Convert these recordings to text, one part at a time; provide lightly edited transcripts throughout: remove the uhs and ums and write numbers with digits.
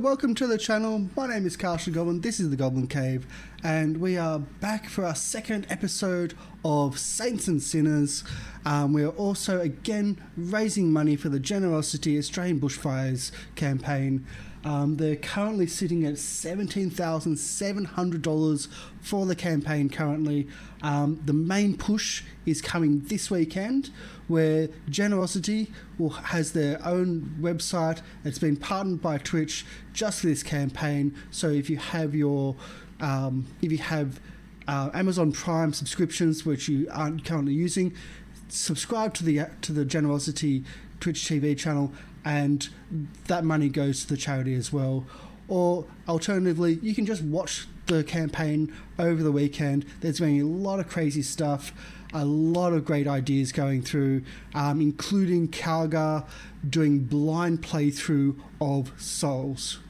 welcome to the channel. My name is Carl Goblin. This is the Goblin Cave, and we are back for our second episode of Saints and Sinners. We are also again raising money for the Generosity Australian Bushfires campaign. They're currently sitting at $17,700 for the campaign currently. The main push is coming this weekend, where Generosity has their own website. It's been partnered by Twitch just for this campaign. So if you have your Amazon Prime subscriptions, which you aren't currently using, subscribe to the Generosity Twitch TV channel, and that money goes to the charity as well. Or alternatively, you can just watch the campaign over the weekend. There's been a lot of crazy stuff, a lot of great ideas going through, including Calgar doing blind playthrough of Souls.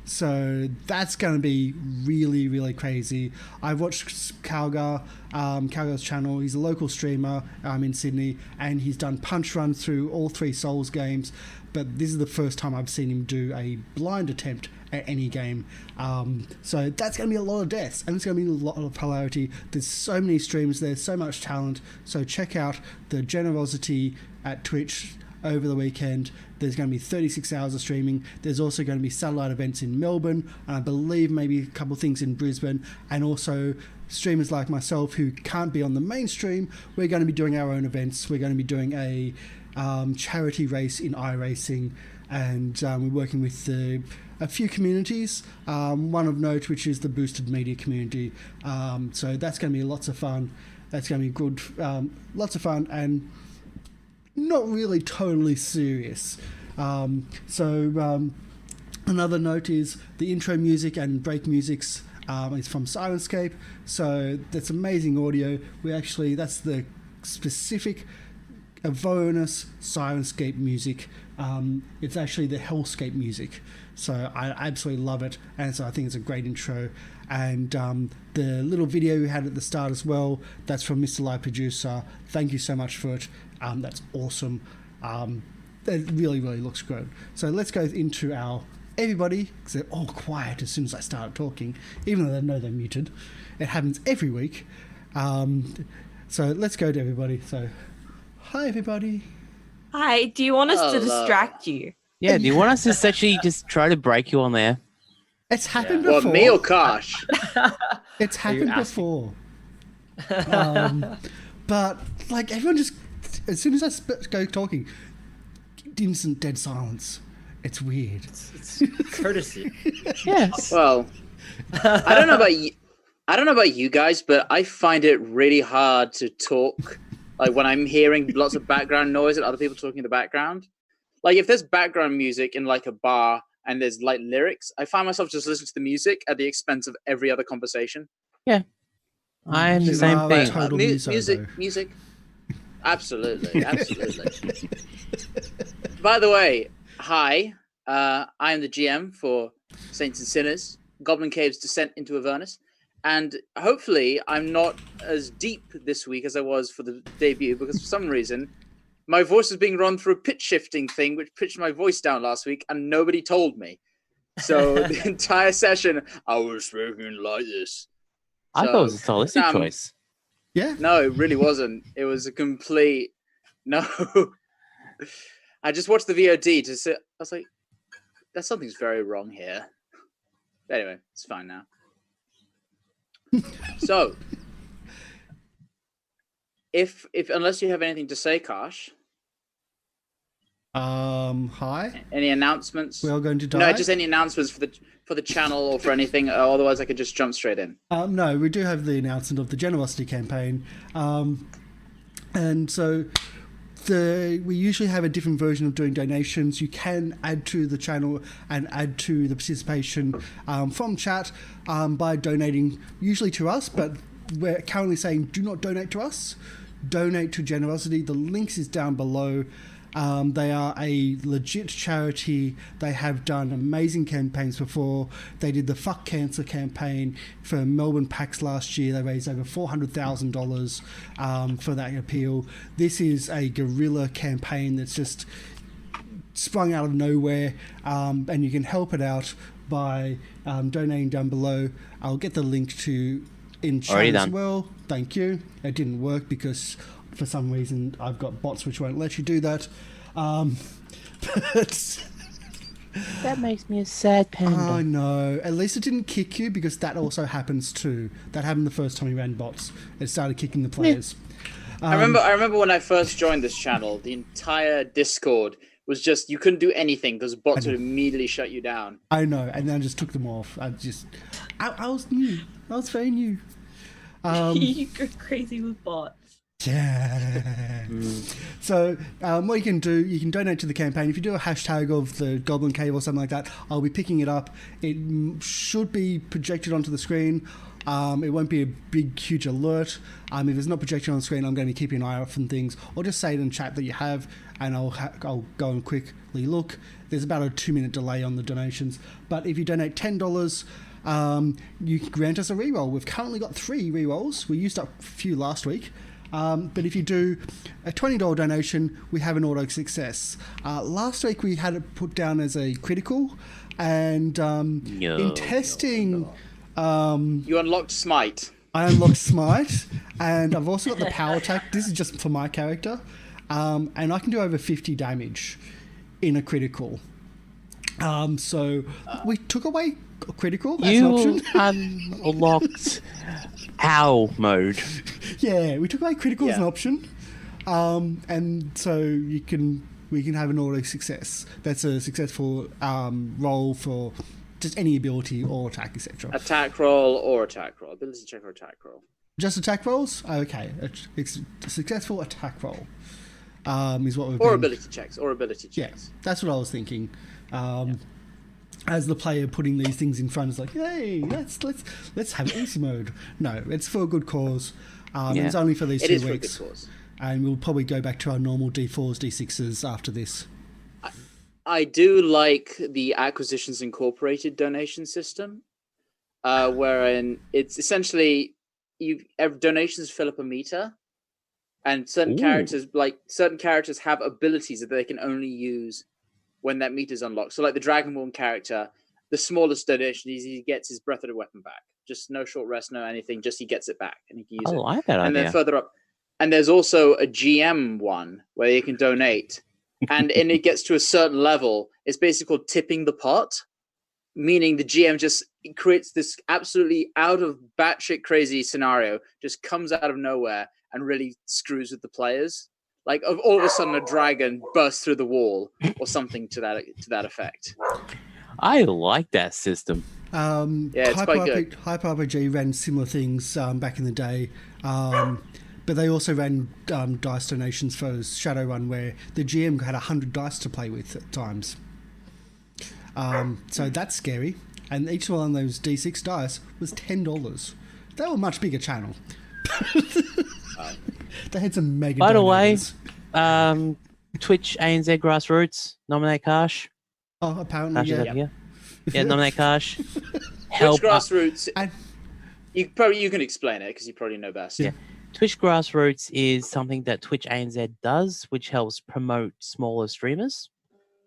So that's going to be really, really crazy. I've watched Calgar's channel. He's a local streamer in Sydney, and he's done punch runs through all 3 Souls games, but this is the first time I've seen him do a blind attempt at any game. So that's going to be a lot of deaths, and it's going to be a lot of hilarity. There's so many streams, there's so much talent, so check out the Generosity at Twitch over the weekend. There's going to be 36 hours of streaming. There's also going to be satellite events in Melbourne, and I believe maybe a couple of things in Brisbane, and also streamers like myself who can't be on the mainstream. We're going to be doing our own events. We're going to be doing a charity race in iRacing, and we're working with a few communities, one of note, which is the Boosted Media community. So that's going to be lots of fun. That's going to be good, lots of fun, and not really totally serious. Another note is the intro music and break musics is from Syrinscape. So that's amazing audio. That's the specific bonus Syrinscape music. It's actually the Hellscape music. So I absolutely love it, and so I think it's a great intro. And the little video we had at the start as well, that's from Mr. Live Producer. Thank you so much for it. That's awesome. It really, really looks good. So let's go into our everybody, because they're all quiet as soon as I start talking, even though they know they're muted. It happens every week. So let's go to everybody. So, hi everybody. Hi, do you want us to distract you? Yeah, do you want us to actually just try to break you on there? It's happened before. Well, me or Kosh? It's happened before. But, like, everyone just, as soon as I go talking, instant dead silence. It's weird. It's courtesy. Yes. Well, I don't know about you guys, but I find it really hard to talk. Like when I'm hearing lots of background noise and other people talking in the background. Like if there's background music in like a bar and there's like lyrics, I find myself just listening to the music at the expense of every other conversation. Yeah. I am the same thing. Music. Absolutely. By the way, hi. I am the GM for Saints and Sinners, Goblin Cave's Descent into Avernus. And hopefully I'm not as deep this week as I was for the debut, because for some reason my voice is being run through a pitch shifting thing, which pitched my voice down last week, and nobody told me. So the entire session, I was speaking like this. I thought it was a stylistic choice. Yeah. No, it really wasn't. It was a complete no. I just watched the VOD to sit. I was like, "There's something's very wrong here." Anyway, it's fine now. So, if unless you have anything to say, Kosh. Hi. Any announcements? We are going to die. No, just any announcements for the channel or for anything. Otherwise, I could just jump straight in. No, we do have the announcement of the Generosity campaign, and so we usually have a different version of doing donations. You can add to the channel and add to the participation from chat by donating, usually to us, but we're currently saying do not donate to us. Donate to Generosity. The links is down below. They are a legit charity. They have done amazing campaigns before. They did the Fuck Cancer campaign for Melbourne PAX last year. They raised over $400,000 for that appeal. This is a guerrilla campaign that's just sprung out of nowhere, and you can help it out by donating down below. I'll get the link to in chat as well. Thank you. It didn't work because for some reason I've got bots which won't let you do that. But That makes me a sad panda. I know. At least it didn't kick you, because that also happens too. That happened the first time we ran bots. It started kicking the players. I remember when I first joined this channel, the entire Discord was just, you couldn't do anything because bots would immediately shut you down. I know, and then I just took them off. I was new. I was very new. You go crazy with bots. Yeah. So what you can do, you can donate to the campaign. If you do a hashtag of the Goblin Cave or something like that, I'll be picking it up. It should be projected onto the screen. It won't be a big, huge alert. If it's not projected on the screen, I'm going to be keeping an eye out for things. Or just say it in chat that you have, and I'll go and quickly look. There's about a 2-minute delay on the donations. But if you donate $10, you can grant us a reroll. We've currently got 3 rerolls. We used up a few last week. But if you do a $20 donation, we have an auto success. Last week we had it put down as a critical, and in testing... you unlocked Smite. I unlocked Smite, and I've also got the power attack. This is just for my character. And I can do over 50 damage in a critical. So we took away critical as an option. You unlocked OW mode. Yeah, we took away critical as an option. And so we can have an auto success. That's a successful roll for just any ability or attack, etc. Attack roll or attack roll. Ability check or attack roll. Just attack rolls? Okay. It's a successful attack roll. Is what we've Or been... ability checks. Or ability checks. Yeah, that's what I was thinking. As the player putting these things in front is like, hey, let's have easy mode. No, it's for a good cause. It's only for these 2 weeks. It is for a good cause. And we'll probably go back to our normal D4s, D6s after this. I do like the Acquisitions Incorporated donation system, wherein it's essentially donations fill up a meter, and certain characters have abilities that they can only use when that meter's unlocked. So, like the Dragonborn character, the smallest donation he gets his breath of the weapon back. Just no short rest, no anything. Just he gets it back and he can use it. I like that idea. And then further up, and there's also a GM one where you can donate. And it gets to a certain level, it's basically called tipping the pot, meaning the GM just creates this absolutely out of batshit crazy scenario, just comes out of nowhere and really screws with the players. Like all of a sudden, a dragon bursts through the wall or something to that effect. I like that system. It's quite good. Hyper RPG ran similar things back in the day. But they also ran dice donations for Shadowrun, where the GM had 100 dice to play with at times. So that's scary. And each one of those D6 dice was $10. They were a much bigger channel. They had some mega. By the donators. way, Twitch ANZ Grassroots, nominate Karsh. Oh, apparently, Karsh yeah, nominate Karsh. Twitch Grassroots. You can explain it because you probably know best. Yeah. Twitch Grassroots is something that Twitch ANZ does, which helps promote smaller streamers.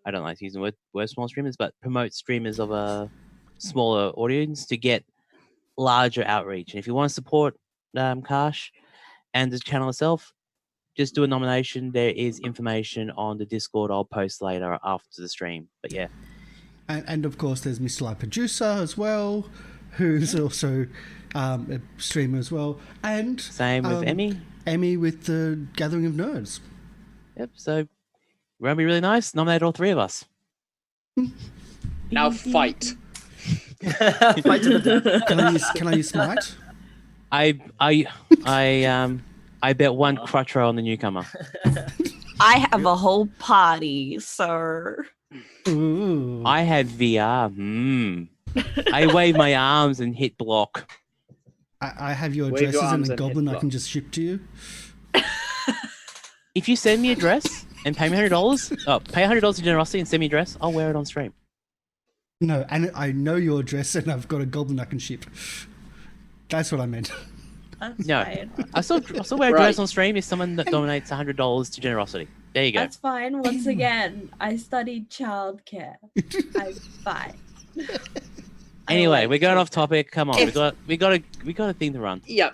I don't like to use the word small streamers, but promote streamers of a smaller audience to get larger outreach. And if you want to support Karsh and the channel itself, just do a nomination. There is information on the Discord. I'll post later after the stream. But yeah. And of course, there's Mr. Live Producer as well, who's also a streamer as well. And same with Emmy. Emmy with the Gathering of Nerds. Yep. So we're gonna be really nice. Nominate all 3 of us. Now fight. Fight to the death. Can I use Smite? I bet 1 crutcher on the newcomer. I have a whole party, sir. Ooh. I had VR. I wave my arms and hit block. I have your Wave your addresses and arms a and goblin hit I can just ship to you. If you send me address and pay me $100, pay $100 to generosity and send me address, I'll wear it on stream. No, and I know your address and I've got a goblin I can ship. That's what I meant. That's No, fine. I still wear address on stream if someone that donates $100 to generosity. There you go. That's fine. Once again, I studied childcare. I'm fine. I Anyway, like we're going off children. topic. Come on, we got a thing to run. Yeah.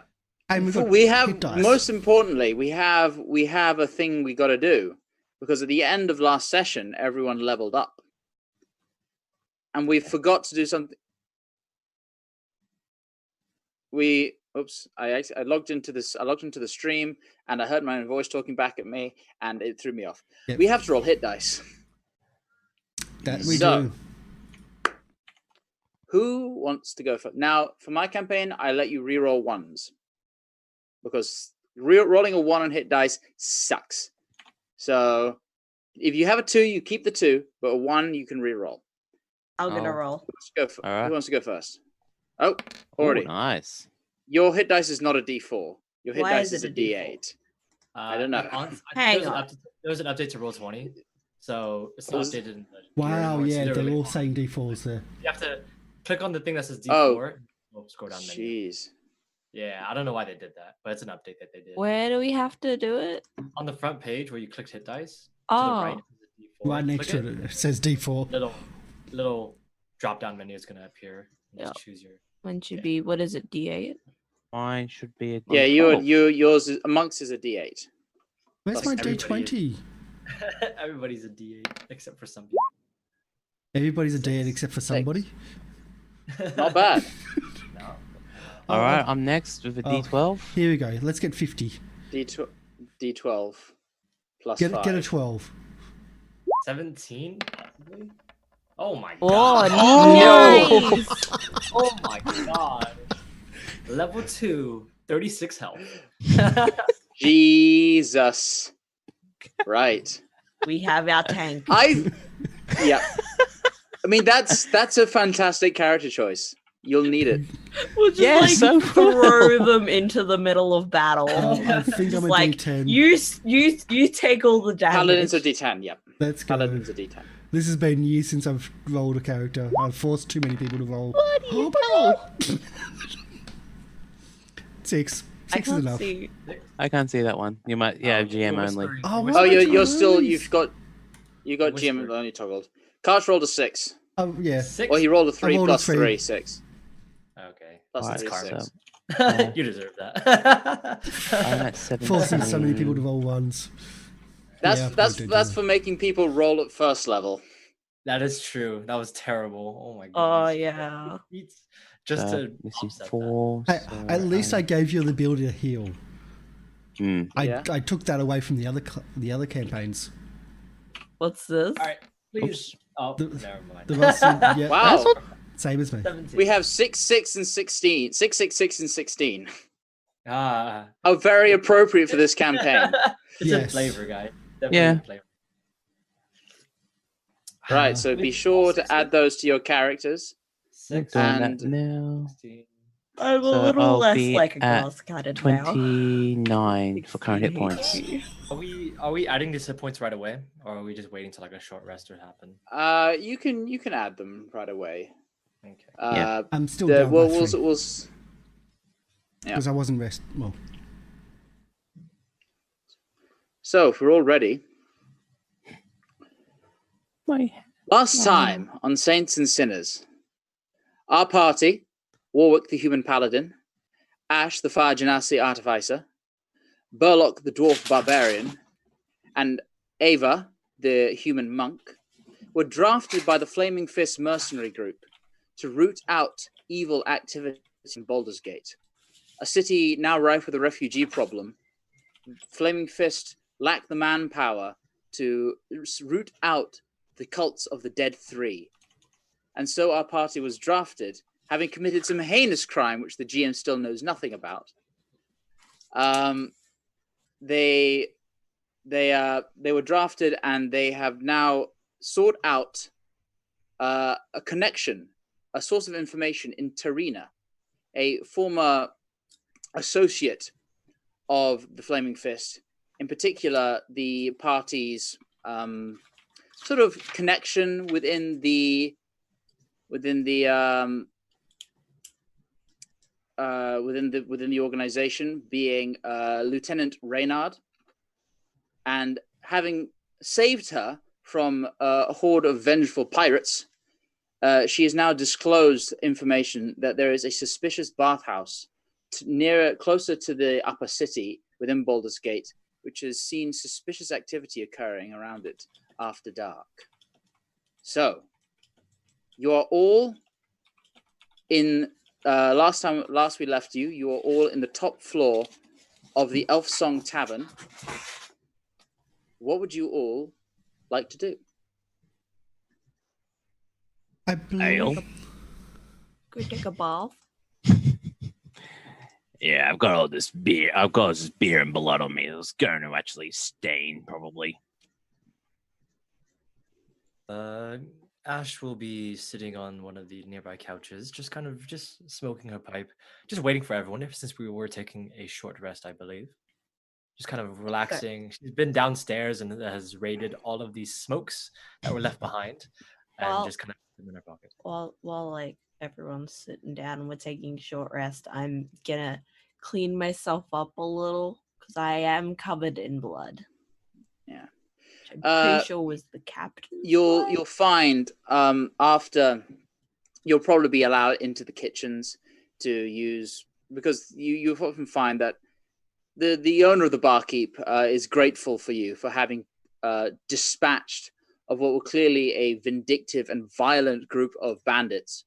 And we've got We hit have, dice. most importantly, we have a thing we got to do, because at the end of last session, everyone leveled up, and we forgot to do something. I logged into this. I logged into the stream, and I heard my own voice talking back at me, and it threw me off. Yep. We have to roll hit dice. That we So- do. Who wants to go first? Now, for my campaign, I let you re-roll ones, because rolling a 1 on hit dice sucks. So if you have a 2, you keep the 2, but a 1 you can re-roll. I'm gonna Oh. roll. All right. Who wants to go first? Oh, Ooh, already. nice. Your hit dice is not a D4. Your hit Why dice is is it a a D4? D8. I don't know. Hang There on. was an update to roll 20, so it's not Was- updated. In the Wow, year yeah, anymore. It's they're literally all saying D4s there. You have to click on the thing that says Oh. D4. We'll scroll down menu. Jeez. Yeah, I don't know why they did that, but it's an update that they did. Where do we have to do it? On the front page where you clicked hit dice, to Oh. the right, it says D4. Right next Click to it, it says D4. Little drop down menu is gonna appear. And just choose your. Mine should be, what is it, D8? Mine should be a Yeah, D12. yours is, amongst is a D8. Where's Plus my everybody D20? Everybody's a D8 except for some people. Everybody's a D8 except for somebody. Not bad. No. All right, I'm next with a Oh. D12. Here we go. Let's get 50. D12 plus Get 5. a 12. 17, possibly. Oh my Oh, god! nice! Oh my god! Level 2, 36 health. Jesus. Right. We have our tank. Yeah. I mean, that's a fantastic character choice. You'll need it. We'll just Yeah, like so throw them into the middle of battle. I think Just I'm a like, D10. You take all the damage. Paladin's a D10, yep. Let's go. Paladin's a D10. This has been years since I've rolled a character. I've forced too many people to roll. Bloody hell. Six. I Six is can't enough. see. I can't see that one. You might, yeah, GM only. Oh, Oh, where's my you're still choice? you got GM Whisper. only toggled. Karch rolled a 6. Oh, yeah. 6? Well, he rolled a 3 rolled a plus 3. 3, 6. Okay. Plus Alright, 3, Karma. 6. so You deserve that. I'm at 17. Forcing so many people to roll ones. That's Yeah, I that's probably that's do. for making people roll at first level. That is true. That was terrible. Oh my Oh, goodness. yeah. Just to this is offset 4. Hey, so at least I gave you the ability to heal. Mm. Yeah. I took that away from the other campaigns. What's this? All right, please. Oh, The- never mind. The rest, yeah, Wow. same as me. 17. We have 6, 6, and 16. 6, 6, 6, and 16. Ah. Oh, very appropriate for this campaign. It's Yes. a flavor, guy. Definitely Yeah. a flavor. Right, so be sure to add those to your characters. 6, Doing And- that now. 16. I'm a So little I'll less be like a at grass cannon now. 29 for current hit points. Are we adding these hit points right away, or are we just waiting till like a short rest to happen? You can add them right away. Okay. Yeah. I'm still The, down we'll, by we'll, 3 we'll, because I wasn't well. so if we're all ready. My Last time on Saints and Sinners, our party, Warwick the Human Paladin, Ash the Fire Genasi Artificer, Burlock the Dwarf Barbarian, and Ava the Human Monk, were drafted by the Flaming Fist mercenary group to root out evil activity in Baldur's Gate, a city now rife with a refugee problem. Flaming Fist lacked the manpower to root out the cults of the Dead Three. And so our party was drafted, having committed some heinous crime, which the GM still knows nothing about. They were drafted, and they have now sought out a connection, a source of information in Tarina, a former associate of the Flaming Fist, in particular the party's sort of connection within the organization, being Lieutenant Reynard, and having saved her from a horde of vengeful pirates, she has now disclosed information that there is a suspicious bathhouse closer to the upper city within Baldur's Gate, which has seen suspicious activity occurring around it after dark. So, you are all in. Last we left you, you are all in the top floor of the Elf Song Tavern. What would you all like to do? I believe. Go take a bath. Yeah, I've got all this beer. I've got this beer and blood on me. It's going to actually stain, probably. Ash will be sitting on one of the nearby couches, just smoking her pipe, just waiting for everyone. Since we were taking a short rest, I believe, just kind of relaxing. She's been downstairs and has raided all of these smokes that were left behind, and just kind of put them in her pocket. While like everyone's sitting down and we're taking a short rest, I'm gonna clean myself up a little because I am covered in blood. Yeah. Which I'm pretty sure was the captain. You'll find after you'll probably be allowed into the kitchens to use, because you often find that the owner of the barkeep is grateful for you for having dispatched of what were clearly a vindictive and violent group of bandits,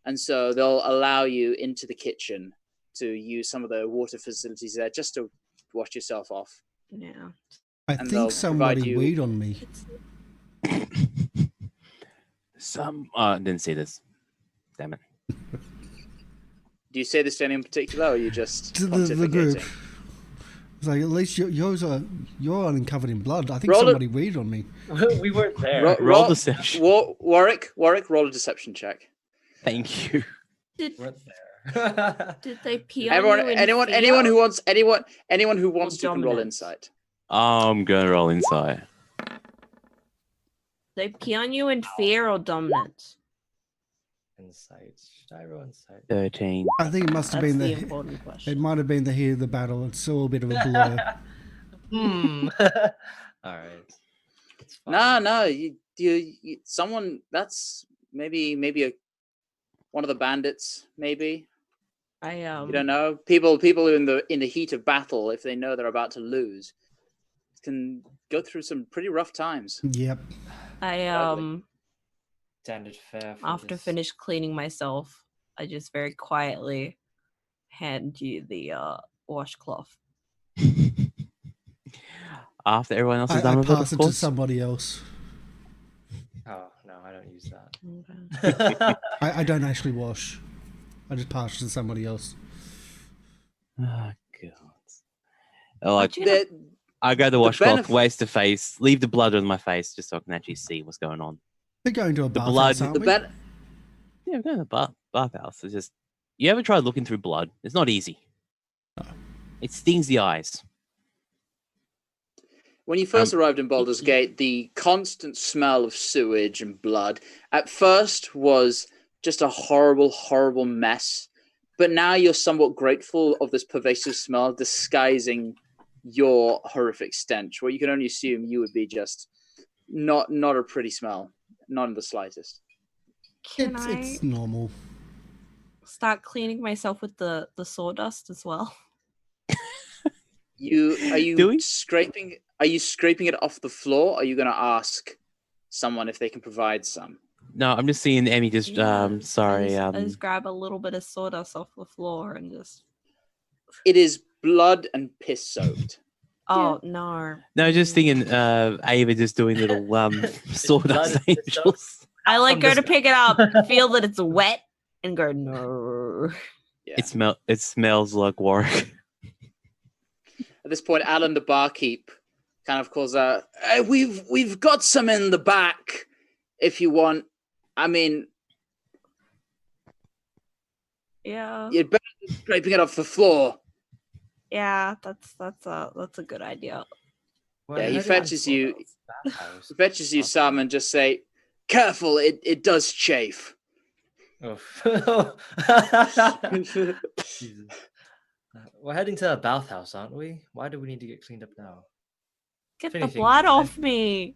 and so they'll allow you into the kitchen to use some of the water facilities there just to wash yourself off. Yeah. I think somebody weed on me. Didn't see this. Damn it. Do you say this to anyone in particular, or you just To the group. It's like, at least you're uncovered in blood. I think somebody weed on me. We weren't there. Roll deception. Warwick, roll a deception check. Thank you. Did Did they pee on you in anyone who wants to can roll dominance? insight. I'm gonna roll insight. They pee on you in fear or dominance? Insight. Should I roll insight? 13. I think it must have That's been the the. important It question. might have been the heat of the battle. It's all a bit of a blur. All right. It's fine. No, you someone that's maybe one of the bandits, maybe. I You don't know. People in the heat of battle, if they know they're about to lose, can go through some pretty rough times. Yep. Standard fare. After finish cleaning myself, I just very quietly hand you the washcloth. After everyone else is I done with it, pass of it to course. somebody else. Oh no, I don't use that. Okay. I don't actually wash. I just pass it to somebody else. Oh, God. Like, Aren't you I go to the washcloth, benefit- waist to face, leave the blood on my face just so I can actually see what's going on. We're going to a blood- bathhouse, aren't The we? ben- Yeah, we're going to the bathhouse. It's just, you ever tried looking through blood? It's not easy. It stings the eyes. When you first arrived in Baldur's Gate, the constant smell of sewage and blood at first was just a horrible, horrible mess. But now you're somewhat grateful of this pervasive smell disguising your horrific stench, where you can only assume you would be just not a pretty smell, not in the slightest. Can I It's normal. start cleaning myself with the sawdust as well? Are you Doing? scraping? Are you scraping it off the floor? Or are you going to ask someone if they can provide some? No, I'm just seeing Emmy just, Yeah, sorry. I just grab a little bit of sawdust off the floor and just. It is blood and piss soaked. Oh no! No, just thinking, Ava just doing little sawdust blood, it's angels. I like I'm go just- to pick it up, feel that it's wet, and go no. Yeah. It smells like Warwick. At this point, Alan, the barkeep, kind of calls out, "Hey, we've got some in the back, if you want. I mean, Yeah, you'd better be scraping it off the floor." yeah, that's a good idea. Yeah, he fetches you, Sam, and just say, "Careful, it does chafe." Oh. Jesus. We're heading to a bathhouse, aren't we? Why do we need to get cleaned up now? Get If the anything, blood off me.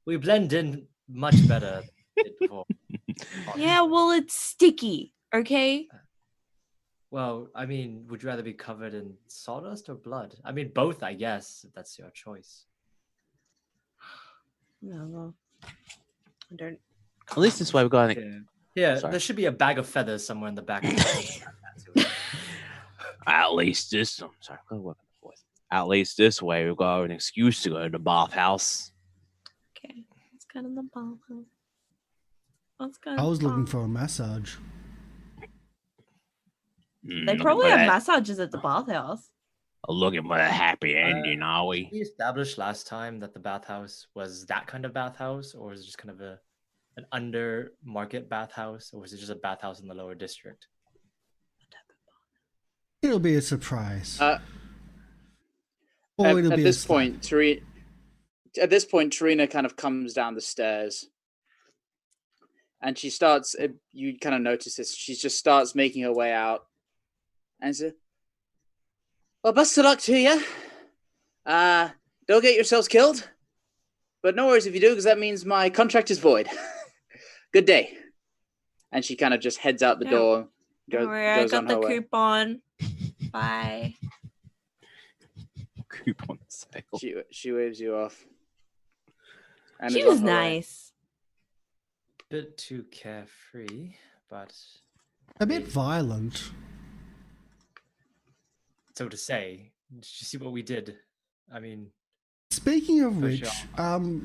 We blend in much better than we did before. Yeah, well, it's sticky. Okay. Well, I mean, would you rather be covered in sawdust or blood? I mean, both, I guess, if that's your choice. No, I don't. At least this way we're going. Yeah. Yeah, Sorry. there should be a bag of feathers somewhere in the back. Of the At least this. I'm sorry, I've got to work on the voice. At least this way we've got an excuse to go to the bathhouse. Okay, let's go to the bathhouse. Let's go. I was looking for a massage. They probably have massages at the bathhouse. Looking for a happy ending, are we? We established last time that the bathhouse was that kind of bathhouse, or is it just kind of an under market bathhouse, or is it just a bathhouse in the lower district? It'll be a surprise. Or it'll At be this a point, Tarina kind of comes down the stairs, and she starts. You kind of notice this. She just starts making her way out, and says, "Well, best of luck to you. Don't get yourselves killed, but no worries if you do, because that means my contract is void. Good day." And she kind of just heads out the door. Don't worry, I got the coupon. Bye. Coupon sale. She waves you off. And She is on was her way. nice. Bit too carefree, but a bit violent. so to say. Did you see what we did? I mean, Speaking of For which, sure.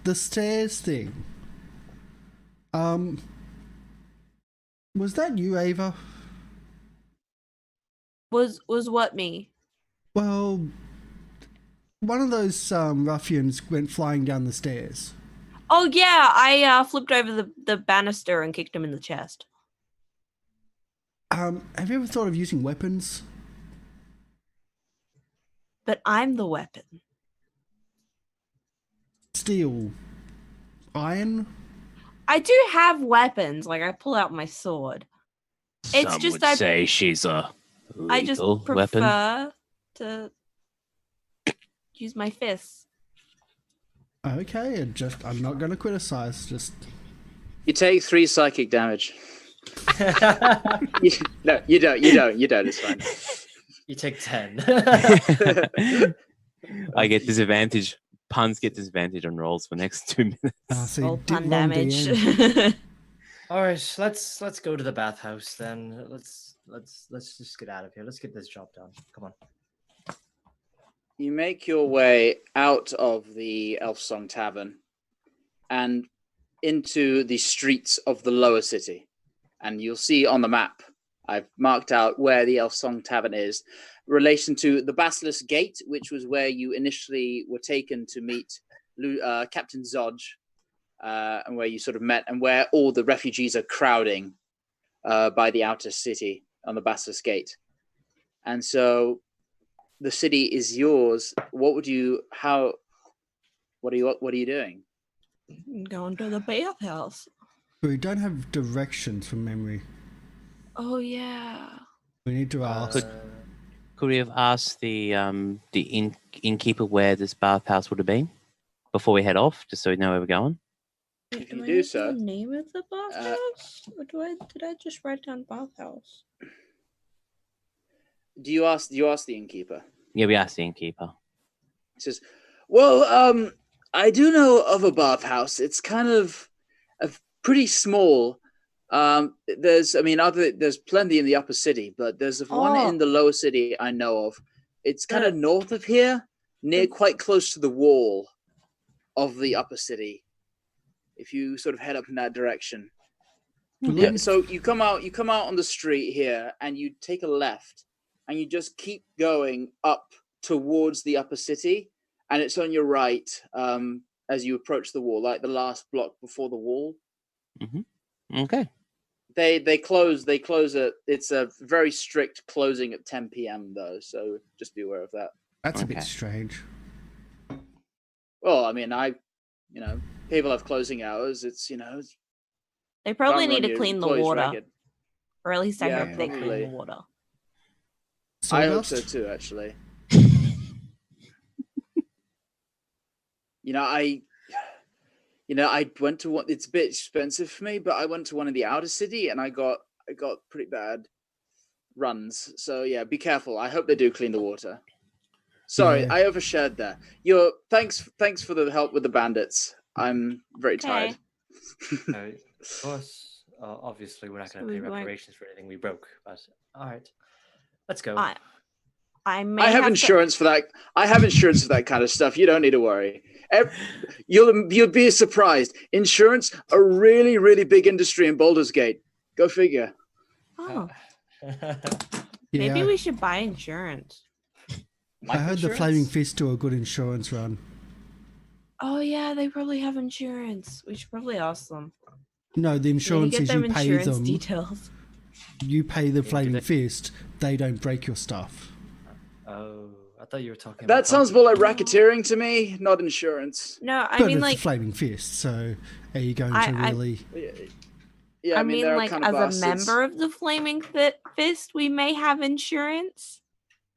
the stairs thing. Was that you, Ava? Was what me? Well, one of those ruffians went flying down the stairs. Oh yeah, I flipped over the banister and kicked him in the chest. Have you ever thought of using weapons? But I'm the weapon. Steel, iron. I do have weapons. Like I pull out my sword. It's Some just would say she's a I just lethal weapon. prefer to use my fists. Okay, I'm not going to criticize. Just You take 3 psychic damage. No, you don't. It's fine. you take 10. I get disadvantage. Puns get disadvantage on rolls for next 2 minutes. see, Roll pun wrong damage. DM. All right, let's go to the bathhouse then. Let's just get out of here. Let's get this job done. Come on. You make your way out of the Elf Song Tavern and into the streets of the lower city. And you'll see on the map, I've marked out where the Elf Song Tavern is, relation to the Basilisk Gate, which was where you initially were taken to meet Captain Zodge, and where you sort of met, and where all the refugees are crowding by the outer city on the Basilisk Gate. And so the city is yours. What are you doing? Going to the bathhouse. We don't have directions from memory. Oh yeah. We need to ask. Could we have asked the innkeeper where this bathhouse would have been before we head off, just so we know where we're going? If you I do have so, the name of the bathhouse? Or did I just write down bathhouse? do you ask the innkeeper? Yeah, we asked the innkeeper. He says, "Well, I do know of a bathhouse. It's kind of pretty small. There's plenty in the upper city, but there's one in the lower city I know of. It's kind of north of here, quite close to the wall of the upper city. If you sort of head up in that direction, yeah. So you come out on the street here, and you take a left, and you just keep going up towards the upper city, and it's on your right as you approach the wall, like the last block before the wall." Mm-hmm. Okay. They close at, it's a very strict closing at 10 p.m. though, so just be aware of that. That's a bit strange. Well, I mean, people have closing hours. It's They probably can't need run to your clean the employees water. ragged. Or at least I Yeah, hope they clean probably. the water. I hope so Sawdust? too, actually. I went to one. It's a bit expensive for me, but I went to one in the outer city, and I got pretty bad runs. So yeah, be careful. I hope they do clean the water. Sorry, Yeah. I overshared there. Thanks for the help with the bandits. I'm very tired. Of course, obviously, we're not going So to pay we won't- reparations for anything we broke. But all right, let's go. I may I have to- insurance for that. I have insurance for that kind of stuff. You don't need to worry. You'll be surprised. Insurance, a really, really big industry in Baldur's Gate. Go figure. Oh, Yeah. maybe we should buy insurance. I heard the Flaming Fist do a good insurance run. Oh yeah, they probably have insurance. We should probably ask them. No, the We need to insurance get is them you pay insurance them. details. You pay the do Flaming they- Fist. They don't break your stuff. Oh, I thought you were talking. That about sounds more like racketeering to me, not insurance. No, I But mean it's like the Flaming Fist, so are you going to I- really... Yeah, I mean they're like kind of as bastards. a member of the Flaming Fist, we may have insurance.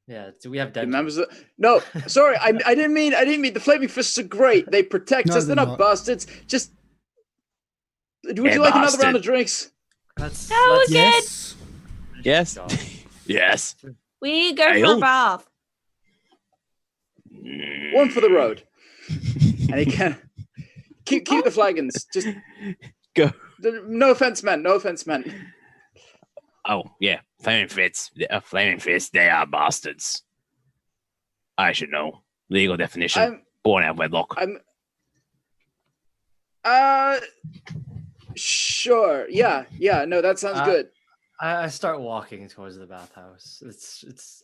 Yeah, do we have The dead? members of, no, sorry, I didn't mean the Flaming Fists are great. They protect No, us. They're they're not not. bastards. Just would They're you like another bastard. round of drinks? Let's, No, let's again. Yes. Yes. Job. Yes. We need to go for a Ale? bath. One for the road. And he can keep the flagons. Just Go. no offense, man. No offense, man. Oh, yeah. Flaming Fists, they are bastards. I should know. Legal definition. I'm Born out of wedlock. sure. Yeah. No, that sounds good. I start walking towards the bathhouse.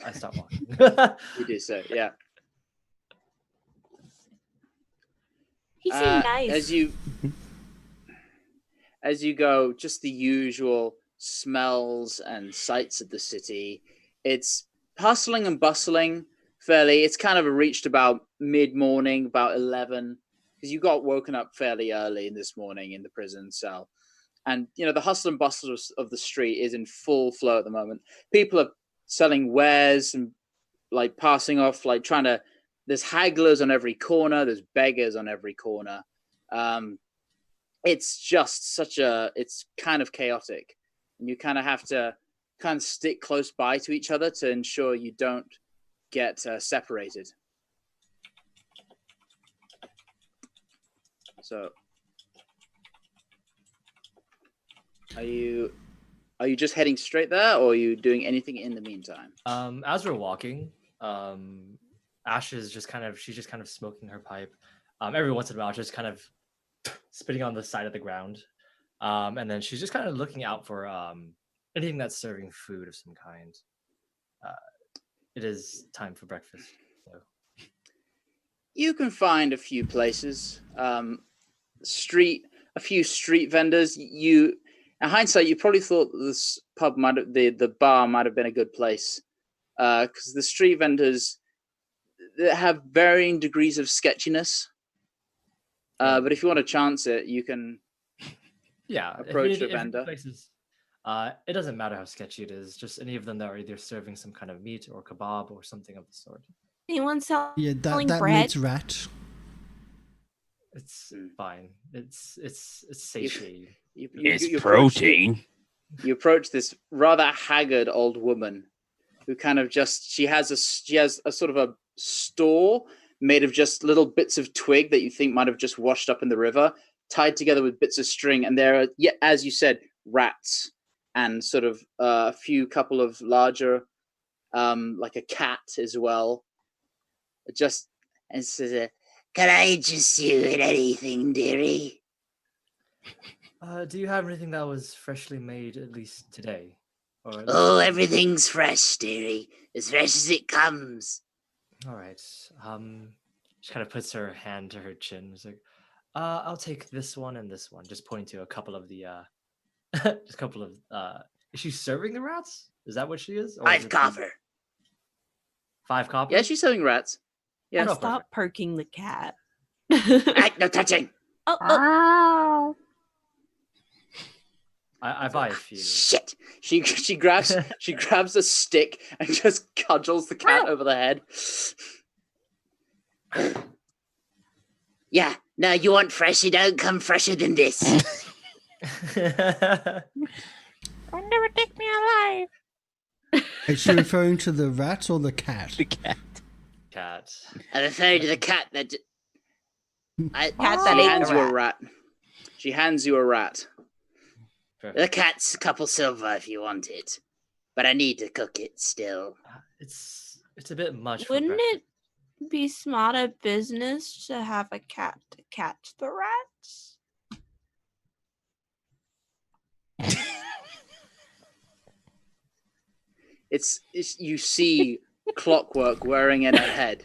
I start walking. You do so, yeah. He seemed nice. As you go, just the usual smells and sights of the city. It's hustling and bustling fairly. It's kind of reached about mid-morning, about 11, because you got woken up fairly early this morning in the prison cell. And, the hustle and bustle of the street is in full flow at the moment. People are selling wares and, passing off, there's hagglers on every corner. There's beggars on every corner. It's just it's kind of chaotic. And you kind of have to stick close by to each other to ensure you don't get separated. So, are you just heading straight there, or are you doing anything in the meantime? As we're walking, Ash is just kind of smoking her pipe. Every once in a while, just kind of spitting on the side of the ground. And then she's just kind of looking out for anything that's serving food of some kind. It is time for breakfast. So. You can find a few places. A few street vendors. In hindsight, you probably thought this pub the bar might have been a good place, because the street vendors have varying degrees of sketchiness. But if you want to chance it, you can. Yeah, approach if a vendor. Places, it doesn't matter how sketchy it is. Just any of them that are either serving some kind of meat or kebab or something of the sort. Anyone selling Yeah, that bread? means rat. It's fine. It's satiating. It's you protein. You approach this rather haggard old woman, who kind of she has a sort of a store made of just little bits of twig that you think might have just washed up in the river, tied together with bits of string, and there are, as you said, rats and sort of a couple of larger, like a cat as well. And says, "Can I interest you in anything, dearie?" Do you have anything that was freshly made at least today? Or at least Oh, everything's fresh, dearie, as fresh as it comes. All right. She kind of puts her hand to her chin. It's like, I'll take this one and this one. Just pointing to a couple of the, just a couple of. Is she serving the rats? Is that what she is? Or is 5 it copper. 5 copper. Yeah, she's serving rats. Yeah. no, Stop perking the cat. Act no touching. Oh. I buy a few. Shit. She grabs a stick and just cudgels the cat over the head. Yeah, no, you want fresh, you don't come fresher than this. I'll never take me alive. Is she referring to the rat or the cat? The cat. Cat. I'm referring to the cat that... Cat she that ate hands the you a rat. She hands you a rat. Perfect. The cat's a couple silver if you want it. But I need to cook it still. It's a bit much. for Wouldn't breakfast. it be smarter business to have a cat to catch the rats? It's you see Clockwork wearing in her head,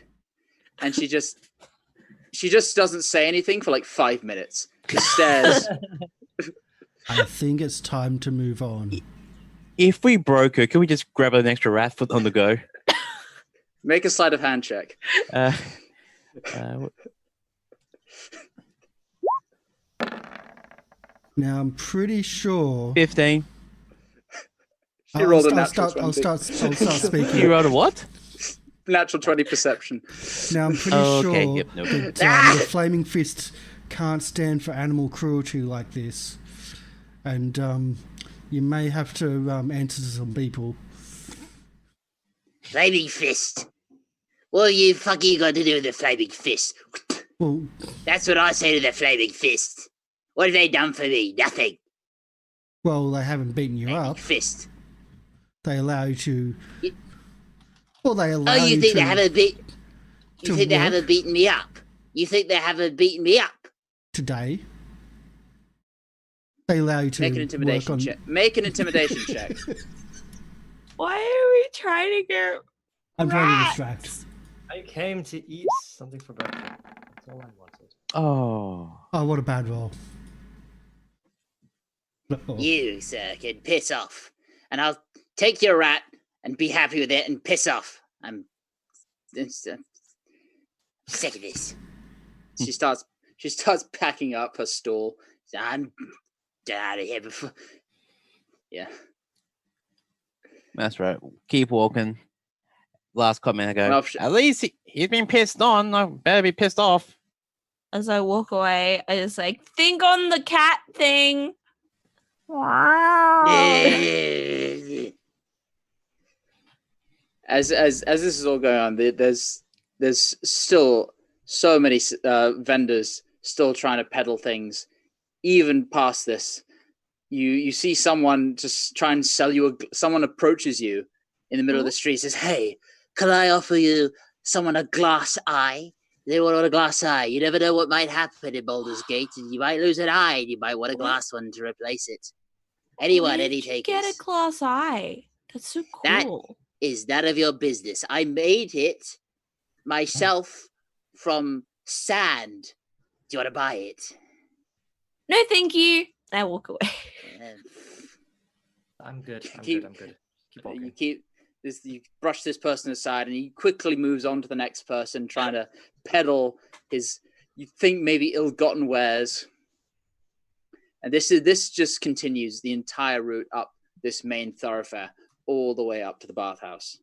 and she just doesn't say anything for like 5 minutes. She stares. I think it's time to move on. If we broke her, can we just grab an extra rat foot on the go? Make a sleight of hand check. Uh, Now I'm pretty sure. 15. She rolled a I'll natural start 20. I'll start speaking. You rolled a what? Natural 20 perception. Now I'm pretty Oh, sure okay, yep, nope. that the Flaming Fist can't stand for animal cruelty like this, and you may have to answer to some people. Flaming fist. What you fucking got to do with the flaming fist? Well, That's what I say to the flaming fist. What have they done for me? Nothing. they haven't beaten you Flaming up. fist. They allow you to. Y- Well, they allow Oh, you you think to. they haven't beat? You to think they work. haven't beaten me up? You think they haven't beaten me up? Today. They allow you to Make an work intimidation on. check. Make an intimidation check. Why are we trying to get I'm trying to rats? distract. I came to eat something for breakfast. That's all I wanted. Oh. Oh, what a bad roll. Oh. You, sir, can piss off. And I'll take your rat and be happy with it and piss off. I'm sick of this. She starts packing up her stall. I'm out of here before. Yeah. That's right. Keep walking. Last comment I go. Well, At least he's been pissed on. I better be pissed off. As I walk away, I just like think on the cat thing. Wow. As this is all going on, there's still so many vendors still trying to peddle things. Even past this, you see someone just try and sell you. Someone approaches you in the middle of the street, says, "Hey, can I offer you someone a glass eye? They want a glass eye. You never know what might happen in Baldur's Gate, and you might lose an eye, and you might want a glass one to replace it. Anyone, Where any did you takers? get a glass eye? That's so That- cool. Is none of your business. I made it myself from sand. Do you want to buy it? No, thank you. I walk away. I'm good. I'm Keep- good. I'm good. Keep You walking. keep this. You brush this person aside, and he quickly moves on to the next person, trying to peddle his. You think maybe ill-gotten wares, and this just continues the entire route up this main thoroughfare, all the way up to the bathhouse.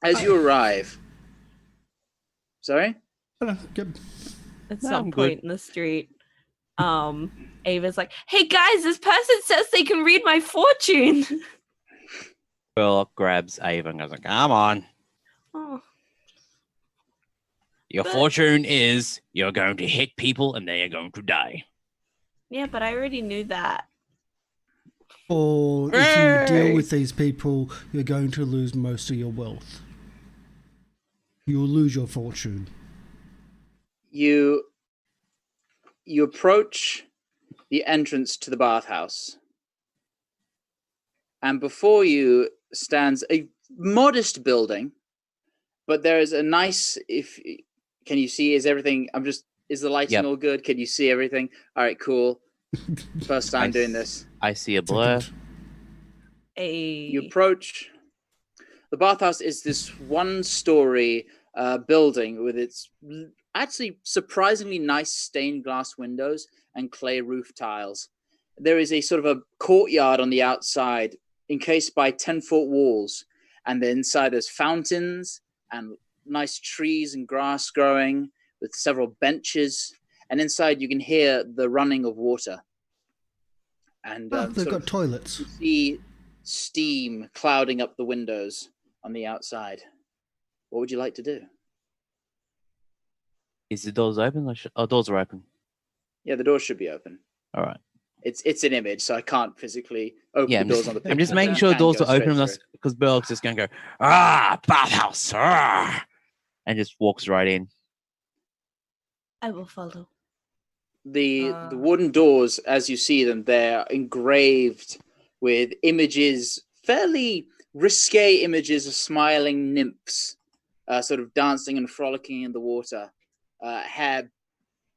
As you arrive, sorry. Good. At No, some I'm point in the street, Ava's like, "Hey guys, this person says they can read my fortune." Well, grabs Ava and goes, come on. Oh, Your But- fortune is you're going to hit people and they are going to die. yeah, but I already knew that. Or if you deal Hey! with these people, you're going to lose most of your wealth. You'll lose your fortune. You approach the entrance to the bathhouse, and before you stands a modest building, but there is a nice. Can you see? Is everything? Is the lighting Yep. all good? Can you see everything? All right, cool. First time doing this. I see a blur. Second. You A approach. The bathhouse is this one-story building with its actually surprisingly nice stained glass windows and clay roof tiles. There is a sort of a courtyard on the outside, encased by 10-foot walls, and the inside there's fountains and nice trees and grass growing with several benches, and inside you can hear the running of water. And They've sort got of toilets. you see steam clouding up the windows on the outside. What would you like to do? Is the doors open? Doors are open. Yeah, the doors should be open. All right. It's an image, so I can't physically open Yeah, the doors on the picture. I'm just but making you sure the can doors go are open straight enough through. because Burlock's just going to go, bathhouse, and just walks right in. I will follow. The wooden doors, as you see them, they're engraved with images, fairly risque images of smiling nymphs, sort of dancing and frolicking in the water, hair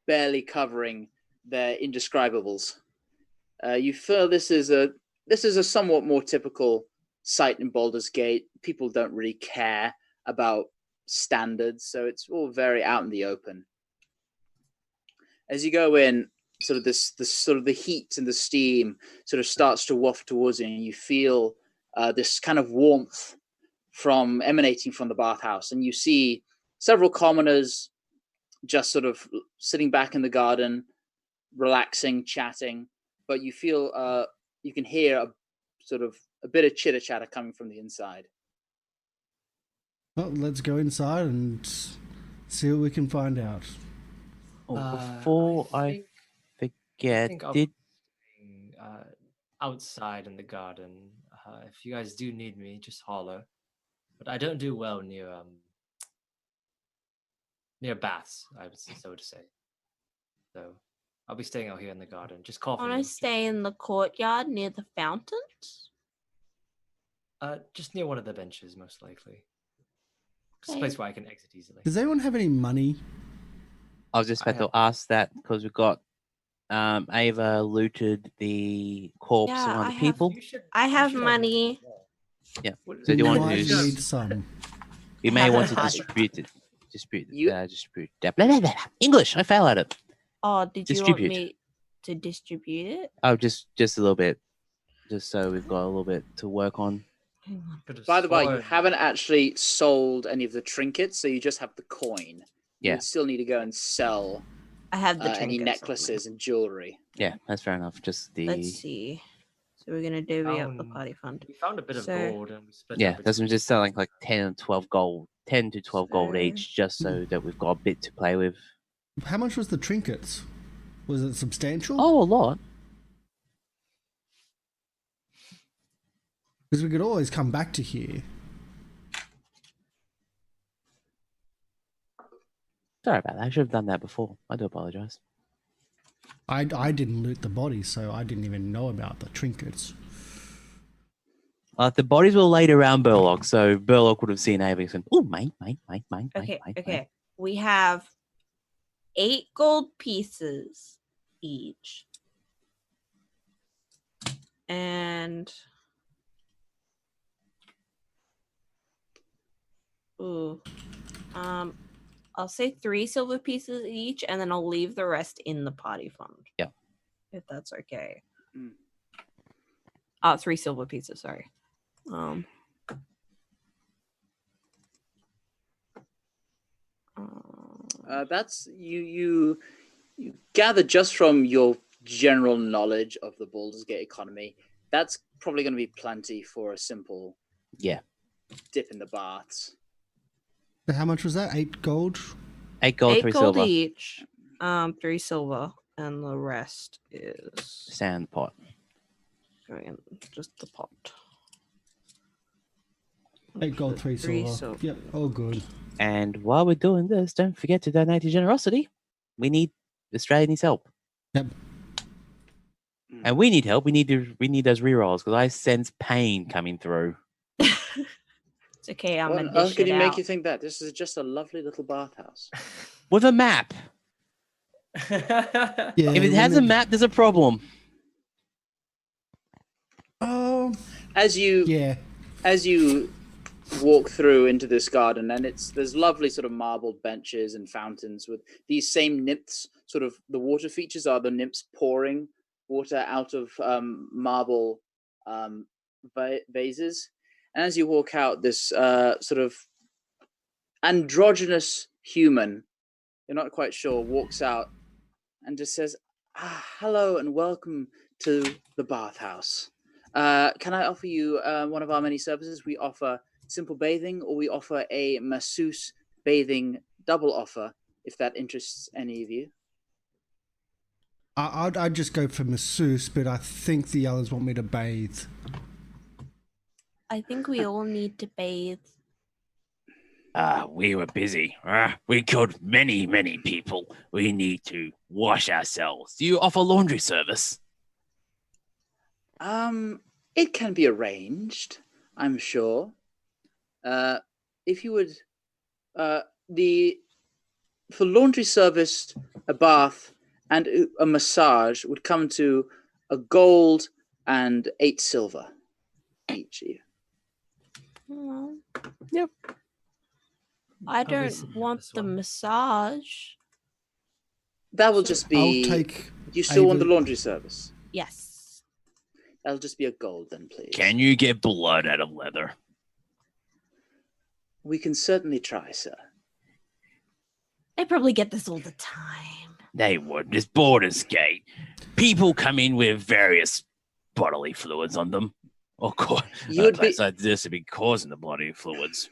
barely covering their indescribables. You feel this is a somewhat more typical site in Baldur's Gate. People don't really care about standards, so it's all very out in the open. As you go in, sort of this sort of the heat and the steam sort of starts to waft towards you, and you feel this kind of warmth emanating from the bathhouse, and you see several commoners just sort of sitting back in the garden, relaxing, chatting, but you feel you can hear a bit of chitter chatter coming from the inside. Well, let's go inside and see what we can find out. Before I forget, I'll did be outside in the garden. If you guys do need me, just holler. But I don't do well near baths, I would so to say. So I'll be staying out here in the garden. Just call for Want to me. stay in the courtyard near the fountains? Just near one of the benches, most likely. Just a Okay. place where I can exit easily. Does anyone have any money? I was just about to ask that because we've got Ava looted the corpse Yeah, of one of I the have- people. I have money. Yeah. What- So do you want Might to need some. You I may have want a to party. distribute that. You- Distribute that. Blah, blah, blah, blah. English. I fail at it. Oh, did you want Distribute. me to distribute it? Oh, just a little bit, just so we've got a little bit to work on. Hang on. Could've By the way, you sworn- haven't actually sold any of the trinkets, so you just have the coin. You Yeah. would still need to go and sell I have the any trinkets on me. necklaces and jewelry. Yeah, that's fair enough. Just the Let's see. So we're gonna divvy up the Found- party fund. We found a bit of So- gold and we split yeah. it That's between- just selling like 10 to 12 gold So- each, just so that we've got a bit to play with. How much was the trinkets? Was it substantial? Oh, a lot. Because we could always come back to here. Sorry about that. I should have done that before. I do apologize. I didn't loot the body, so I didn't even know about the trinkets. The bodies were laid around Burlock, so Burlock would have seen Ava and said, "Oh, mate." Okay. We have 8 gold pieces each. And I'll say 3 silver pieces each, and then I'll leave the rest in the party fund. Yeah. If that's okay. Mm. 3 silver pieces, sorry. That's you gather just from your general knowledge of the Baldur's Gate economy. That's probably going to be plenty for a simple Yeah. dip in the baths. How much was that? 8 gold? 8 gold, 8 3 gold silver. each. 3 silver, and the rest is Stand pot. going in just the pot. 8 gold, 3 3 silver. silver. Yep, all good. And while we're doing this, don't forget to donate to Generosity. Australia needs help. Yep. And we need help. We need those rerolls because I sense pain coming through. It's okay, I'm What gonna on earth dish could it you make out. you think that? This is just a lovely little bathhouse. With a map. Yeah, If it has a map, there's a problem. Oh, As you yeah. walk through into this garden, and there's lovely sort of marbled benches and fountains with these same nymphs. Sort of the water features are the nymphs pouring water out of marble vases. And as you walk out, this sort of androgynous human, you're not quite sure, walks out and just says, hello and welcome to the Bathhouse. Can I offer you one of our many services? We offer simple bathing, or we offer a masseuse bathing double offer, if that interests any of you. I'd just go for masseuse, but I think the others want me to bathe. I think we all need to bathe. We were busy. We killed many, many people. We need to wash ourselves. Do you offer laundry service? It can be arranged, I'm sure. If you would, for laundry service, a bath and a massage would come to a gold and 8 silver each year. Oh, Yep. I Probably don't similar want this the one. massage. That will just be. I'll take. You still want the Ava- laundry service? Yes. That'll just be a gold then, please. Can you get blood out of leather? We can certainly try, sir. They probably get this all the time. They would. It's Borders Gate. People come in with various bodily fluids on them. Of course, You a would be- place like this would be causing the bloody fluids.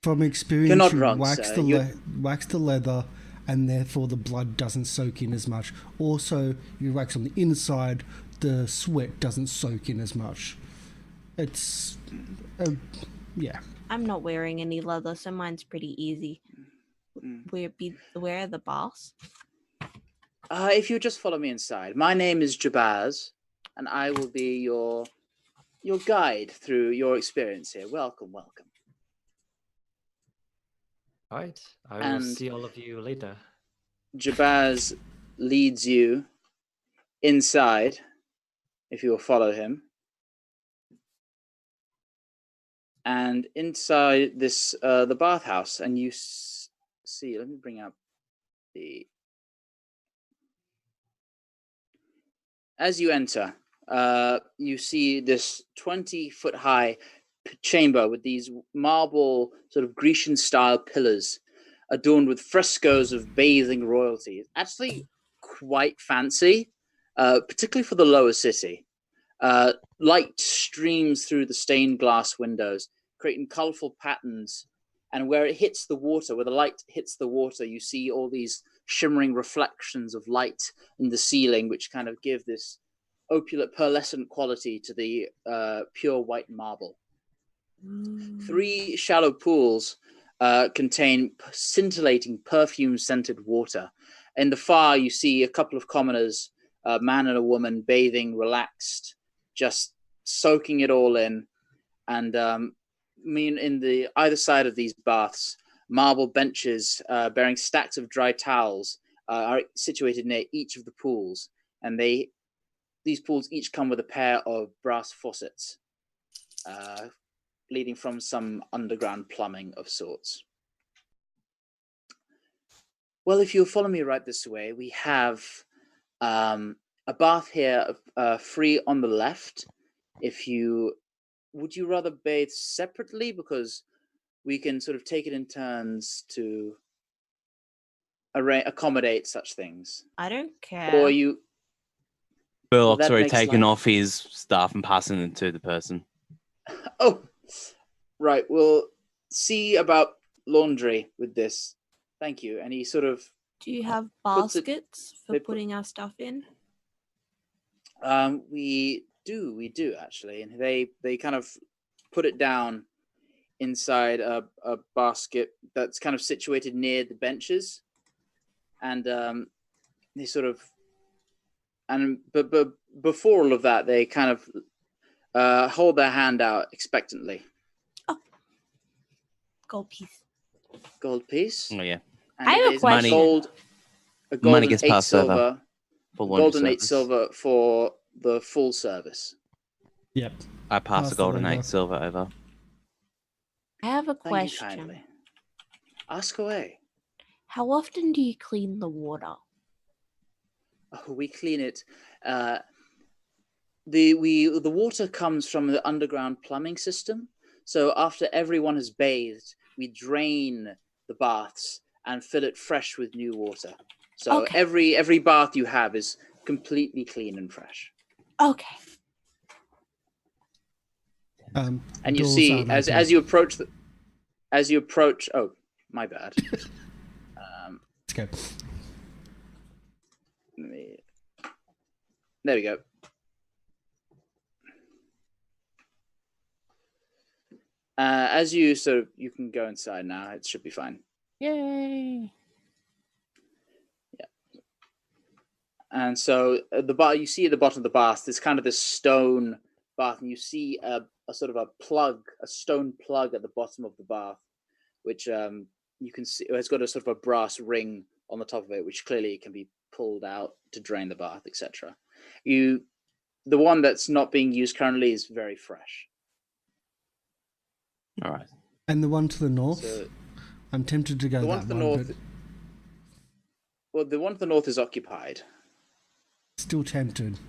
From experience, You're not you wrong, wax sir. wax the leather, and therefore the blood doesn't soak in as much. Also, you wax on the inside, the sweat doesn't soak in as much. It's, yeah. I'm not wearing any leather, so mine's pretty easy. Mm. Where are the boss? If you just follow me inside. My name is Jabaz, and I will be your guide through your experience here. Welcome, welcome. All right. I will And- see all of you later. Jabaz leads you inside, if you will follow him. And inside this, the bathhouse, and you see, let me bring up the... As you enter, you see this 20-foot high chamber with these marble sort of Grecian-style pillars adorned with frescoes of bathing royalty. It's actually quite fancy, particularly for the lower city. Light streams through the stained glass windows, creating colorful patterns. And where it hits the water, where the light hits the water, you see all these shimmering reflections of light in the ceiling, which kind of give this opulent, pearlescent quality to the pure white marble. 3 shallow pools contain scintillating, perfume-scented water. In the far, you see a couple of commoners, a man and a woman, bathing, relaxed, just soaking it all in. And in the either side of these baths, marble benches bearing stacks of dry towels are situated near each of the pools, and these pools each come with a pair of brass faucets, leading from some underground plumbing of sorts. Well, if you'll follow me right this way, we have a bath here, free on the left. Would you rather bathe separately? Because we can sort of take it in turns to accommodate such things. I don't care. Or you... Burlock's that already makes taken life- off his stuff and passing it to the person. Oh, right. We'll see about laundry with this. Thank you. And he sort of... Do you have puts it- baskets for they put- putting our stuff in? We do actually, and they kind of put it down inside a basket that's kind of situated near the benches, and they sort of, but before all of that, they kind of hold their hand out expectantly. Gold piece. Gold piece. Oh yeah, And I have it a is question. A gold Money and gets 8 passed over silver. for laundry Gold and 8 service. silver for the full service. Yep. I pass Pass the the golden leather. 8 silver over. I have a Thank you question. kindly. Ask away. How often do you clean the water? Oh, we clean it. The water comes from the underground plumbing system. So after everyone has bathed, we drain the baths and fill it fresh with new water. So Okay. every bath you have is completely clean and fresh. Okay. And you doors see aren't open. as you approach. Oh, my bad. Let's go. There we go. As you you can go inside now. It should be fine. Yay! And so the bar you see at the bottom of the bath, there's kind of this stone bath, and you see a sort of a stone plug at the bottom of the bath, which you can see it's got a sort of a brass ring on the top of it, which clearly can be pulled out to drain the bath, etc. The one that's not being used currently is very fresh. All right. And the one to the north? So I'm tempted to go the that one to the one, north. but Well, the one to the north is occupied. still tempted.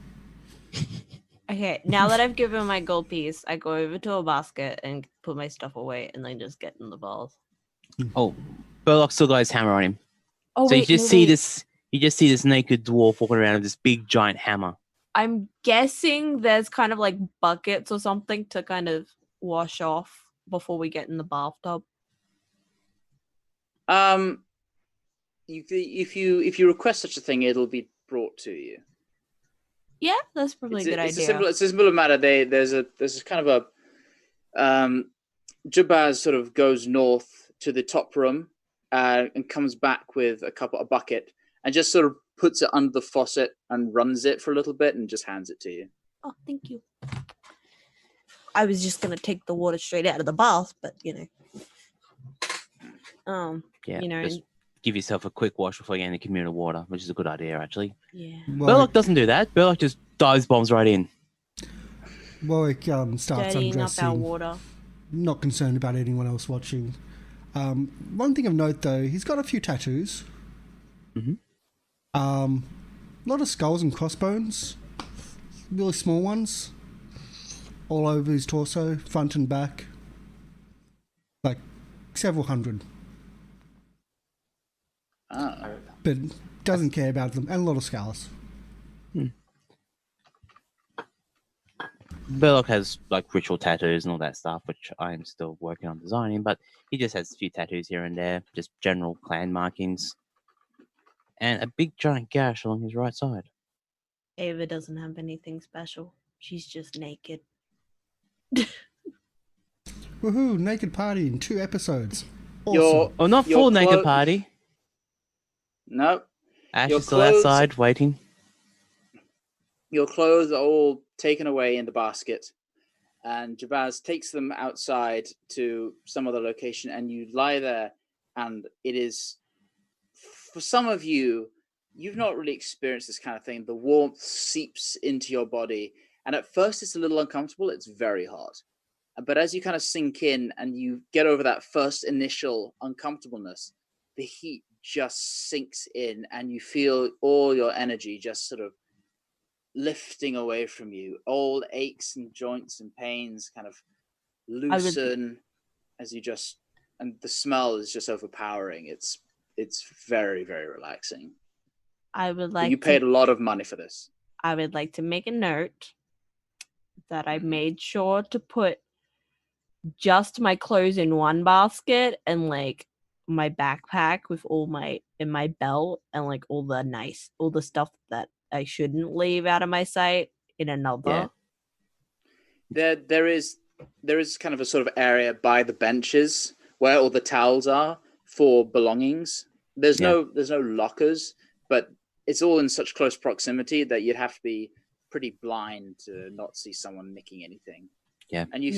Okay, now that I've given my gold piece, I go over to a basket and put my stuff away and then just get in the balls. Oh, Burlock still got his hammer on him. Oh, So wait, you no, just see wait. this. You just see this naked dwarf walking around with this big giant hammer. I'm guessing there's kind of like buckets or something to kind of wash off before we get in the bathtub. If you request such a thing, it'll be brought to you. Yeah, that's probably a good idea. It's a simple matter. There's kind of a Jabaz sort of goes north to the top room and comes back with a bucket and just sort of puts it under the faucet and runs it for a little bit and just hands it to you. Oh, thank you. I was just gonna take the water straight out of the bath, but Yeah. you know, Just give yourself a quick wash before you get in the communal water, which is a good idea, actually. yeah. Burlock doesn't do that. Burlock just dives bombs right in. Warwick starts Dirtying up our undressing. water. Not concerned about anyone else watching. One thing of note, though, he's got a few tattoos. Mhm. A lot of skulls and crossbones. Really small ones. All over his torso, front and back. Like several hundred. But doesn't care about them. And a lot of scars. Burlock has like ritual tattoos and all that stuff, which I am still working on designing, but he just has a few tattoos here and there, just general clan markings. And a big giant gash along his right side. Ava doesn't have anything special. She's just naked. Woohoo! Naked party in 2 episodes. Your- Awesome. Oh, not Your full naked clo- party. No, Ash Your is still clothes- outside waiting. your clothes are all taken away in the basket, and Jabaz takes them outside to some other location, and you lie there, and it is, for some of you, you've not really experienced this kind of thing. The warmth seeps into your body, and at first it's a little uncomfortable. It's very hot. But as you kind of sink in and you get over that first initial uncomfortableness, the heat just sinks in, and you feel all your energy just sort of lifting away from you. Old aches and joints and pains kind of loosen as you just, and the smell is just overpowering. It's very, very relaxing. I would But like you paid a lot of money for this. I would like to make a note that I made sure to put just my clothes in one basket and like my backpack with all my in my belt and like all the stuff that I shouldn't leave out of my sight in another. Yeah. There is kind of a sort of area by the benches where all the towels are for belongings. There's no lockers, but it's all in such close proximity that you'd have to be pretty blind to not see someone nicking anything. Yeah. And you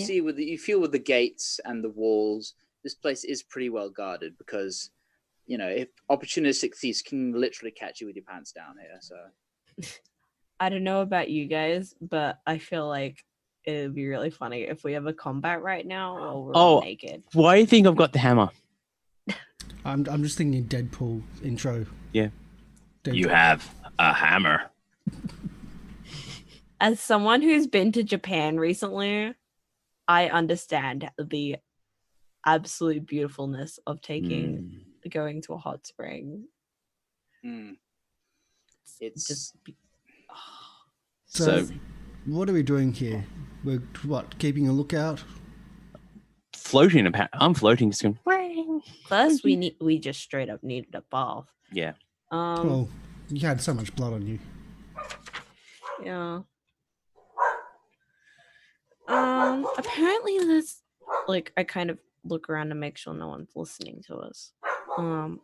feel with the gates and the walls, this place is pretty well guarded because, you know, if opportunistic thieves can literally catch you with your pants down here. So I don't know about you guys, but I feel like it would be really funny if we have a combat right now while we're all naked. Why do you think I've got the hammer? I'm just thinking Deadpool intro. Yeah. Deadpool. You have a hammer. As someone who's been to Japan recently, I understand the absolute beautifulness of going to a hot spring. Mm. It's Just So, what are we doing here? We're keeping a lookout? Floating. I'm floating, just going. first we just straight up needed a bath. Yeah. Well, you had so much blood on you. Yeah. Apparently there's like I kind of look around to make sure no one's listening to us. So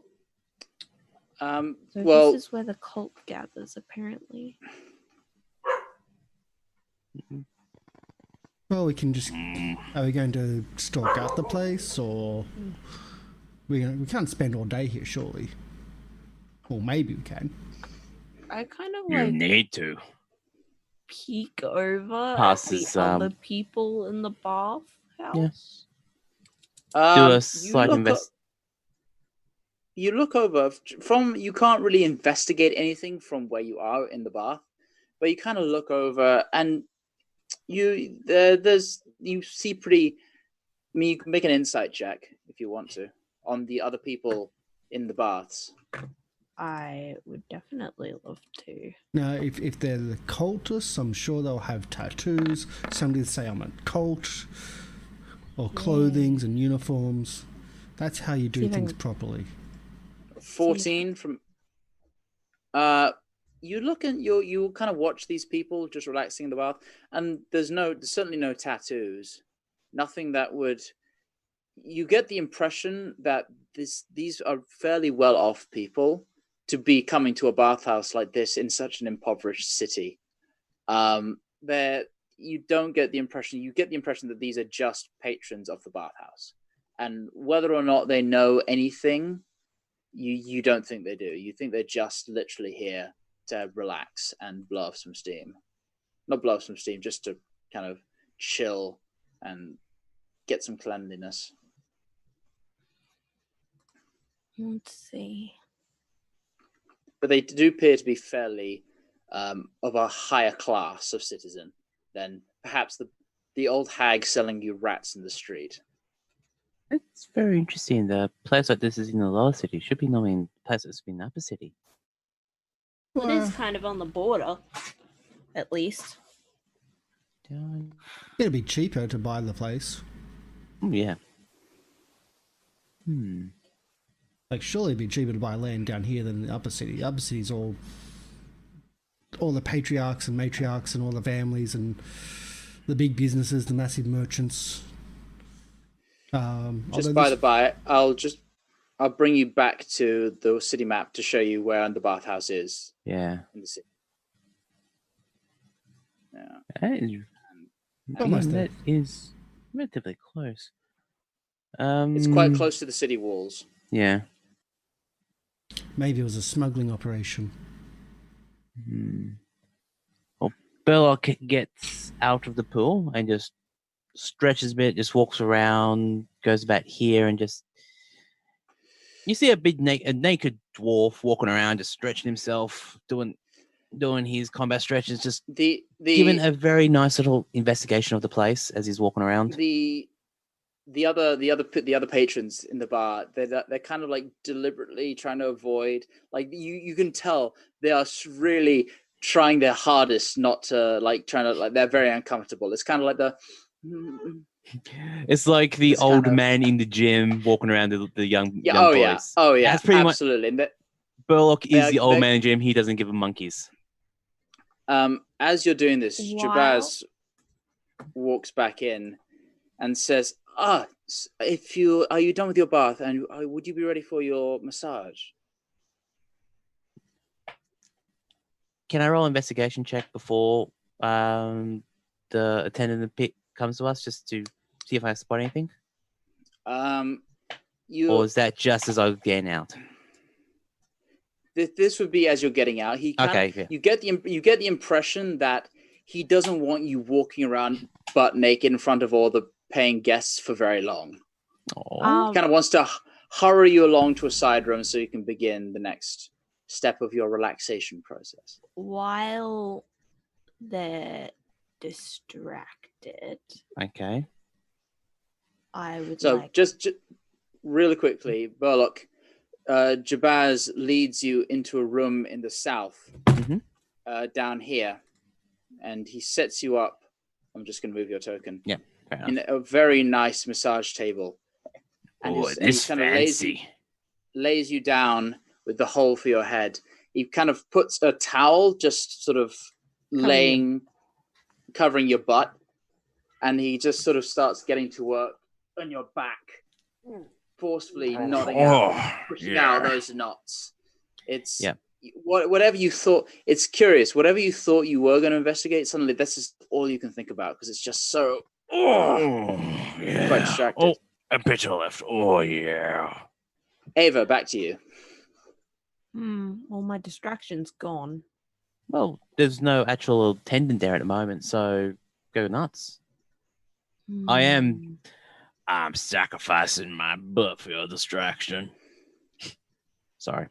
well, this is where the cult gathers, apparently. Well, we can just. Are we going to stalk out the place, or we can't spend all day here, surely? Or maybe we can. I kind of You like need to. peek over Passes, at the other people in the bathhouse. Do a you slight look you look over from. You can't really investigate anything from where you are in the bath, but you kind of look over and you see pretty. I mean, you can make an insight check if you want to on the other people in the baths. I would definitely love to. Now, if they're the cultists, I'm sure they'll have tattoos. Somebody say I'm a cult, or clothings and uniforms. That's how you do See if I things can- properly. 14 from. You look and you kind of watch these people just relaxing in the bath, and there's certainly no tattoos, nothing that would. You get the impression that these are fairly well off people to be coming to a bathhouse like this in such an impoverished city. You don't get the impression. You get the impression that these are just patrons of the bathhouse, and whether or not they know anything, you don't think they do. You think they're just literally here to relax and blow off some steam. Not blow off some steam, just to kind of chill and get some cleanliness. Let's see. But they do appear to be fairly of a higher class of citizen than perhaps the old hag selling you rats in the street. It's very interesting. The place like this is in the lower city. Should be knowing places in the upper city. It is kind of on the border, at least. It'd be cheaper to buy the place. Yeah. Like, surely it'd be cheaper to buy land down here than the upper city. The upper city's all the patriarchs and matriarchs and all the families and the big businesses, the massive merchants. Just by the by, I'll bring you back to the city map to show you where the bathhouse is. Yeah. In the city. Yeah. Almost there. That is relatively close. It's quite close to the city walls. Yeah. Maybe it was a smuggling operation. Well, Burlock gets out of the pool and just stretches a bit, just walks around, goes about here, and just you see a big naked dwarf walking around, just stretching himself, doing his combat stretches, just giving a very nice little investigation of the place as he's walking around. The other patrons in the bar, they're kind of like deliberately trying to avoid, like you can tell they are really trying their hardest not to they're very uncomfortable. It's kind of like it's like the old man in the gym walking around the young boys. Oh yeah, that's pretty absolutely. much. Burlock is the old man in the gym. He doesn't give a monkeys. As you're doing this, Jabaz walks back in and says, are you done with your bath, and would you be ready for your massage? Can I roll an investigation check before the attendant in the pit comes to us, just to see if I spot anything? Or is that just as I was getting out? This would be as you're getting out. You get the impression that he doesn't want you walking around butt naked in front of all the paying guests for very long. He kind of wants to hurry you along to a side room so you can begin the next step of your relaxation process. While they're distracted, okay, I would So like. just really quickly, Burlock, Jabaz leads you into a room in the south, Mhm. down here, and he sets you up. I'm just going to move your token. Yeah, fair enough. In a very nice massage table. And Oh, he this kinda fancy. lays you down with the hole for your head. He kind of puts a towel just sort of covering your butt, and he just sort of starts getting to work on your back, forcefully knotting out, pushing out those knots. It's Yeah. whatever you thought. It's curious. Whatever you thought you were going to investigate, suddenly this is all you can think about because it's just so quite distracted. Oh, a picture left. Oh, yeah. Ava, back to you. All my distractions gone. Well, there's no actual attendant there at the moment, so go nuts. I am- Hmm. I'm sacrificing my butt for your distraction. Sorry.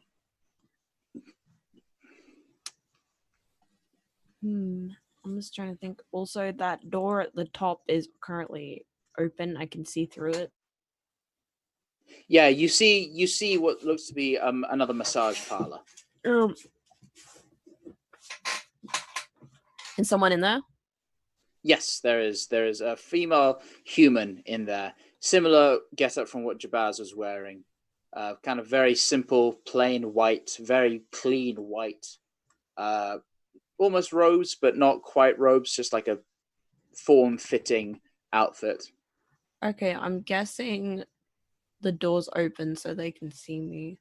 I'm just trying to think. Also, that door at the top is currently open. I can see through it. Yeah, you see what looks to be another massage parlor. Is someone in there? Yes, there is a female human in there, similar getup from what Jabaz was wearing. Kind of very simple, plain white, very clean white. Almost robes, but not quite robes, just like a form-fitting outfit. Okay, I'm guessing the door's open so they can see me.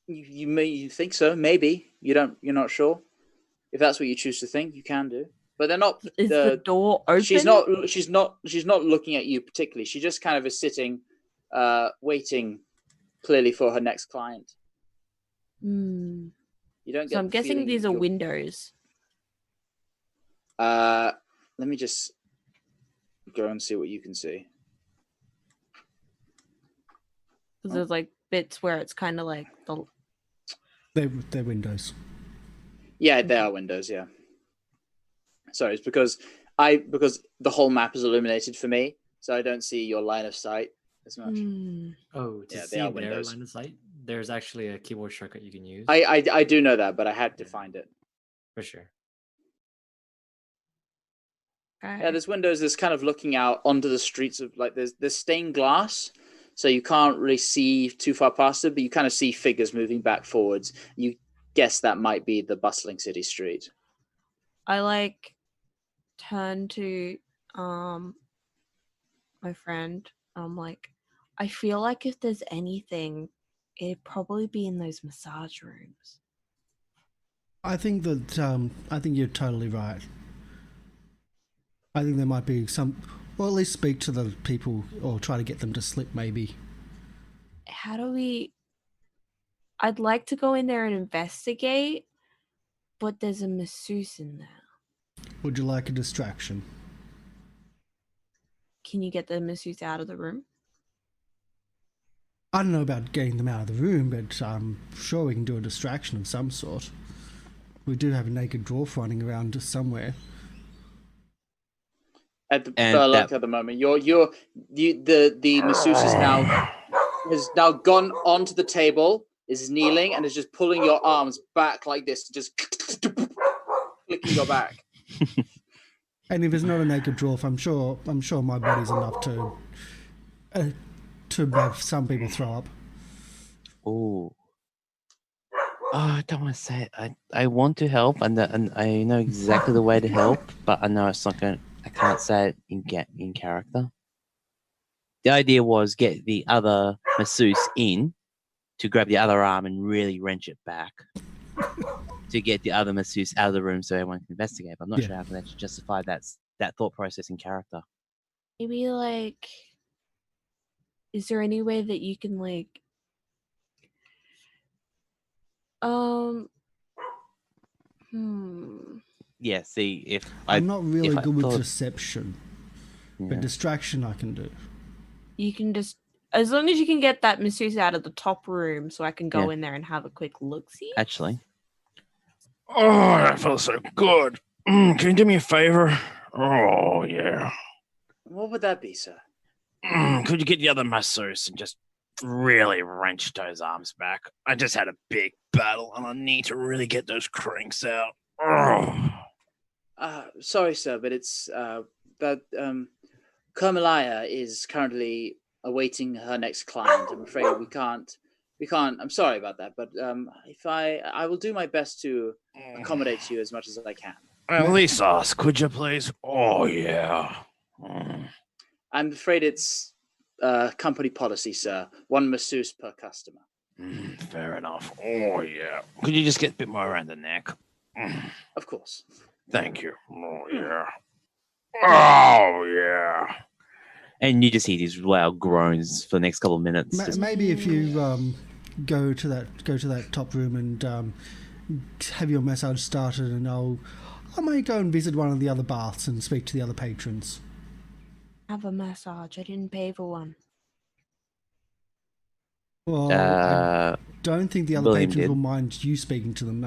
You think so? Maybe you're not sure. If that's what you choose to think, you can do. But they're not. Is the door open? She's not looking at you particularly. She just kind of is sitting, waiting, clearly for her next client. You don't get. So I'm the guessing feeling these are you're- windows. Let me just go and see what you can see. Because there's like bits where it's kind of like the. They're windows. Yeah, they are windows. Yeah. Sorry, it's because the whole map is illuminated for me, so I don't see your line of sight as much. Oh, to Yeah, they see are their windows. line of sight, there's actually a keyboard shortcut you can use. I do know that, but I had to find it. For sure. Yeah, there's windows that's kind of looking out onto the streets of like there's stained glass, so you can't really see too far past it, but you kind of see figures moving back forwards. You guess that might be the bustling city street. I like turn to my friend. I'm like, I feel like if there's anything, it'd probably be in those massage rooms. I think you're totally right. I think there might be some, or at least speak to the people or try to get them to slip maybe. How do we? I'd like to go in there and investigate, but there's a masseuse in there. Would you like a distraction? Can you get the masseuse out of the room? I don't know about getting them out of the room, but I'm sure we can do a distraction of some sort. We do have a naked dwarf running around somewhere. At the And Burlock that- at the moment, the masseuse has now gone onto the table, is kneeling, and is just pulling your arms back like this, just flicking your back. And if it's not a naked dwarf, I'm sure my body's enough to have some people throw up. Oh. I don't want to say it. I want to help, and I know exactly the way to help, but I know it's not going. I can't say it in character. The idea was get the other masseuse in to grab the other arm and really wrench it back to get the other masseuse out of the room so everyone can investigate. But I'm not Yeah. sure how I can actually justify that thought process in character. Maybe like, is there any way that you can like, Yeah. See, if I'm not really if I good with thought- deception, Yeah. but distraction I can do. you can just, as long as you can get that masseuse out of the top room, so I can go Yeah. in there and have a quick look. See, Actually, Oh, that feels so good. Can you do me a favor? Oh, yeah. What would that be, sir? Could you get the other masseuse and just really wrench those arms back? I just had a big battle and I need to really get those cranks out. Sorry, sir, but it's that Kermalaya is currently awaiting her next client. I'm afraid we can't. I'm sorry about that, but if I will do my best to accommodate you as much as I can. At least ask, could you please? Oh, yeah. I'm afraid it's company policy, sir. One masseuse per customer. Fair enough. Oh, yeah. Could you just get a bit more around the neck? Of course. Thank you. Oh, yeah. Oh, yeah. And you just hear these loud groans for the next couple of minutes. Just- Maybe if you go to that top room and have your massage started, and I might go and visit one of the other baths and speak to the other patrons. Have a massage. I didn't pay for one. Well, I don't think the other William patrons did. will mind you speaking to them,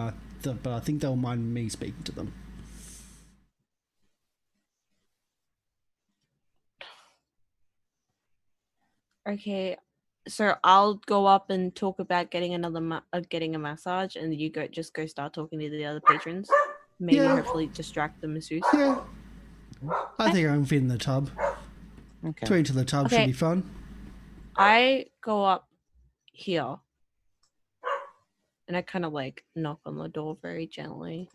but I think they'll mind me speaking to them. Okay, so I'll go up and talk about getting getting a massage, and you just go start talking to the other patrons. Maybe Yeah. hopefully distract the masseuse. Yeah, I think I can fit in the tub. Okay. 2 into the tub should Okay. be fun. I go up here, and I kind of like knock on the door very gently.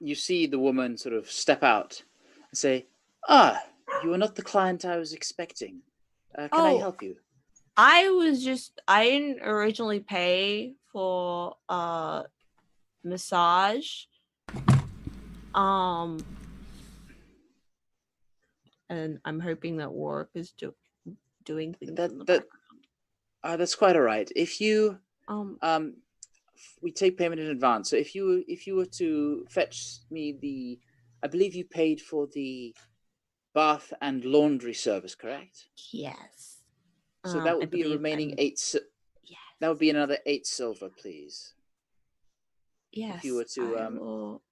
You see the woman sort of step out and say, you are not the client I was expecting. Can I Oh. help you? I didn't originally pay for a massage. And I'm hoping that work is doing things in the background. That's quite all right. If you Um, we take payment in advance. So if you were to fetch me I believe you paid for the bath and laundry service, correct? yes. So that I would be a believe remaining I'm- 8. Yes. That would be another 8 silver, please. Yes. you were to, I will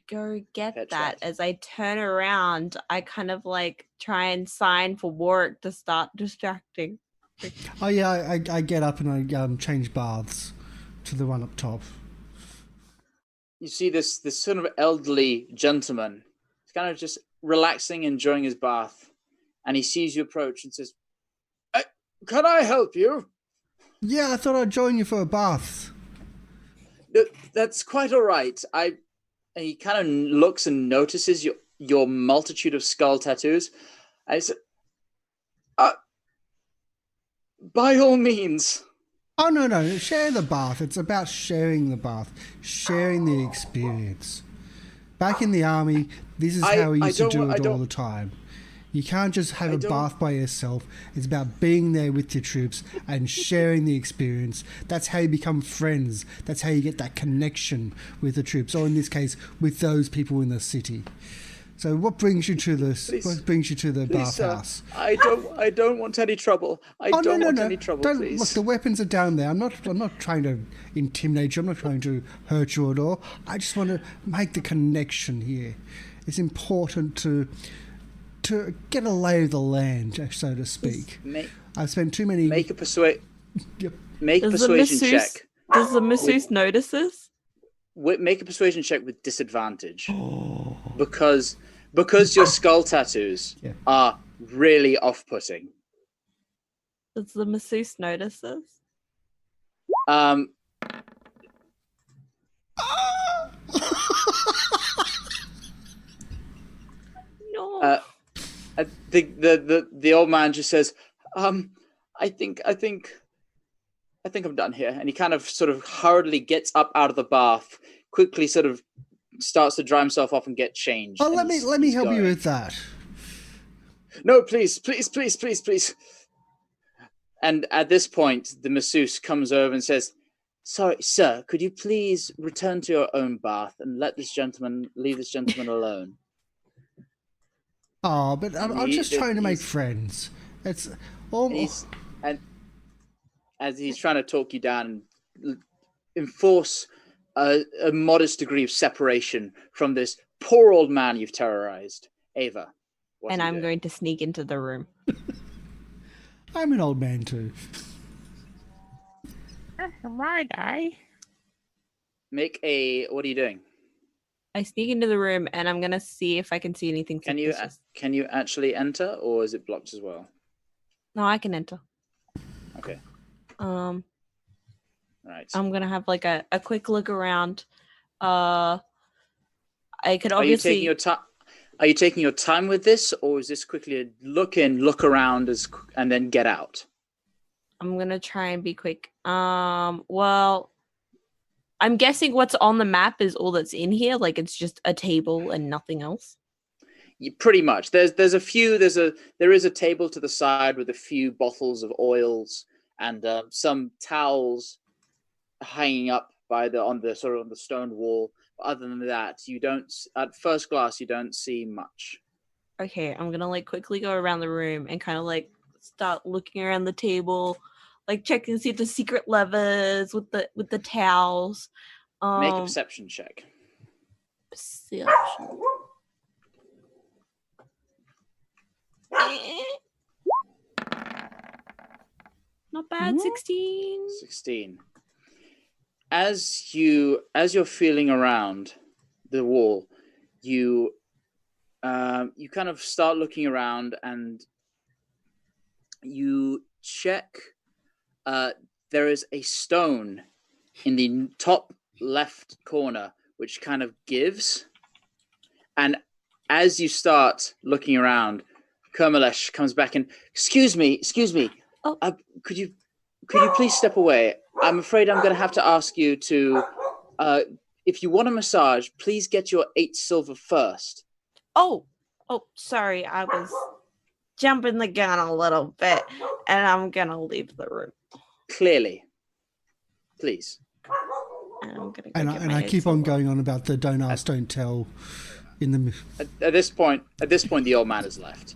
go get fetch that. that. As I turn around, I kind of like try and sign for work to start distracting. Oh yeah, I get up and I change baths to the one up top. You see this sort of elderly gentleman. He's kind of just relaxing, enjoying his bath, and he sees you approach and says, "Can I help you?" Yeah, I thought I'd join you for a bath. That's quite all right. And he kind of looks and notices your multitude of skull tattoos. And he said, by all means. Oh no, share the bath. It's about sharing the bath, sharing the experience. Back in the army, this is how we used to do it all the time. You can't just have a bath by yourself. It's about being there with your troops and sharing the experience. That's how you become friends. That's how you get that connection with the troops, or in this case, with those people in the city. So, what brings you to this? What brings you to the bathhouse? I don't want any trouble. I don't want any trouble, please. Look, the weapons are down there. I'm not trying to intimidate you. I'm not trying to hurt you at all. I just want to make the connection here. It's important to get a lay of the land, so to speak. I've spent too many. Make a persuasion masseuse, check. Does the masseuse notice this? Make a persuasion check with disadvantage, because your skull tattoos are really off-putting. Does the masseuse notice this? No. The old man just says, I think I'm done here. And he kind of sort of hurriedly gets up out of the bath, quickly sort of starts to dry himself off and get changed. Oh, let me help you with that. No, please. And at this point, the masseuse comes over and says, "Sorry, sir, could you please return to your own bath and leave this gentleman alone?" Oh, but I'm just trying to make friends. It's almost. And as he's trying to talk you down and enforce a modest degree of separation from this poor old man you've terrorized. Ava, what And are you I'm doing? going to sneak into the room. I'm an old man too. Right, eh? Make a. What are you doing? I sneak into the room and I'm gonna see if I can see anything Can you suspicious. actually enter, or is it blocked as well? No, I can enter. Okay, right. I'm gonna have like a quick look around. I could Are you taking obviously your time? Are you taking your time with this, or is this quickly a look in, look around, and then get out? I'm gonna try and be quick. Well, I'm guessing what's on the map is all that's in here. Like it's just a table and nothing else. Pretty much. There is a table to the side with a few bottles of oils and some towels hanging up on the stone wall. But other than that, you don't. At first glance, you don't see much. Okay, I'm gonna like quickly go around the room and kind of like start looking around the table, like checking to see if there's secret levers with the towels. Make a perception check. Perception. Not bad. 16. 16. As you're feeling around the wall, you kind of start looking around and you check. There is a stone in the top left corner which kind of gives, and as you start looking around, Kermalesh comes back and, excuse me. Oh. Could you please step away? I'm afraid I'm going to have to ask you to, if you want a massage, please get your 8 silver first. Oh, sorry. I was jumping the gun a little bit, and I'm gonna leave the room. Clearly. Please. And I'm gonna go And get my I head keep on silver. going on about the don't ask, don't tell. In the At this point, the old man has left.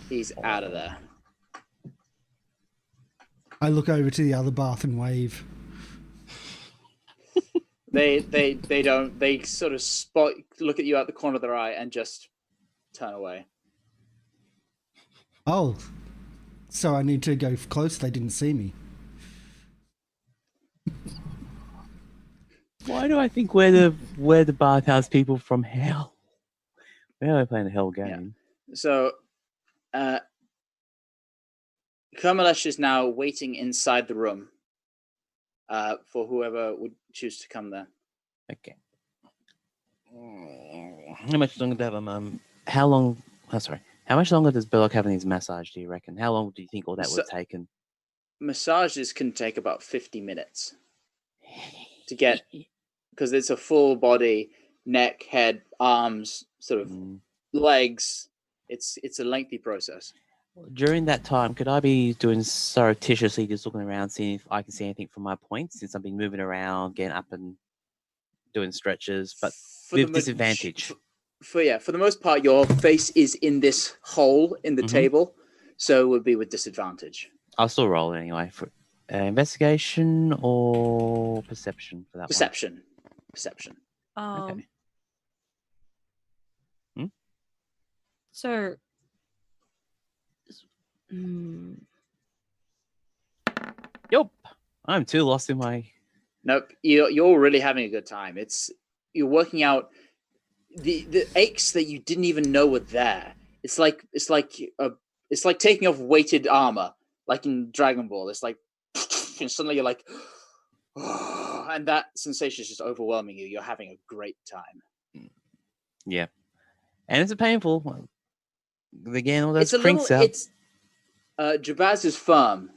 He's out of there. I look over to the other bath and wave. They don't. They sort of look at you out the corner of their eye and just turn away. Oh, so I need to go close. They didn't see me. Why do I think we're the Bathhouse people from hell? Where are we playing the hell game? So, Kermalesh is now waiting inside the room for whoever would choose to come there. Okay. How much longer do I have how long? Oh, sorry. How much longer does Burlock have in his massage, do you reckon? How long do you think all that would have taken? Massages can take about 50 minutes to get, because it's a full body, neck, head, arms, sort of legs. It's a lengthy process. During that time, could I be doing surreptitiously just looking around, seeing if I can see anything from my points, since I've been moving around, getting up and doing stretches, but with disadvantage? For the most part, your face is in this hole in the table, so it would be with disadvantage. I'll still roll anyway. For investigation or perception for that Perception. Okay. So, Yup. I'm too lost in my... Nope. You're really having a good time. You're working out the aches that you didn't even know were there. It's like taking off weighted armor, like in Dragon Ball. It's like, and suddenly you're like, oh, and that sensation is just overwhelming you. You're having a great time. Yeah. And it's painful. Again, all those crinks out. Jabaz is firm.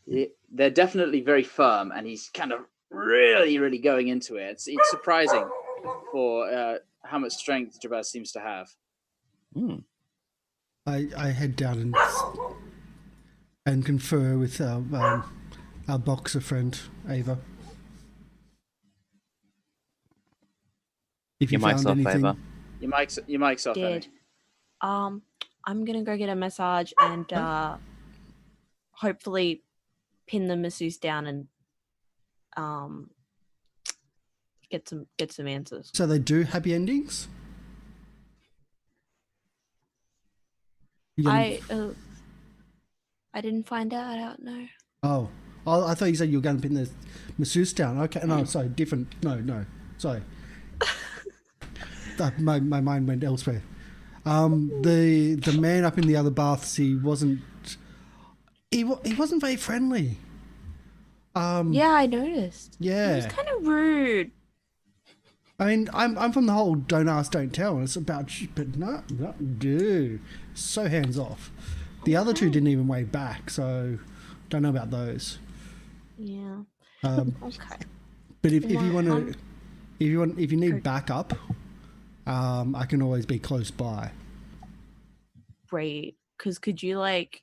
They're definitely very firm, and he's kind of really, really going into it. It's surprising for how much strength Jabaz seems to have. I head down and confer with our boxer friend Ava. If you Your mic's found off, anything, Ava. Your mic's off. did. I'm gonna go get a massage and hopefully pin the masseuse down and get some answers. So they do happy endings? You gonna- I didn't find out. I don't know. Oh, I thought you said you were going to pin the masseuse down. Okay, no, sorry, different. No, sorry. My mind went elsewhere. The man up in the other baths, he wasn't very friendly. Yeah, I noticed. It was Yeah. kind of rude. I mean, I'm from the whole don't ask, don't tell, and it's about, but no, dude, so hands off. The other two didn't even wave back, so don't know about those. Yeah. Okay. But if you Well, want to, if you need backup, I can always be close by. Great. Because could you like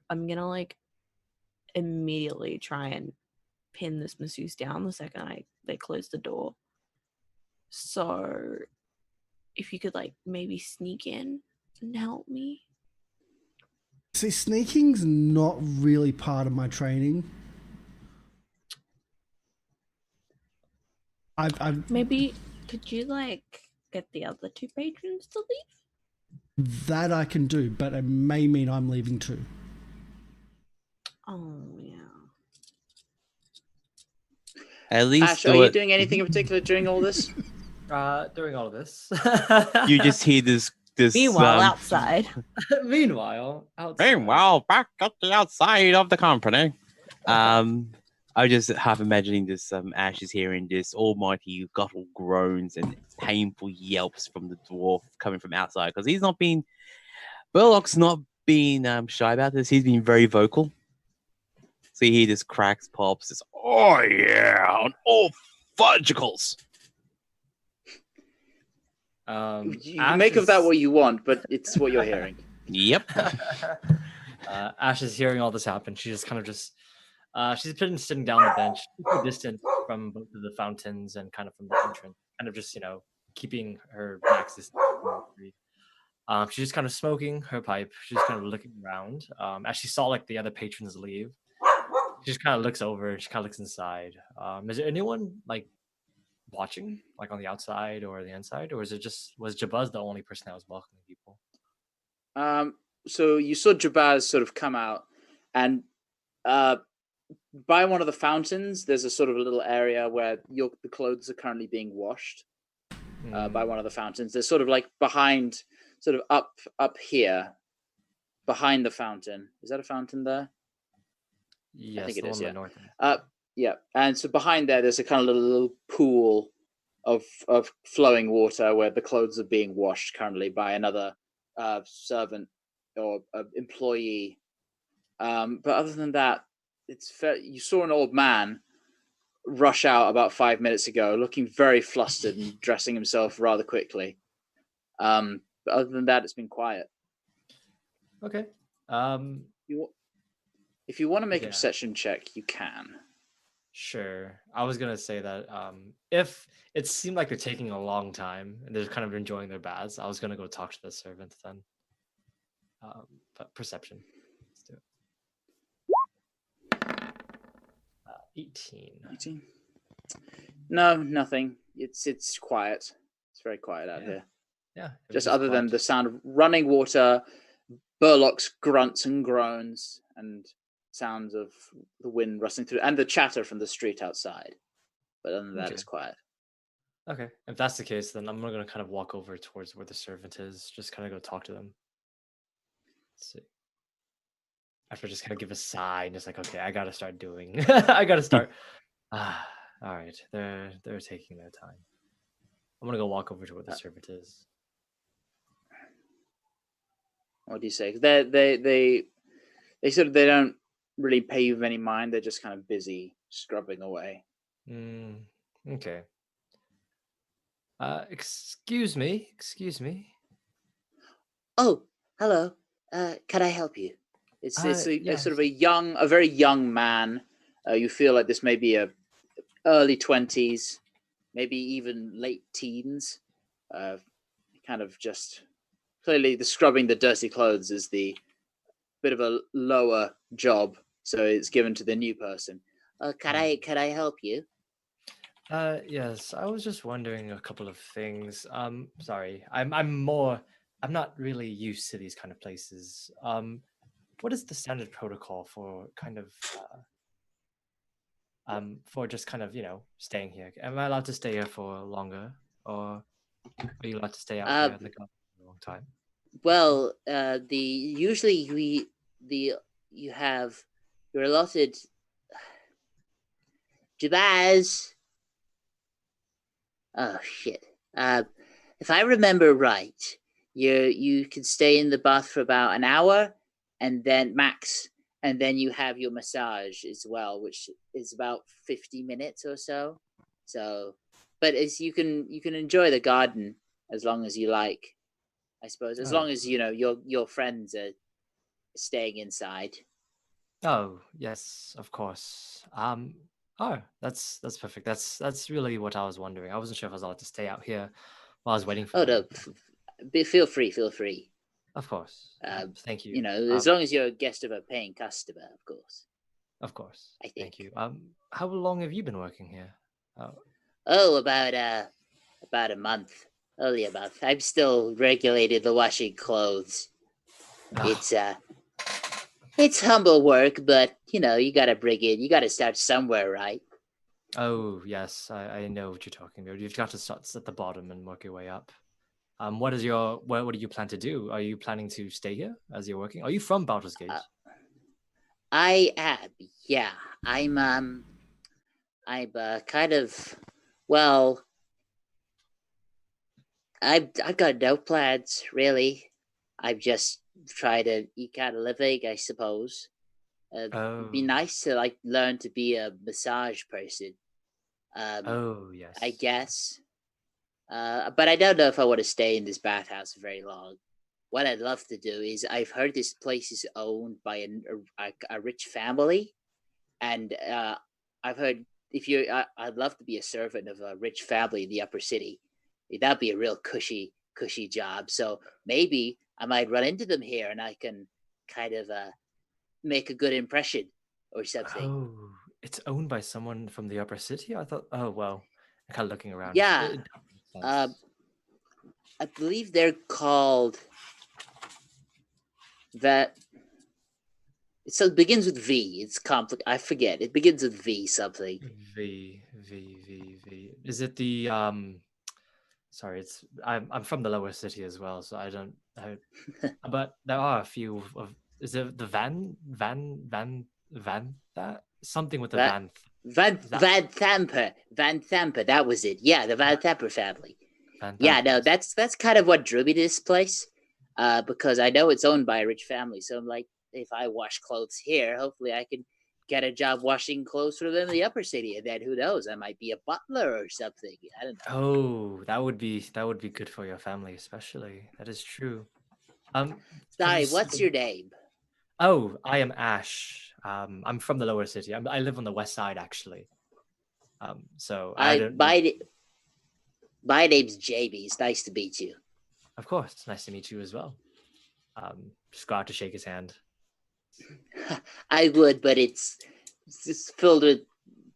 I'm gonna like immediately try and pin this masseuse down the second they close the door. So if you could like maybe sneak in and help me. See, sneaking's not really part of my training. I've Maybe could you like get the other two patrons to leave? that I can do, but it may mean I'm leaving too. Oh yeah. At least Ash, are you doing anything in particular during all this? During all of this. you just hear this. Meanwhile, outside. Meanwhile, outside. Meanwhile, back at the outside of the company. I just half imagining this. Ash is hearing this almighty guttural groans and painful yelps from the dwarf coming from outside because he's not been. Burlock's not been shy about this. He's been very vocal. So you hear this cracks, pops. This, Oh yeah, on all fudgicles. You can make of that what you want, but it's what you're hearing. yep. Ash is hearing all this happen. She just kind of she's been sitting down the bench, super distant from both of the fountains and kind of from the entrance, kind of just keeping her max distance. She's just kind of smoking her pipe. She's just kind of looking around. As she saw like the other patrons leave, she just kind of looks over and she kind of looks inside. Is there anyone like watching, like on the outside or the inside, or was Jabaz the only person that was welcoming people? So you saw Jabaz sort of come out, and by one of the fountains, there's a sort of a little area where the clothes are currently being washed. By one of the fountains, there's sort of like behind, sort of up here, behind the fountain. Is that a fountain there? Yes, I think it the is. one Yeah. on the north end. Yeah, and so behind there's a kind of little pool of flowing water where the clothes are being washed currently by another servant or employee. But other than that, you saw an old man rush out about 5 minutes ago, looking very flustered and dressing himself rather quickly. But other than that, it's been quiet. Okay. If you want to make a Yeah. perception check, you can. Sure. I was gonna say that if it seemed like they're taking a long time and they're kind of enjoying their baths, I was gonna go talk to the servant then. But perception. Let's do it. 18. 18. No, nothing. It's quiet. It's very quiet out here. Yeah. Just other than the sound of running water, Burlock's grunts and groans, and sounds of the wind rustling through, and the chatter from the street outside. But other than that, it's quiet. Okay. If that's the case, then I'm gonna kind of walk over towards where the servant is, just kind of go talk to them. Let's see. After just kind of give a sigh and just like, okay, I gotta start doing. I gotta start. All right, they're taking their time. I'm gonna go walk over to where the servant is. What do you say? 'Cause they sort of, they don't really pay you any mind. They're just kind of busy scrubbing away. Okay. Excuse me. Oh, hello. Can I help you? It's a Yes. sort of a very young man. You feel like this may be a early 20s, maybe even late teens. Kind of just clearly the scrubbing the dirty clothes is the bit of a lower job, so it's given to the new person. Can I help you? Yes, I was just wondering a couple of things. Sorry, I'm not really used to these kind of places. What is the standard protocol for kind of for just kind of staying here? Am I allowed to stay here for longer, or are you allowed to stay out here in the garden for a long time? Well, usually you're allotted. Jabaz. Oh shit. If I remember right, you can stay in the bath for about an hour, and then max, and then you have your massage as well, which is about 50 minutes or so. So, but as you can enjoy the garden as long as you like, I suppose, as long as your friends are staying inside. Oh, yes, of course. Oh, that's perfect. That's really what I was wondering. I wasn't sure if I was allowed to stay out here while I was waiting for Oh them. no, feel free. Of course. Thank you. You know, as long as you're a guest of a paying customer, of course. Of course. I think. Thank you. How long have you been working here? About a month. Only a month. I'm still regulated the washing clothes. It's humble work, but you gotta start somewhere, right? Oh, yes, I know what you're talking about. You've got to start at the bottom and work your way up. What do you plan to do? Are you planning to stay here as you're working? Are you from Baldur's Gate? I am, yeah. I'm kind of, well, I've got no plans really. I'm just trying to eke out a living, I suppose. It'd be nice to like learn to be a massage person. Oh, yes. I guess. But I don't know if I want to stay in this bathhouse for very long. What I'd love to do is, I've heard this place is owned by a rich family, and I've heard I'd love to be a servant of a rich family in the upper city. That'd be a real cushy job. So maybe I might run into them here, and I can kind of make a good impression or something. Oh, it's owned by someone from the upper city? I thought, oh, well, I'm kind of looking around. Yeah. I believe they're called that. So it begins with V. It's complicated. I forget. It begins with V something. V. Is it the Sorry, I'm from the lower city as well, so I don't. But there are a few of. Is it the Van that something with the Van Thamper. That was it. Yeah, the Van Thamper family. Yeah, no, that's kind of what drew me to this place, because I know it's owned by a rich family. So I'm like, if I wash clothes here, hopefully I can get a job washing clothes for them in the upper city, and then who knows, I might be a butler or something. I don't know. Oh, that would be good for your family, especially. That is true. Sorry, what's your name? Oh, I am Ash. I'm from the lower city. I live on the west side, actually. So I don't. My name's Jamie. It's nice to meet you. Of course, it's nice to meet you as well. Just go out to shake his hand. I would, but it's filled with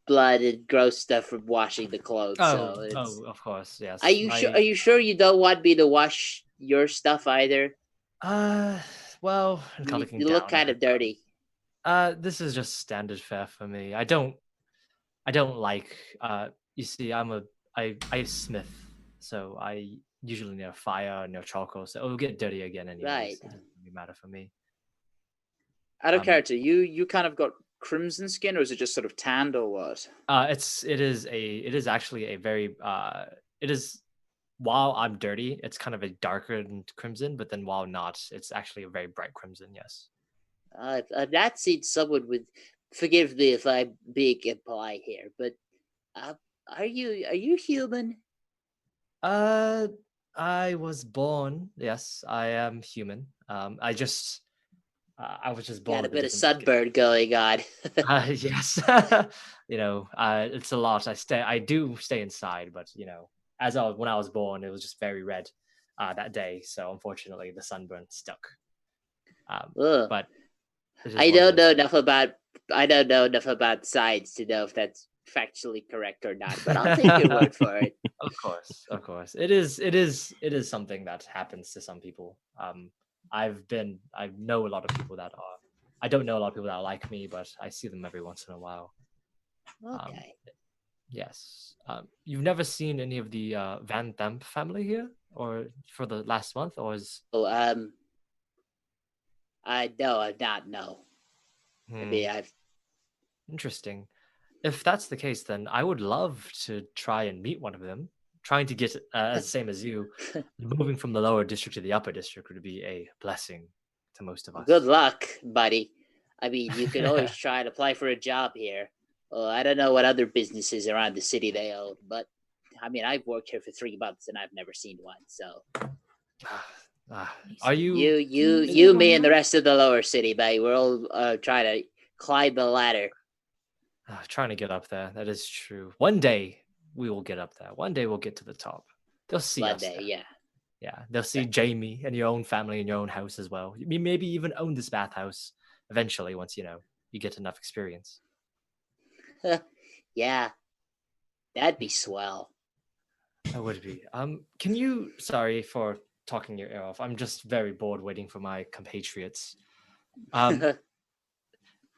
blood and gross stuff from washing the clothes. Oh, of course, yes. Are you sure you don't want me to wash your stuff either? Well, you look kind of dirty. This is just standard fare for me. I don't like. You see, I smith, so I usually near fire, near charcoal, so it'll get dirty again anyway. Right. So it doesn't really matter for me. Out of character, you kind of got crimson skin, or is it just sort of tanned, or what? It is actually a very while I'm dirty, it's kind of a darker crimson, but then while not, it's actually a very bright crimson. Yes. I've not seen someone with. Forgive me if I'm being impolite here, but are you human? I was born. Yes, I am human. I was just born. Got a bit of sunburn going on. Yes. It's a lot. I do stay inside, but when I was born, it was just very red that day. So unfortunately, the sunburn stuck. But I don't know enough about science to know if that's factually correct or not, but I'll take your word for it. Of course. It is something that happens to some people. I know a lot of people that are. I don't know a lot of people that are like me, but I see them every once in a while. Okay. Yes. You've never seen any of the Van Themp family here, or for the last month, or is? Oh, I've not. No. I mean, I've. Interesting. If that's the case, then I would love to try and meet one of them. Trying to get as same as you, moving from the lower district to the upper district would be a blessing to most of us. Good luck, buddy. I mean, you could always try and apply for a job here. I don't know what other businesses around the city they own, but I mean, I've worked here for 3 months and I've never seen one. So, are you? You, me, and the rest of the lower city, mate. We're all trying to climb the ladder. Trying to get up there. That is true. One day we will get up there. One day we'll get to the top. They'll see us. One day, yeah. Yeah, they'll see Jamie and your own family and your own house as well. You maybe even own this bathhouse eventually once you get enough experience. Yeah, that'd be swell. That would be. Can you? Sorry for talking your ear off. I'm just very bored waiting for my compatriots.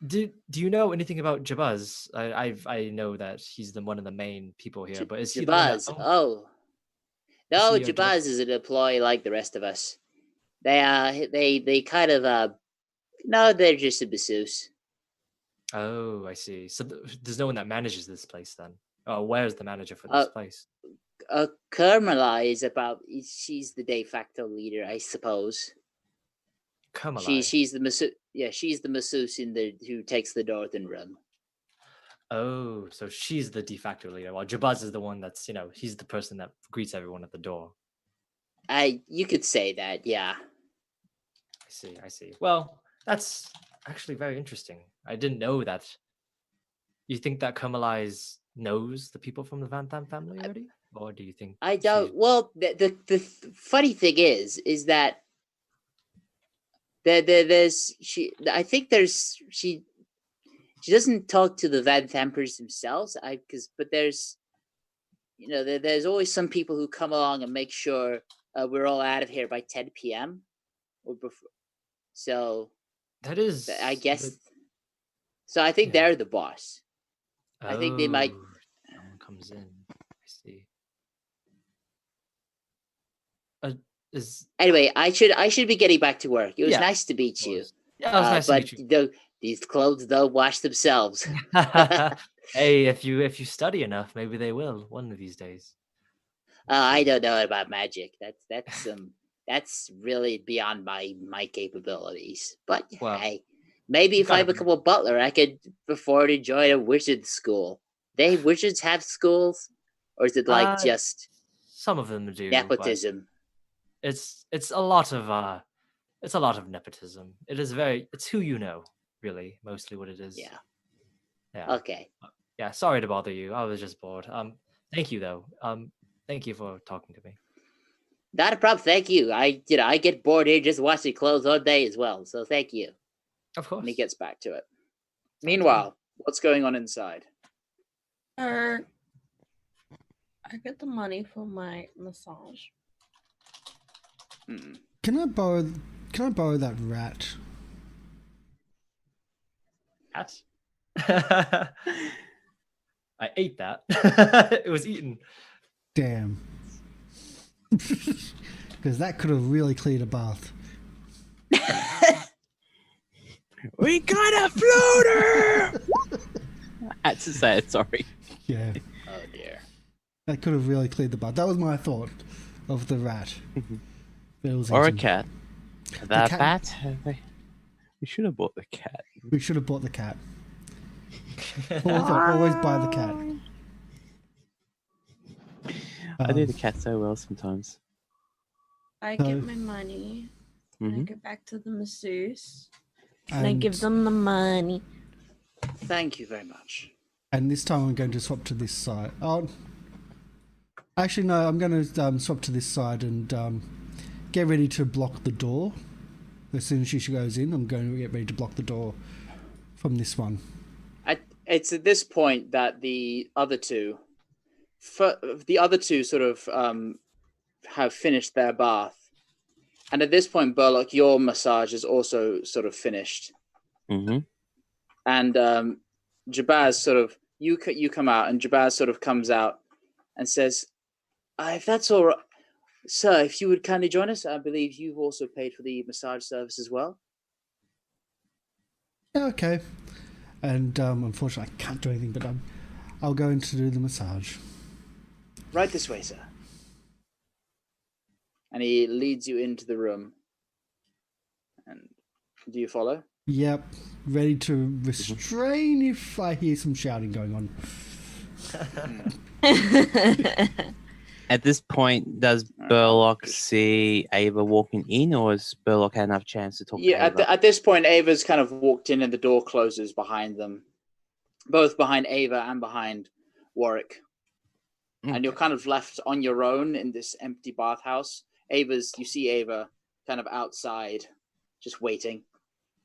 Do you know anything about Jabaz? I know that he's one of the main people here, but is he Jabaz? No, Jabaz is an employee like the rest of us. They kind of no, they're just a masseuse. Oh, I see. So there's no one that manages this place then. Oh, where's the manager for this place? Carmela is she's the de facto leader, I suppose. Carmela. She's the masseuse. Yeah, she's the masseuse who takes the northern room. Oh, so she's the de facto leader. While Jabaz is the one that's he's the person that greets everyone at the door. You could say that, yeah. I see. Well, that's actually very interesting. I didn't know that. You think that Carmela knows the people from the Van Tham family already? Or do you think I don't well the funny thing is that she doesn't talk to the Van Thampers themselves. But there's there's always some people who come along and make sure we're all out of here by 10 p.m. or before. So that is, I guess. So I think they're the boss. I think they might. Someone comes in. I see. Anyway, I should be getting back to work. It was nice to meet you. Yeah, it was nice to meet you. These clothes don't wash themselves. Hey, if you study enough, maybe they will one of these days. I don't know about magic. That's really beyond my capabilities. But hey, maybe if I become a butler, I could afford to join a wizard school. Wizards have schools, or is it just some of them do nepotism? It's a lot of nepotism. It's who you know, really, mostly what it is. Yeah. Okay. Yeah, sorry to bother you. I was just bored. Thank you though. Thank you for talking to me. Not a problem. Thank you. I get bored here just watching clothes all day as well. So thank you. Of course. And he gets back to it. Meanwhile, what's going on inside? I get the money for my massage. Can I borrow that rat? Rat? I ate that. It was eaten. Damn. Because that could have really cleared a bath. We got a floater! I had to say it, sorry. Yeah. Oh dear. That could have really cleared the bath. That was my thought of the rat. Or a cat. The bat? We should have bought the cat. We should have bought the cat. Always buy the cat. I do the cat so well sometimes. I get my money. And I go back to the masseuse. And I give them the money. Thank you very much. And this time I'm going to swap to this side. Oh, actually no, I'm going to swap to this side and get ready to block the door. As soon as she goes in, I'm going to get ready to block the door from this one. it's at this point that the other two sort of have finished their bath. And at this point, Burlock, your massage is also sort of finished. Mm-hmm. And Jabaz sort of, you come out, and Jabaz sort of comes out and says, if that's all right, sir, if you would kindly join us, I believe you've also paid for the massage service as well. Yeah, okay. And unfortunately, I can't do anything, but I'll go in to do the massage. Right this way, sir. And he leads you into the room. And do you follow? Yep, ready to restrain if I hear some shouting going on. At this point, does Burlock see Ava walking in, or has Burlock had enough chance to talk to Ava? At this point, Ava's kind of walked in and the door closes behind them. Both behind Ava and behind Warwick. And you're kind of left on your own in this empty bathhouse. You see Ava kind of outside, just waiting.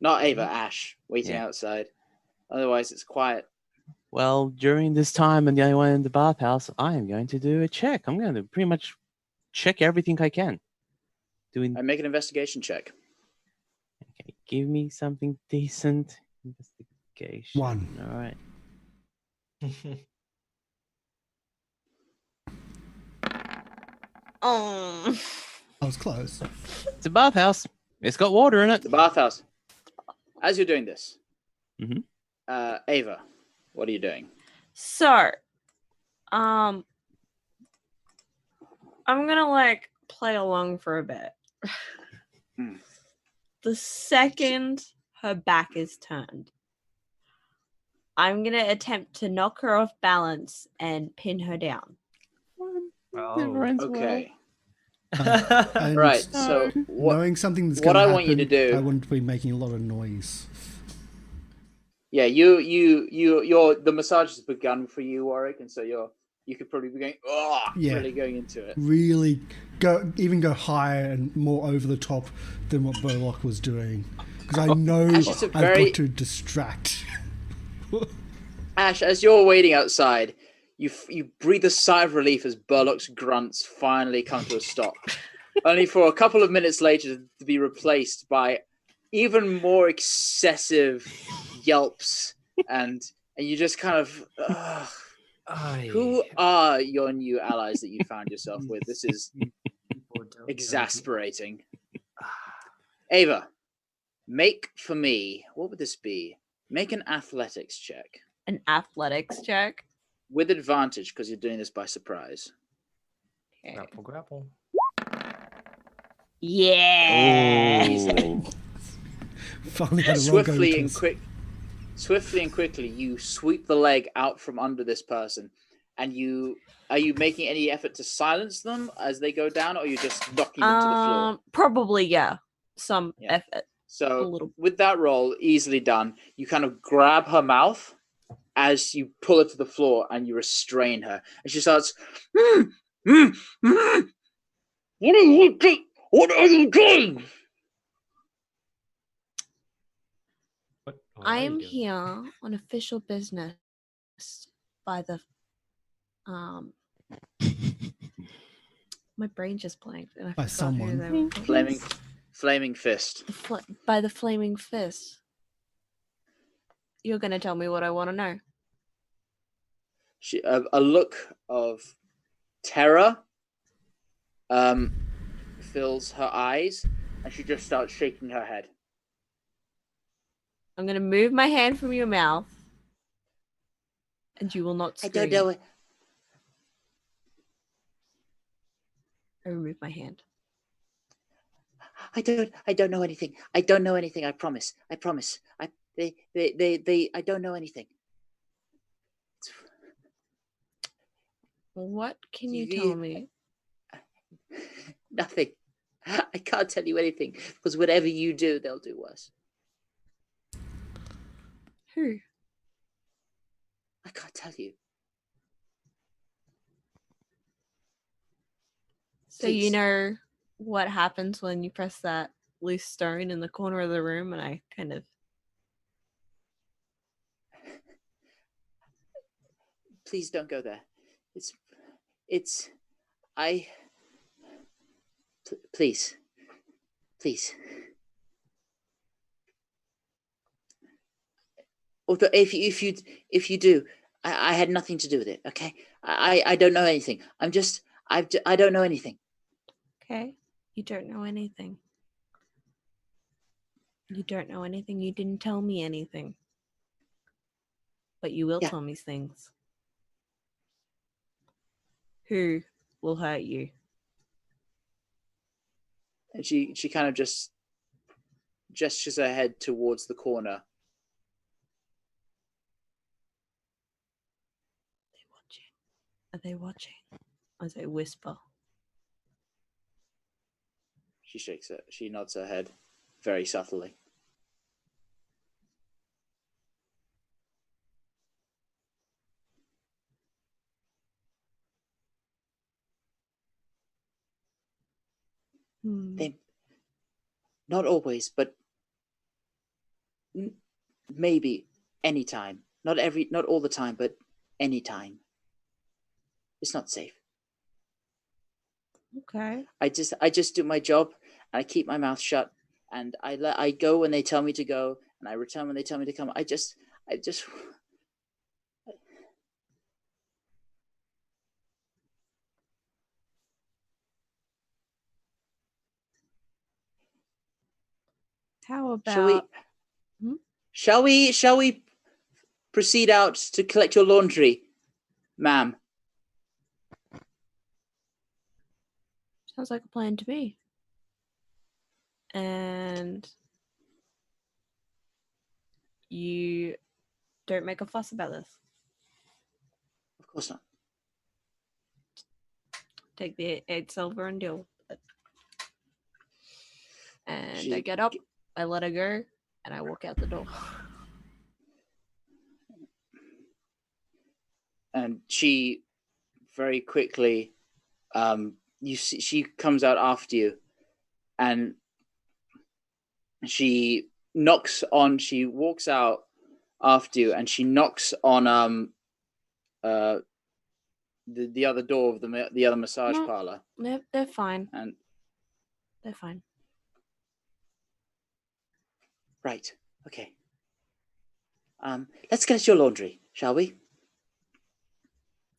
Not Ava, Ash, waiting outside. Otherwise, it's quiet. Well, during this time, I'm the only one in the bathhouse. I am going to do a check. I'm going to pretty much check everything I can. I make an investigation check. Okay, give me something decent. Investigation. 1. All right. Oh. I was close. It's a bathhouse. It's got water in it. The bathhouse. As you're doing this, Mhm. Ava, what are you doing? So, I'm gonna play along for a bit. The second her back is turned, I'm gonna attempt to knock her off balance and pin her down. Okay. And Right. So knowing something that's what going to I happen, want you to do- I wouldn't be making a lot of noise. Yeah, you're the massage has begun for you, Warwick, and so you could probably be going, really going into it. Really go higher and more over the top than what Burlock was doing, because I know Ash, it's a I've very- got to distract. Ash, as you're waiting outside, you breathe a sigh of relief as Burlock's grunts finally come to a stop, only for a couple of minutes later to be replaced by even more excessive yelps, and you just kind of. Who are your new allies that you found yourself with? This is exasperating. Ava, make for me. What would this be? Make an athletics check An athletics check. with advantage because you're doing this by surprise. Okay. Grapple. Yeah. Oh. Finally had a long go Swiftly to and this. quickly, you sweep the leg out from under this person, and are you making any effort to silence them as they go down, or are you just knocking them to the floor? Probably some Yeah. effort. A So little. with that roll, easily done. You kind of grab her mouth as you pull her to the floor and you restrain her, and she starts. What are you doing? What are you doing? What I are you am doing? here on official business by the my brain just blanked and I By forgot someone. who they were called. Flaming fist. By the flaming fist. You're gonna tell me what I want to know. A look of terror fills her eyes, and she just starts shaking her head. I'm gonna move my hand from your mouth, and you will not scream. I don't know. I remove my hand. I don't know anything. I don't know anything. I promise. I don't know anything. What can you tell me? Nothing. I can't tell you anything because whatever you do, they'll do worse. Who? I can't tell you. So you Please. know what happens when you press that loose stone in the corner of the room, and I kind of. please don't go there. It's I. Please. Although if you do, I had nothing to do with it. Okay, I don't know anything. I don't know anything. Okay, you don't know anything. You don't know anything. You didn't tell me anything. But you will Yeah. tell me things. Who will hurt you? And she kind of just gestures her head towards the corner. Are they watching? As I whisper. She shakes it. She nods her head very subtly. They, not always, but maybe anytime. Not all the time, but anytime. It's not safe. Okay. I just do my job, and I keep my mouth shut, and I go when they tell me to go, and I return when they tell me to come. I just How about shall we proceed out to collect your laundry, ma'am? Sounds like a plan to me. And you don't make a fuss about this. Of course not. Take the 8 silver and deal with it. And I She- get up, I let her go, and I walk out the door. And she very quickly, you see, she comes out after you, and she walks out after you, and she knocks on the other door of the other massage No. parlor, They're fine. and They're fine. right, okay. Let's get your laundry, shall we?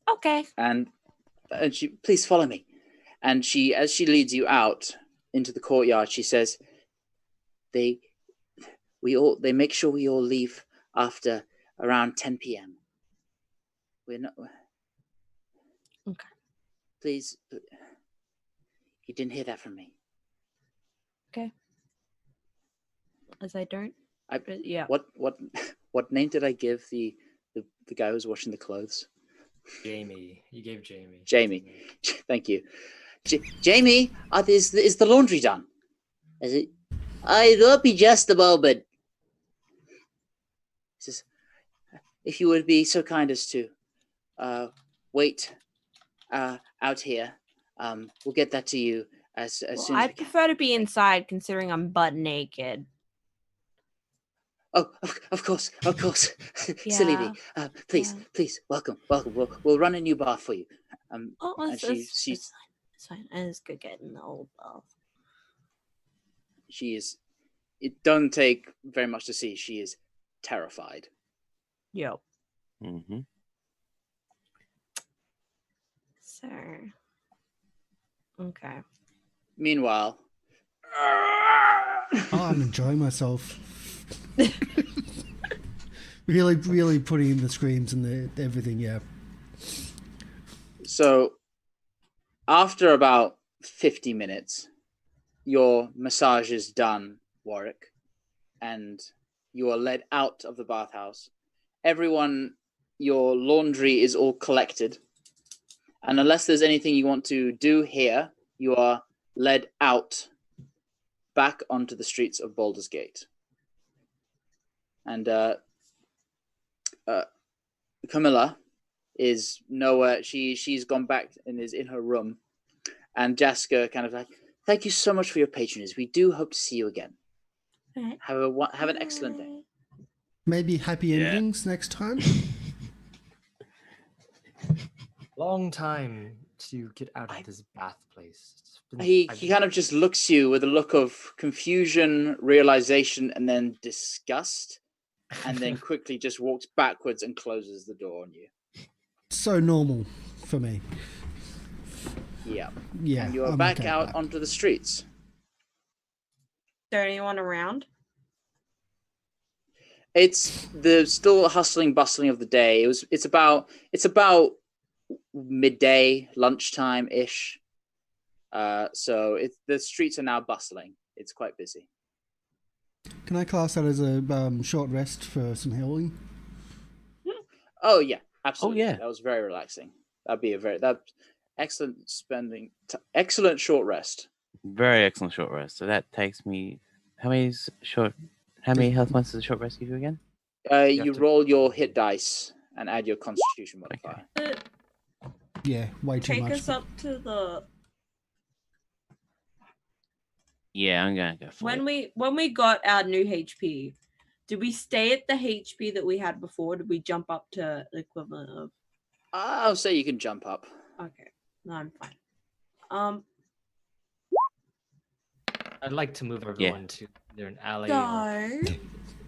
Okay. And she, please follow me. And she, as she leads you out into the courtyard, she says, they make sure we all leave after around 10 p.m. We're not. Okay. Please, you didn't hear that from me. Okay. As I don't. Yeah. What name did I give the guy who was washing the clothes? Jamie. You gave Jamie. Jamie. Thank you. Jamie, is the laundry done? Is it? I will be just a moment. He says, if you would be so kind as to wait out here, we'll get that to you as soon as I we can. prefer to be inside, considering I'm butt naked. Oh, of course. Silly me. Please, Yeah. please, welcome. We'll run a new bath for you. Oh, and it's fine. It's fine. I just go get in the old bath. she is. It doesn't take very much to see. She is terrified. Yep. Mm-hmm. So. Okay. Meanwhile, Oh, I'm enjoying myself. really putting in the screams and the everything. Yeah. so after about 50 minutes, your massage is done, Warwick, and you are led out of the bathhouse. Everyone, your laundry is all collected, and unless there's anything you want to do here, you are led out back onto the streets of Baldur's Gate. And Camilla is nowhere. She's gone back and is in her room. And Jaska kind of like, thank you so much for your patronage. We do hope to see you again. Right. Have an excellent day. Maybe happy Yeah. endings next time. long time to get out of this bath place. He kind of just looks you with a look of confusion, realization, and then disgust, and then quickly just walks backwards and closes the door on you. So normal for me. Yeah. Yeah. And you're I'm back okay with out that. onto the streets. Is there anyone around? It's the still hustling, bustling of the day. It's about midday, lunchtime ish. So the streets are now bustling. It's quite busy. Can I class that as a short rest for some healing? Oh yeah, absolutely. yeah. That was very relaxing. That'd be excellent excellent short rest. Very excellent short rest. So that takes me. How many health points does a short rest give you again? You roll your hit dice and add your Constitution modifier. Yeah, way too Take much. us up to the Yeah, I'm gonna go for when it. we got our new HP. Did we stay at the HP that we had before? Did we jump up to the equivalent of? I'll say you can jump up. Okay, no, I'm fine. I'd like to move everyone to either an alley or So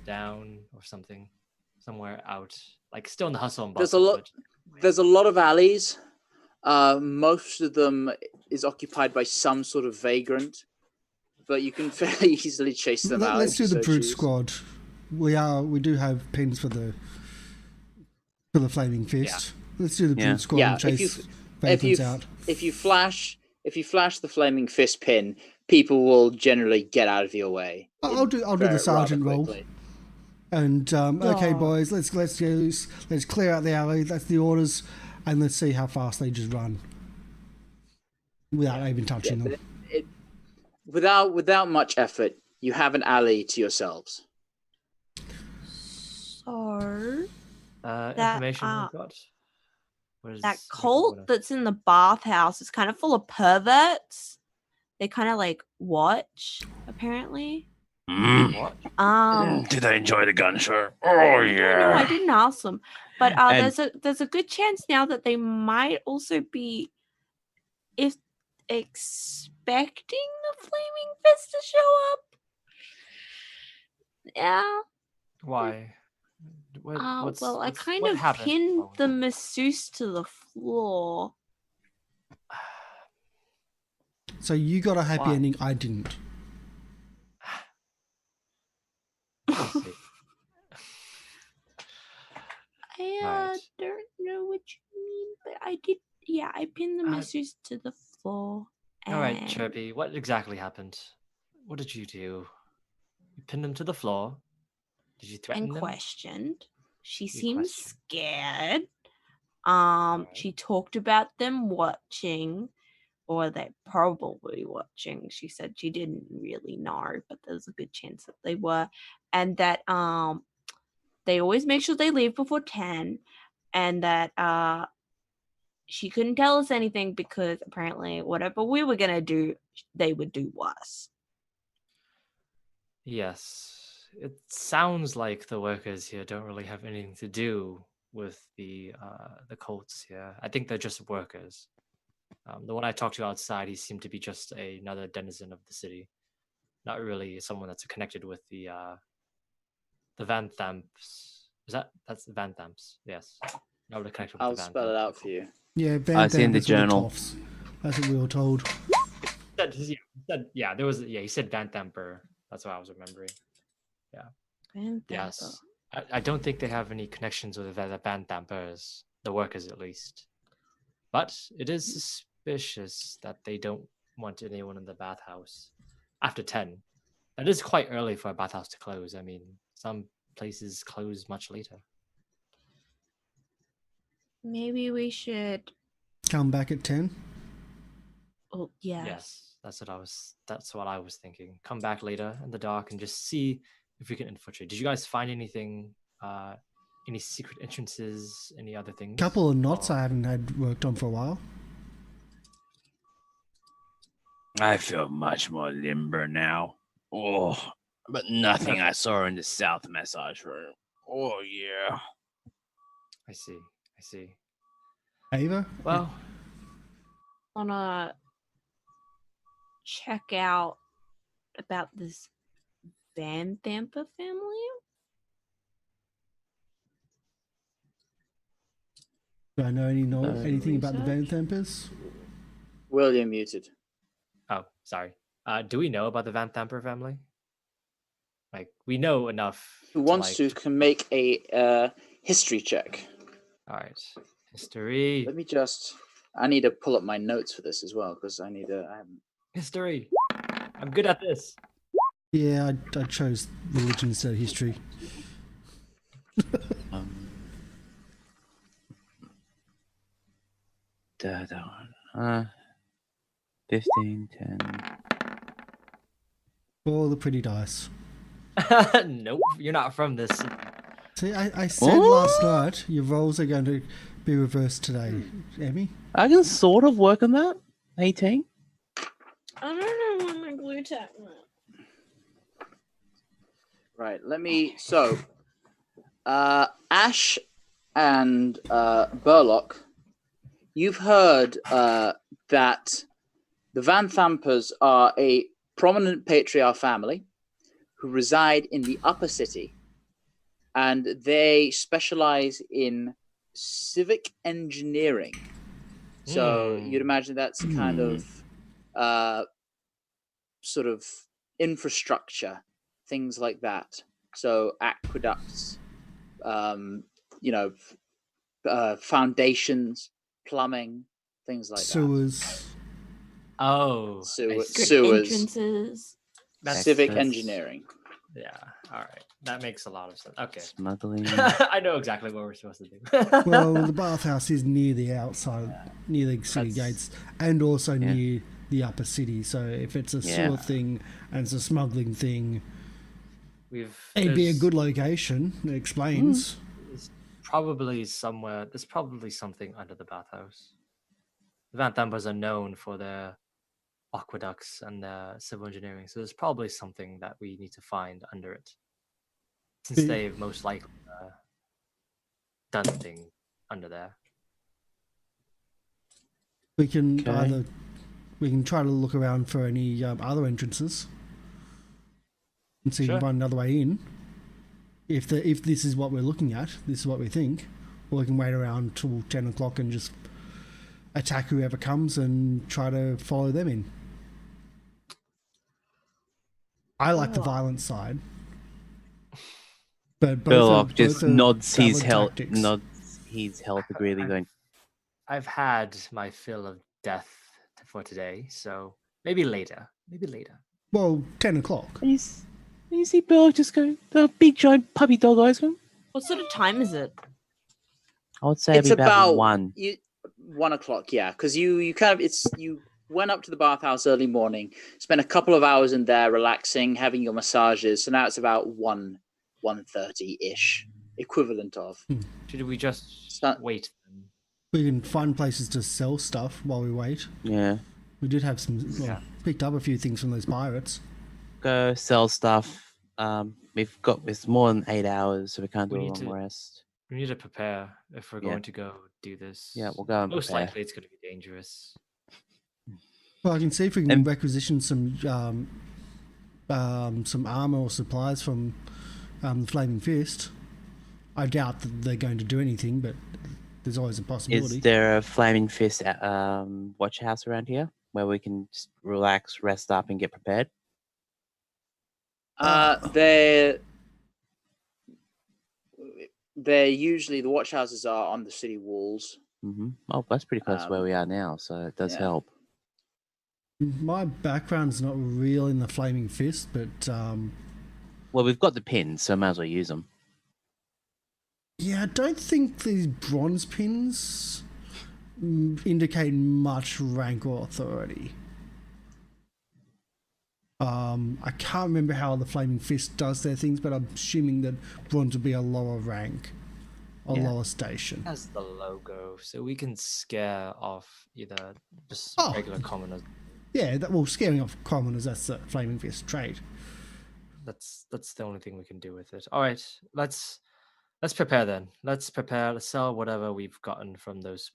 down or something, somewhere out, like still in the hustle and There's a bustle. lot. There's a lot of alleys. Most of them is occupied by some sort of vagrant, but you can fairly easily chase them out. Let's if do you the so brute choose. squad. We do have pins for the flaming fist. Let's do the brute squad Yeah, and chase if vagrants you out. if you flash the flaming fist pin, people will generally get out of your way. I'll do the sergeant rather role. quickly. And okay, Yeah. boys, let's go. Let's clear out the alley. That's the orders, and let's see how fast they just run without even touching them. Without much effort, you have an alley to yourselves. So Information we've got. What is that what do you cult wanna- that's in the bathhouse is kind of full of perverts. They kind of like watch, apparently. What? Did they enjoy the gun show? Oh No, I yeah. didn't ask them, but And- there's a good chance now that they might also be, if expecting the flaming fist to show up. Yeah. Why? Well, I kind what of happened? pinned Oh, the masseuse to the floor. So you got a happy Why? ending. I didn't. I see. I Right. don't know what you mean, but I did. Yeah, I pinned the masseuse to the floor. All right, and- Chirpy, what exactly happened? What did you do? You pinned them to the floor. Did you threaten and them? questioned. She You seemed questioned. scared. Alright. She talked about them watching, or they're probably watching. She said she didn't really know, but there's a good chance that they were, and that they always make sure they leave before 10, and that she couldn't tell us anything because apparently whatever we were gonna do, they would do worse. Yes. It sounds like the workers here don't really have anything to do with the cults here. I think they're just workers. The one I talked to outside, he seemed to be just another denizen of the city, not really someone that's connected with the Van Thamps. That's the Van Thamps? Yes. Not really connected with I'll the Van spell it Thamps out for you. Yeah, Van I see in the Damme is with journal. toffs. That's what we were told. He said Van Thamper. That's what I was remembering. Yes. I don't think they have any connections with the Van Thampers, the workers at least. But it is suspicious that they don't want anyone in the bathhouse after 10. That is quite early for a bathhouse to close. I mean, some places close much later. Maybe we should. Come back at 10. Oh yeah. Yes, that's what I was thinking. Come back later in the dark and just see if we can infiltrate. Did you guys find anything, any secret entrances, any other things? Couple of knots Or- I haven't had worked on for a while. I feel much more limber now. Oh, but nothing I saw in the south massage room. Oh yeah. I see. Ava? Well, Wanna check out about this Van Thamper family? Do I know anything about the Van Research? Thampers? William muted. oh, sorry. Do we know about the Van Thamper family? Like, we know enough. Who wants to can make a history check. All right. History. Let me just. I need to pull up my notes for this as well because I haven't. History. I'm good at this. Yeah, I chose religion instead of history. That one. 15, 10. All the pretty dice. Nope, you're not from this. See, I said last night your rolls are going to be reversed today, Emmy. I can sort of work on that. 18. I don't know what my glue tack meant. Right. Let me. So, Ash and Burlock, you've heard that the Van Thampers are a prominent patriarch family who reside in the upper city, and they specialize in civic engineering. So you'd imagine that's a kind of sort of infrastructure, things like that. So aqueducts, foundations, plumbing, things like Sewers. Oh, I Sewer- see. sewers, Entrances. That's civic that's- engineering. yeah. All right, that makes a lot of sense. Okay, Smuggling. I know exactly what we're supposed to do. Well, the bathhouse is near the outside, near the city That's- gates, and also Yeah. near the upper city. So if it's a Yeah. sewer thing and it's a smuggling thing, We've it'd be a there's- good location. It explains. There's probably somewhere. There's probably something under the bathhouse. The Van Thampers are known for their aqueducts and their civil engineering, so there's probably something that we need to find under it, since The- they've most likely done thing under there. We can Okay. we can try to look around for any other entrances and see if we Sure. can find another way in. If this is what we're looking at, this is what we think, or we can wait around till 10 o'clock and just attack whoever comes and try to follow them in. I like the Oh. violent side, but Burlock just both are nods his valid health, tactics. nods his health agreeably, going, I've had my fill of death for today, so maybe later. Maybe later. Well, 10 o'clock. and you see Burlock just go, the big giant puppy dog eyes going, What sort of time is it? I would say it'd It's be about about 1. 1 o'clock, yeah, because you went up to the bathhouse early morning, spent a couple of hours in there relaxing, having your massages. So now it's about 1:30 ish, equivalent of. Should we just So- wait then? We can find places to sell stuff while we wait. Yeah. We did have some, Yeah. picked up a few things from those pirates. Go sell stuff. It's more than 8 hours, so we can't do We a need long to- rest. We need to prepare if we're Yeah. going to go do this. Yeah, we'll go and Most prepare. likely it's going to be dangerous. Well, I can see if we can And- requisition some armor or supplies from the Flaming Fist. I doubt that they're going to do anything, but there's always a possibility. Is there a Flaming Fist watch house around here where we can just relax, rest up, and get prepared? They're usually the watch houses are on the city walls. Oh, that's pretty close to where Um, we are now, so it does yeah. help. My background's not real in the Flaming Fist, but Well, we've got the pins, so might as well use them. yeah, I don't think these bronze pins indicate much rank or authority. I can't remember how the Flaming Fist does their things, but I'm assuming that bronze would be a lower rank, a Yeah. lower station. Has the logo, so we can scare off either just Oh. regular commoners. Yeah, scaring off commoners, that's the Flaming Fist trait. That's the only thing we can do with it. All right, let's prepare then. Let's prepare. Let's sell whatever we've gotten from those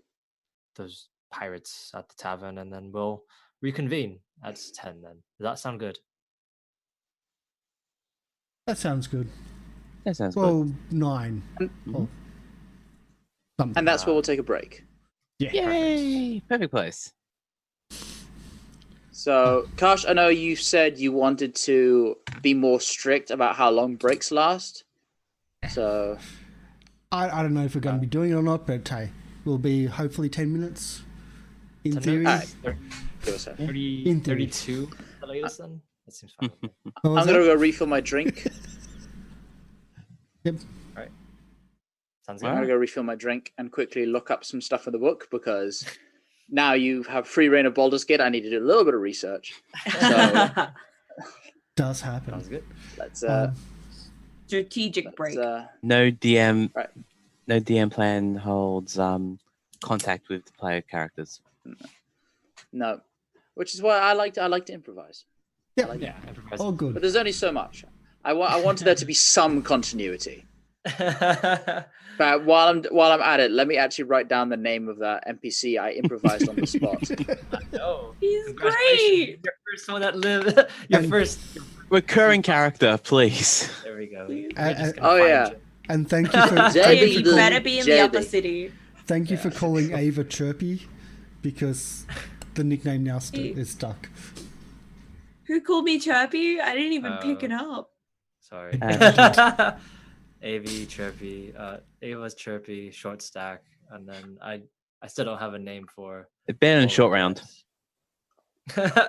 those pirates at the tavern, and then we'll reconvene at 10. Then does that sound good? That sounds good. That sounds good. Well, 9. And- Or something. And that's where we'll take a break. Yeah. Yay! Perfect place. So, Kash, I know you said you wanted to be more strict about how long breaks last. So, I don't know if we're going to be doing it or not, but hey, we'll be hopefully 10 minutes in 10 theory. minutes? Alright. give us a. 30, In theory. 32 the latest then? That seems fine. with me. What was I'm gonna that? go refill my drink. Yep. Sounds I'm good. gonna go refill my drink and quickly look up some stuff in the book because now you have free reign of Baldur's Gate. I need to do a little bit of research. So Does happen. Sounds good. let's Strategic break. No DM. Right. No DM plan holds contact with the player characters. no, which is why I like to improvise. Yep. like- Yeah, improvise. All But good. there's only so much. I wanted there to be some continuity. But while I'm at it, let me actually write down the name of that NPC I improvised on the spot. No. He's Congratulations. great. Your first one that lived. Your And- first. Recurring character, please. There we go. Please. We're just gonna Oh, find yeah. you. And thank you for David thank you You for, better be in the upper JD. city. thank you for calling Ava Chirpy, because the nickname now is stuck. Who called me Chirpy? I didn't even pick it up. Sorry. Uh, AV Chirpy. Ava's Chirpy, short stack, and then I still don't have a name for. Ben all and short of round. this.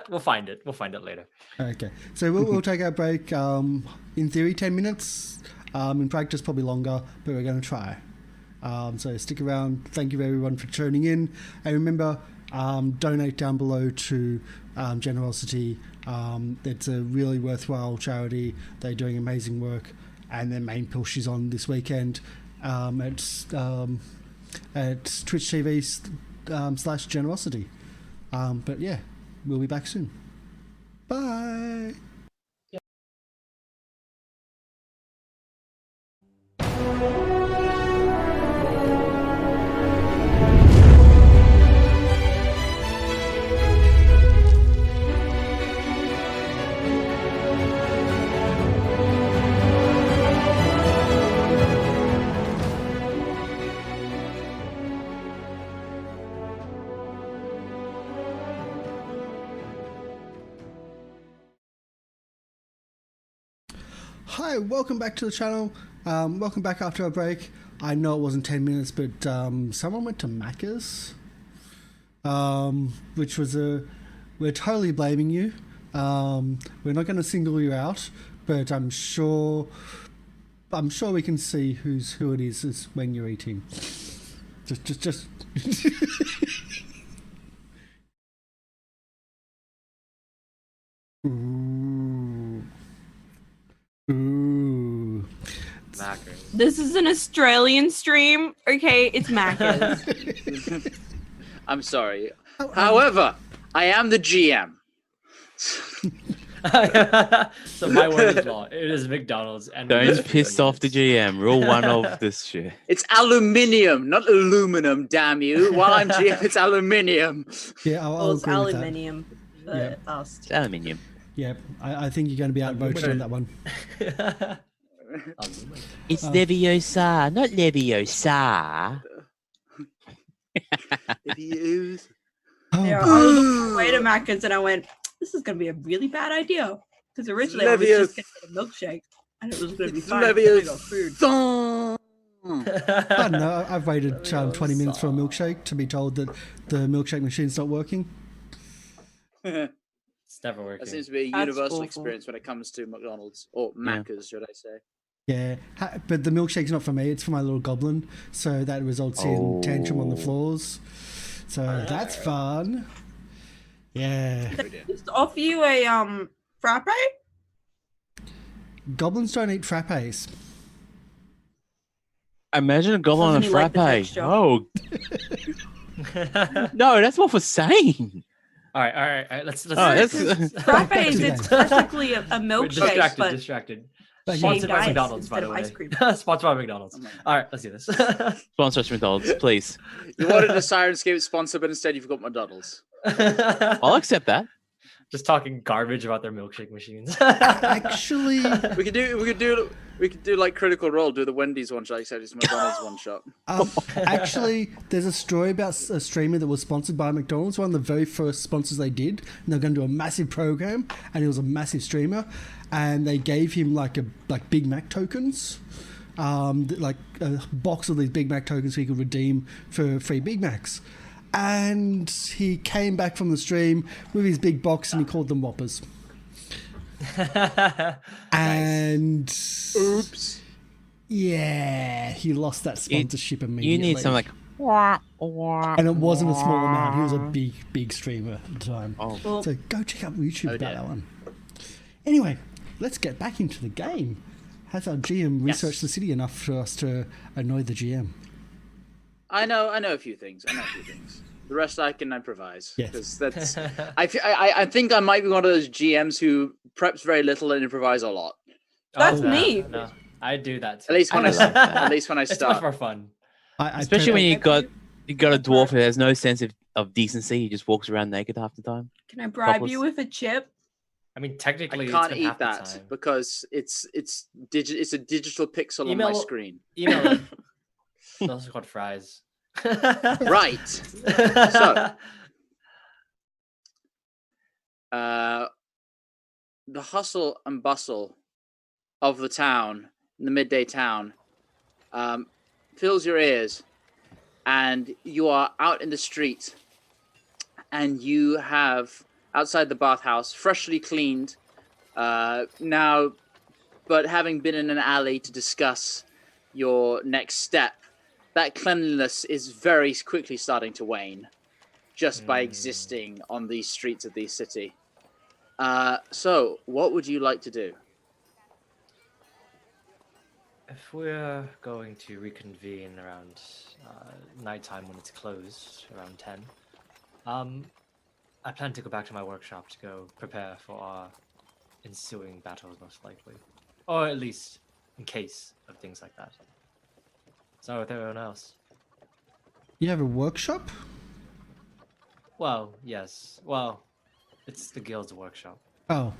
We'll find it. We'll find it later. Okay, so we'll take our break. In theory, 10 minutes. In practice, probably longer, but we're going to try. So stick around. Thank you everyone for tuning in, and remember, donate down below to Generosity. It's a really worthwhile charity. They're doing amazing work, and their main push is on this weekend at Twitch TV /Generosity. But yeah, we'll be back soon. Bye. Hi, welcome back to the channel. Welcome back after our break. I know it wasn't 10 minutes, but someone went to Macca's, which was we're totally blaming you. We're not going to single you out, but I'm sure we can see who it is when you're eating. Just. Ooh. Ooh. Macros. This is an Australian stream. Okay, it's Macca's. I'm sorry. Oh, However, I am the GM. So my word is law. It is McDonald's and Don't piss off the GM. Rule 1 of this shit. It's aluminium, not aluminum. Damn you! While I'm GM, it's aluminium. yeah, I'll Well, it's agree with that. aluminium. Yeah. Us. It's aluminium. Yeah, I think you're going to be outvoted on that one. It's Leviosa, not Leviosa. Yeah, I was on my way to Macca's and I went, this is going to be a really bad idea. Because originally I was just going to get a milkshake and it was going to be fine. because I got food. I don't know. I've waited 20 minutes for a milkshake to be told that the milkshake machine's not working. It's never working. That seems to be a That's universal awful. experience when it comes to McDonald's or Macca's, should I say? Yeah, but the milkshake's not for me. It's for my little goblin. So that results in tantrum on the floors. So that's fun. Yeah. Just offer you a frappe? Goblins don't eat frappes. Imagine a goblin on a Doesn't he like the frappe. texture? Oh, no, that's more for saying. All right. Let's. that's- let's Frappes, to it's that. technically a We're milkshake, but distracted. Sponsored by ice McDonald's, by instead the of way. ice cream. Sponsored by McDonald's. Oh my- All right, let's do this. Sponsor us, McDonald's, please. You wanted a Syrinscape sponsor, but instead you've got McDonald's. I'll accept that. Just talking garbage about their milkshake machines. Actually, We could do like Critical Role, do the Wendy's one shot, except it's McDonald's one shot. actually, there's a story about a streamer that was sponsored by McDonald's. One of the very first sponsors they did, and they're going to do a massive program, and he was a massive streamer, and they gave him like Big Mac tokens, like a box of these Big Mac tokens so he could redeem for free Big Macs. And he came back from the stream with his big box and he called them Whoppers. And Oops. yeah, he lost that sponsorship immediately. You need some like. And it wasn't a small amount. He was a big streamer at the time. Oh. Well, So go check out YouTube about dear. that one. Anyway, let's get back into the game. Has our GM researched the city enough for us to annoy the GM? I know a few things. The rest I can improvise. Yes. Because that's. I think I might be one of those GMs who preps very little and improvise a lot. That's no, me. No, I do that too. At least when I I like that. at least when I It's much start. more fun. Especially when you got a dwarf who has no sense of decency. He just walks around naked half the time. Can I bribe Topless. you with a chip? I mean, I technically, it's can't been eat half the that time. because it's a digital pixel on my Email- screen. Email it. It's also called fries. Right. So, the hustle and bustle of the town, the midday town, fills your ears, and you are out in the street, and you have outside the bathhouse, freshly cleaned, now, but having been in an alley to discuss your next step, that cleanliness is very quickly starting to wane just by existing on these streets of the city. So, what would you like to do? If we're going to reconvene around nighttime when it's closed, around 10, I plan to go back to my workshop to go prepare for our ensuing battles, most likely. Or at least in case of things like that. So with everyone else. You have a workshop? Well, yes. Well, it's the guild's workshop. Oh,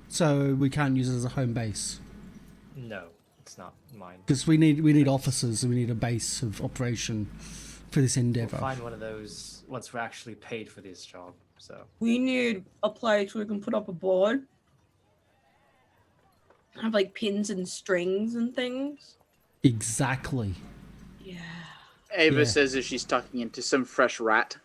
so we can't use it as a home base No, it's not mine. because we need officers and we need a base of operation for this We'll endeavor. find one of those once we're actually paid for this job. So We need a place where we can put up a board. Have like pins and strings and things. Exactly. Yeah. Ava Yeah. says as she's tucking into some fresh rat.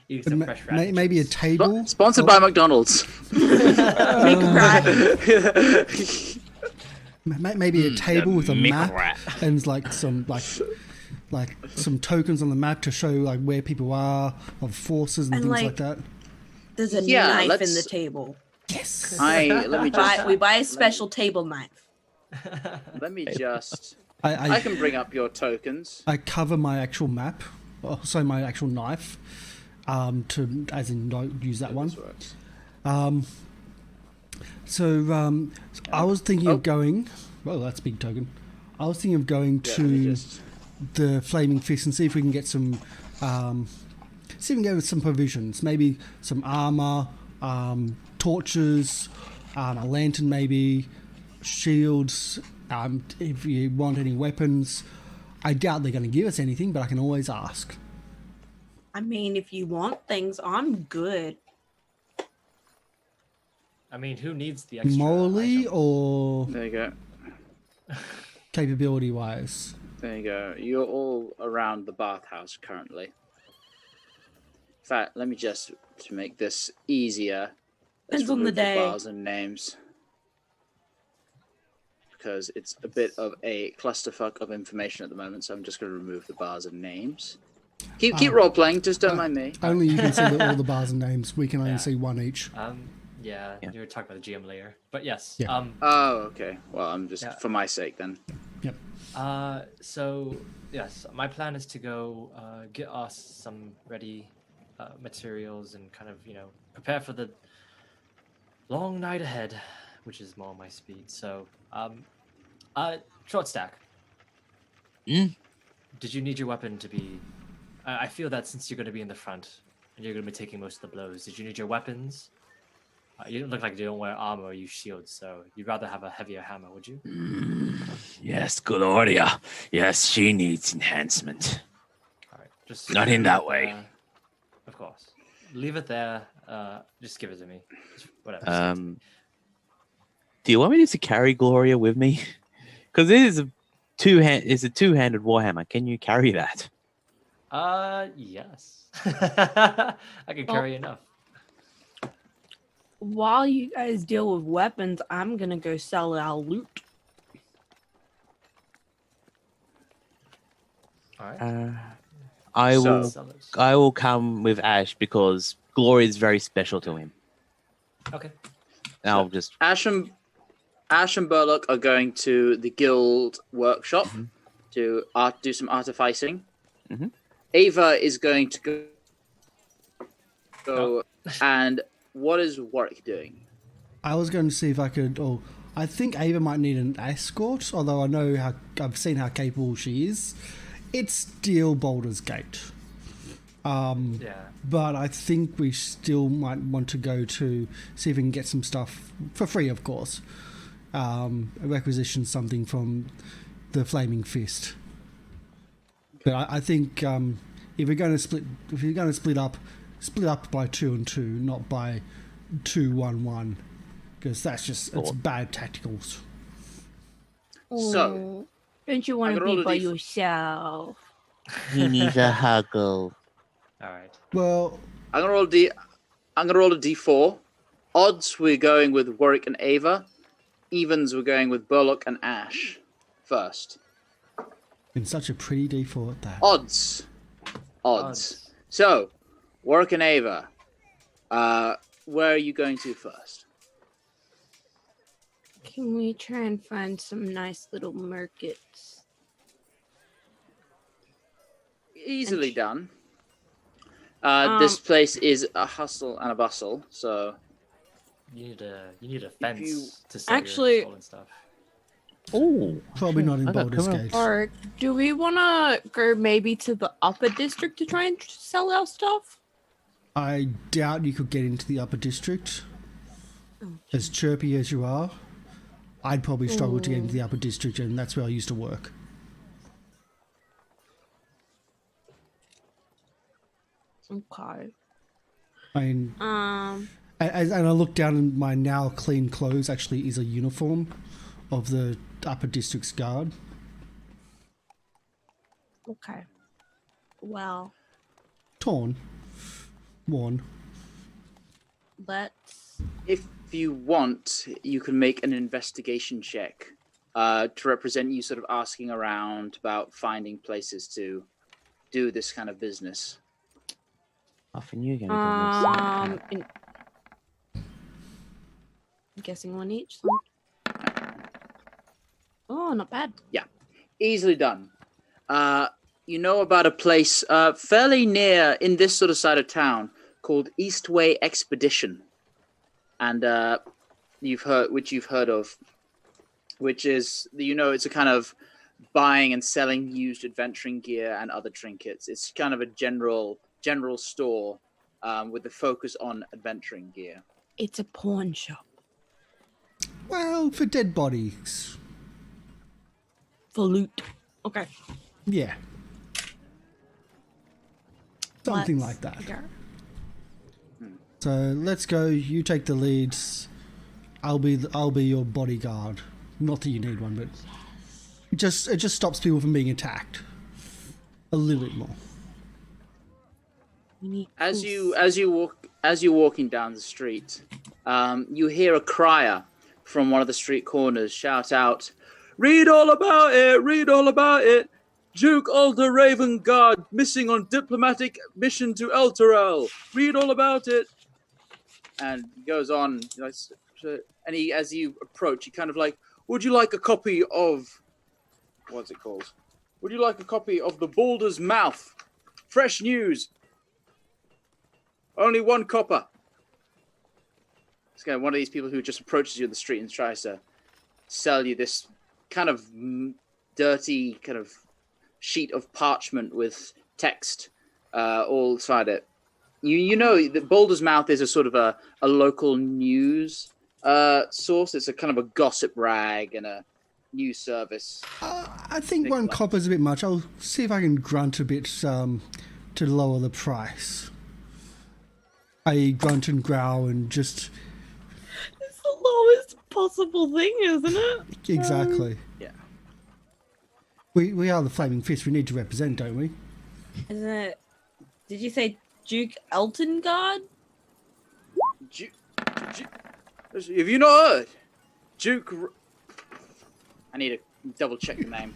eat But some fresh rat maybe a chips. table. Sponsored by McDonald's. Big rat. Maybe a table with a Mick map rat. and like some some tokens on the map to show like where people are of forces and And, things like- like that. There's a Yeah, knife in let's- the table. Yes. Let me just We buy a special table knife. let me just I I can bring up your tokens. I cover my actual map, also my actual knife, to as in don't use that one. This works. So I was thinking Oh. of going. Well, that's a big token. I was thinking of going Yeah, let me to just the Flaming Fist and see if we can get some. See if we can go with some provisions. Maybe some armor, torches, a lantern, maybe shields. If you want any weapons, I doubt they're going to give us anything, but I can always ask. I mean, if you want things, I'm good. I mean, who needs the extra Morally items? or there you go. capability wise. There you go. You're all around the bathhouse currently. In fact, let me just to make this easier. let's Depends on the remove day. bars and names because it's a bit of a clusterfuck of information at the moment. So I'm just going to remove the bars and names. Keep role playing. Just don't mind me. Only you can see all the bars and names. We can only Yeah. see one each. Yeah, Yeah. you were talking about the GM layer, but yes. Yeah. Oh, okay. Well, I'm just Yeah. for my sake then. So yes, my plan is to go get us some ready materials and kind of prepare for the long night ahead which is more my speed. So, short stack. Hmm? Did you need your weapon to be? I feel that since you're going to be in the front and you're going to be taking most of the blows, did you need your weapons? You don't look like you don't wear armor or use shields, so you'd rather have a heavier hammer, would you? Yes, Gloria. Yes, she needs enhancement. All right, just Not in leave that it way. there. Of course, leave it there. Just give it to me. Just whatever. just give it to me. Do you want me to carry Gloria with me? Because it is a two-handed warhammer. Can you carry that? Yes. I can carry enough. While you guys deal with weapons, I'm gonna go sell our loot. All right. So- I will come with Ash because Gloria is very special to him. Okay. And I'll just Ash and Burlock are going to the guild workshop to do some artificing. Mhm. Ava is going to go. And what is Warwick doing? I was going to see if I could. Oh, I think Ava might need an escort, although I know how I've seen how capable she is. It's still Baldur's Gate. Yeah. But I think we still might want to go to see if we can get some stuff for free, of course. Requisition something from the Flaming Fist. But I think if you're going to split up by 2 and 2, not by 2-1-1, because it's bad tacticals. So, don't you want I'm to gonna roll be a by D4. yourself? he needs a huggle. All right. Well, I'm gonna roll a D4. Odds we're going with Warwick and Ava. Evens we're going with Burlock and Ash. First. been such a pretty D4 at that. Odds. So, Warwick and Ava. Where are you going to first? Can we try and find some nice little markets? Easily done. Um, This place is a hustle and a bustle, so You need a fence you- to sell Actually- your stolen stuff. Oh, Probably not in I got Baldur's criminal- Gate. Or do we want to go maybe to the upper district to try and sell our stuff? I doubt you could get into the upper district. As chirpy as you are, I'd probably struggle to get into the upper district, and that's where I used to work. Okay. I mean, Um. and I look down, and my now clean clothes actually is a uniform of the upper district's guard. Okay. Well, Torn, worn. let's. if you want, you can make an investigation check to represent you sort of asking around about finding places to do this kind of business. Often you're going to do this. I'm guessing one each. Oh, not bad. Easily done. You know about a place fairly near in this sort of side of town called Eastway Expedition, and you've heard of, which is it's a kind of buying and selling used adventuring gear and other trinkets. It's kind of a general store with the focus on adventuring gear. It's a pawn shop. Well, for dead bodies. For loot. Okay. Yeah. Something Let's like that. go. So let's go. You take the leads. I'll be your bodyguard. Not that you need one, but it just stops people from being attacked a little bit more. We need As tools. you're walking down the street, you hear a crier from one of the street corners shout out, "Read all about it! Read all about it! Duke Alder Raven Guard missing on diplomatic mission to Elturel. Read all about it!" And he goes on, and as you approach, he kind of like, "Would you like a copy of what's it called? Would you like a copy of the Boulder's Mouth? Fresh news. Only 1 copper." It's kind of one of these people who just approaches you in the street and tries to sell you this kind of dirty kind of sheet of parchment with text all inside it. You know that Boulder's Mouth is a sort of a local news source. It's a kind of a gossip rag and a news service. I think one copper's a bit much. I'll see if I can grunt a bit to lower the price. I grunt and growl and just... It's the lowest possible thing, isn't it? Exactly. Yeah. We are the Flaming Fist. We need to represent, don't we? Isn't it? Did you say Duke Eltongard? Have you not heard? Duke... I need to double check the name.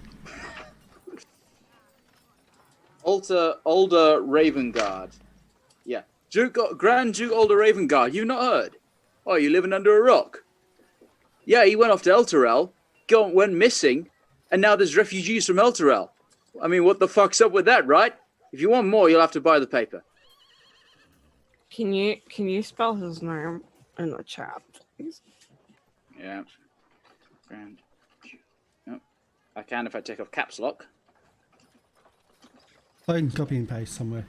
Older Ravengard. Yeah. Grand Duke Older Ravengard. You've not heard? Oh, you living under a rock? Yeah, he went off to Elturel, went missing, and now there's refugees from Elturel. I mean, what the fuck's up with that, right? If you want more, you'll have to buy the paper. Can you spell his name in the chat, please? Yeah. Grand. No. I can if I take off caps lock. I can copy and paste somewhere.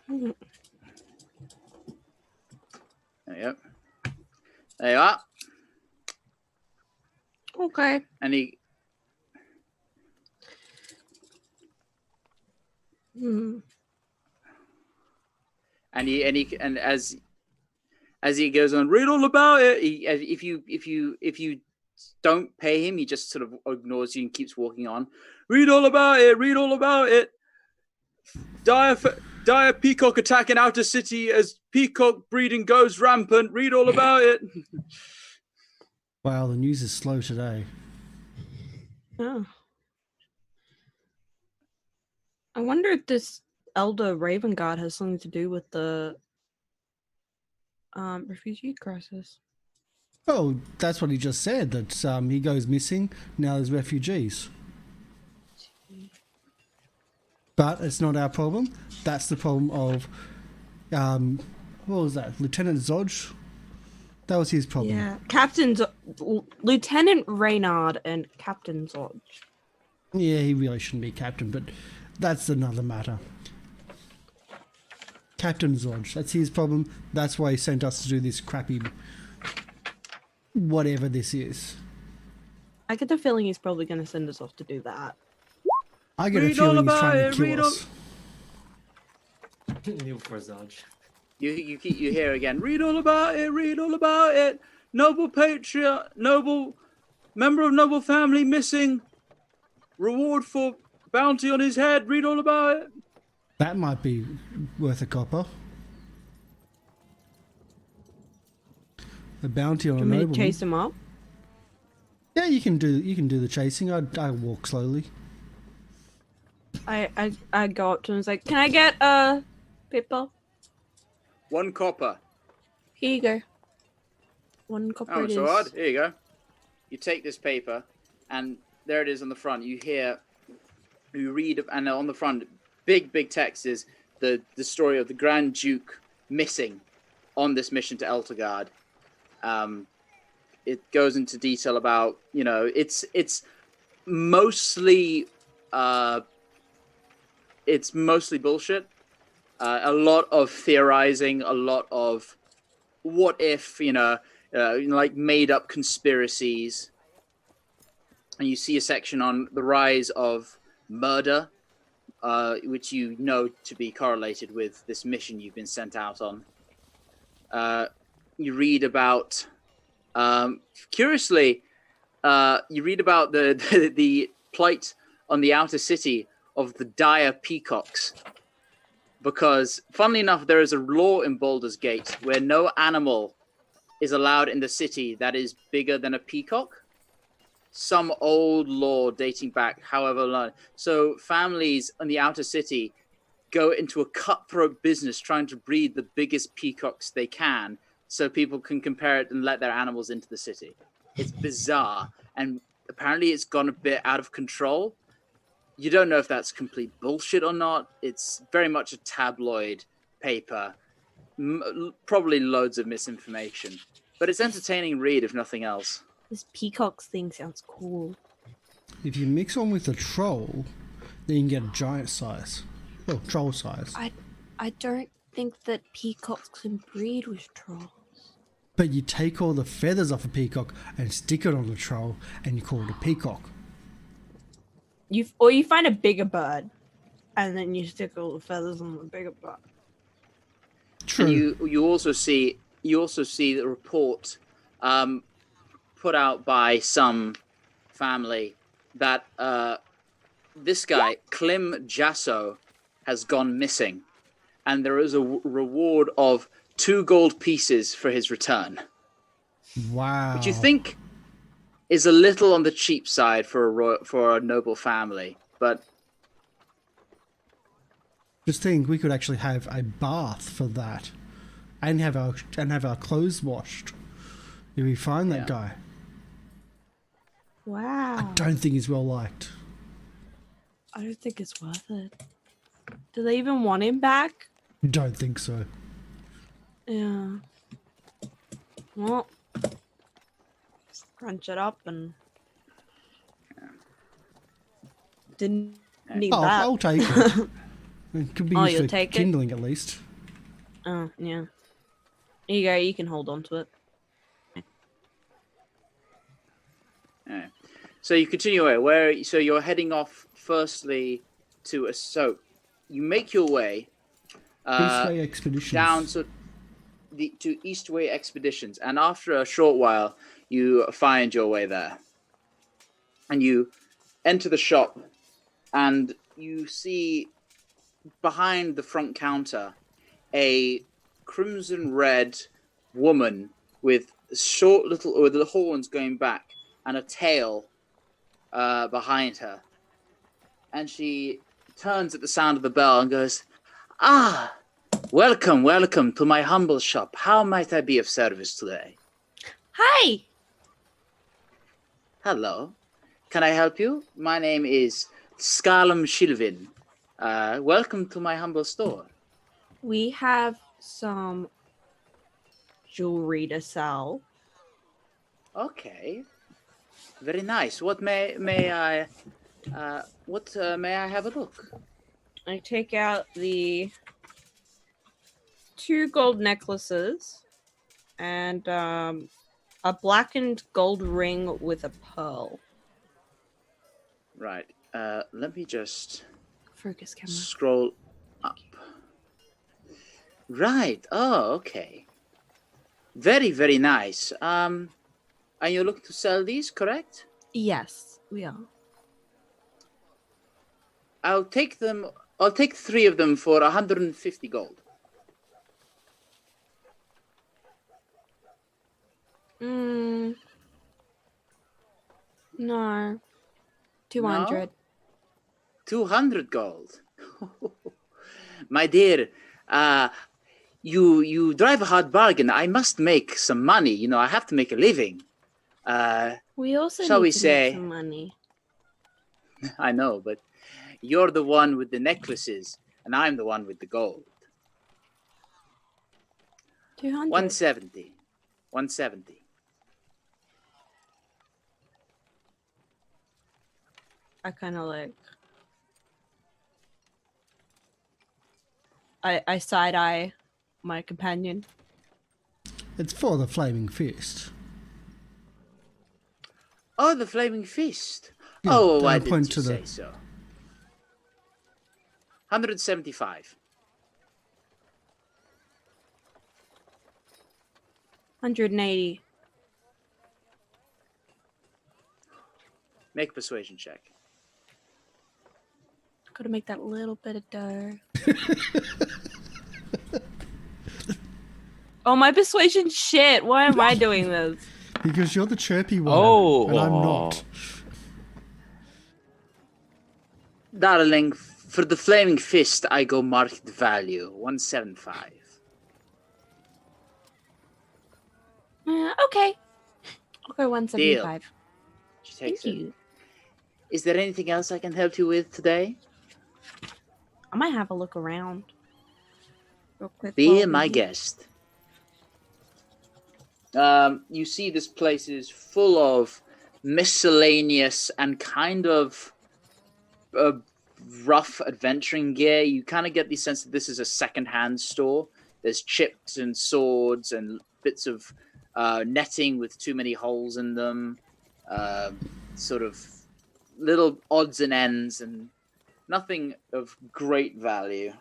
Mm-hmm. There you go. There you are. Okay. And he... Hmm. And as he goes on, read all about it. If you don't pay him, he just sort of ignores you and keeps walking on. Read all about it. Read all about it. Dire peacock attack in outer city as peacock breeding goes rampant. Read all about it. Wow, the news is slow today. Oh. I wonder if this Elder Raven God has something to do with the refugee crisis. Oh, that's what he just said, that he goes missing, now there's refugees. But it's not our problem. That's the problem of, what was that, Lieutenant Zodge? That was his problem. Yeah, Lieutenant Reynard and Captain Zodge. Yeah, he really shouldn't be captain, but that's another matter. Captain Zodge, that's his problem. That's why he sent us to do this crappy... whatever this is. I get the feeling he's probably going to send us off to do that. I get a feeling he's trying to kill us. Kneel for Zodge. You hear again. Read all about it. Read all about it. Noble patriot, noble member of noble family missing. Reward for bounty on his head. Read all about it. That might be worth a copper. A bounty on a Can we nobleman. chase him up? Yeah, you can do the chasing. I walk slowly. I go up to him and say, "Can I get a paper? 1 copper. Here you go. 1 copper Oh, it so is." odd. Here you go. You take this paper, and there it is on the front. You read, and on the front, big text is the story of the Grand Duke missing on this mission to Elturgard. It goes into detail about, it's mostly bullshit. A lot of theorizing, a lot of what if, like made up conspiracies. And you see a section on the rise of murder, which to be correlated with this mission you've been sent out on. You read about, curiously, you read about the plight on the outer city of the dire peacocks. Because, funnily enough, there is a law in Baldur's Gate where no animal is allowed in the city that is bigger than a peacock. Some old law dating back however long. So families in the outer city go into a cutthroat business trying to breed the biggest peacocks they can so people can compare it and let their animals into the city. It's bizarre. And apparently it's gone a bit out of control. You don't know if that's complete bullshit or not. It's very much a tabloid paper. probably loads of misinformation, but it's entertaining read if nothing else. This peacocks thing sounds cool. If you mix one with a troll, then you can get a giant size. Well, troll size. I don't think that peacocks can breed with trolls. But you take all the feathers off a peacock and stick it on the troll, and you call it a peacock. Or you find a bigger bird, and then you stick all the feathers on the bigger bird. True. And you also see the report put out by some family that this guy Klim Jasso has gone missing, and there is a reward of 2 gold pieces for his return. Wow. Which you think is a little on the cheap side for a noble family, but Just think, we could actually have a bath for that, and have our clothes washed. If we find that guy, Wow. I don't think he's well liked. I don't think it's worth it. Do they even want him back? Don't think so. Yeah. Well, crunch it up and didn't need Oh, that. I'll take it. It could be Oh, used you'll for take it? kindling at least. Oh, yeah. Here you go. You can hold on to it. yeah. So you continue away. So you're heading off firstly to so you make your way Eastway Expeditions. down to Eastway Expeditions, and after a short while, you find your way there, and you enter the shop, and you see behind the front counter a crimson red woman with the horns going back and a tail behind her, and she turns at the sound of the bell and goes, "Ah, welcome to my humble shop. How might I be of service today?" Hi. "Hello. Can I help you? My name is Skalum Shilvin. Welcome to my humble store." We have some jewelry to sell. "Okay. Very nice. What may I have a look?" I take out the 2 gold necklaces and a blackened gold ring with a pearl. Right. Let me just Focus camera. scroll up. Right. Oh, okay. Very, very nice. And you're looking to sell these, correct? Yes, we are. I'll take 3 of them for 150 gold. No. 200. 200 gold. My dear, you drive a hard bargain. I must make some money. You know, I have to make a living. We also Shall need we to say- make some money. I know, but you're the one with the necklaces, and I'm the one with the gold. 200. 170. 170. I kind of like. I side eye my companion. It's for the Flaming Fist. Oh, the Flaming Fist. Yeah, Oh, why I'll didn't point you to say the- so? 175. 180. Make a persuasion check. Gotta make that little bit of dough. Oh, my persuasion shit. Why am I doing this? Because you're the chirpy one, Oh. and I'm not. Darling, for the Flaming Fist, I go market value. 175. Okay. I'll go 175. She Thank takes it. you. Is there anything else I can help you with today? I might have a look around. real quick. Be while my we- guest. You see this place is full of miscellaneous and kind of rough adventuring gear. You kind of get the sense that this is a second-hand store. There's chips and swords and bits of netting with too many holes in them, sort of little odds and ends, and nothing of great value.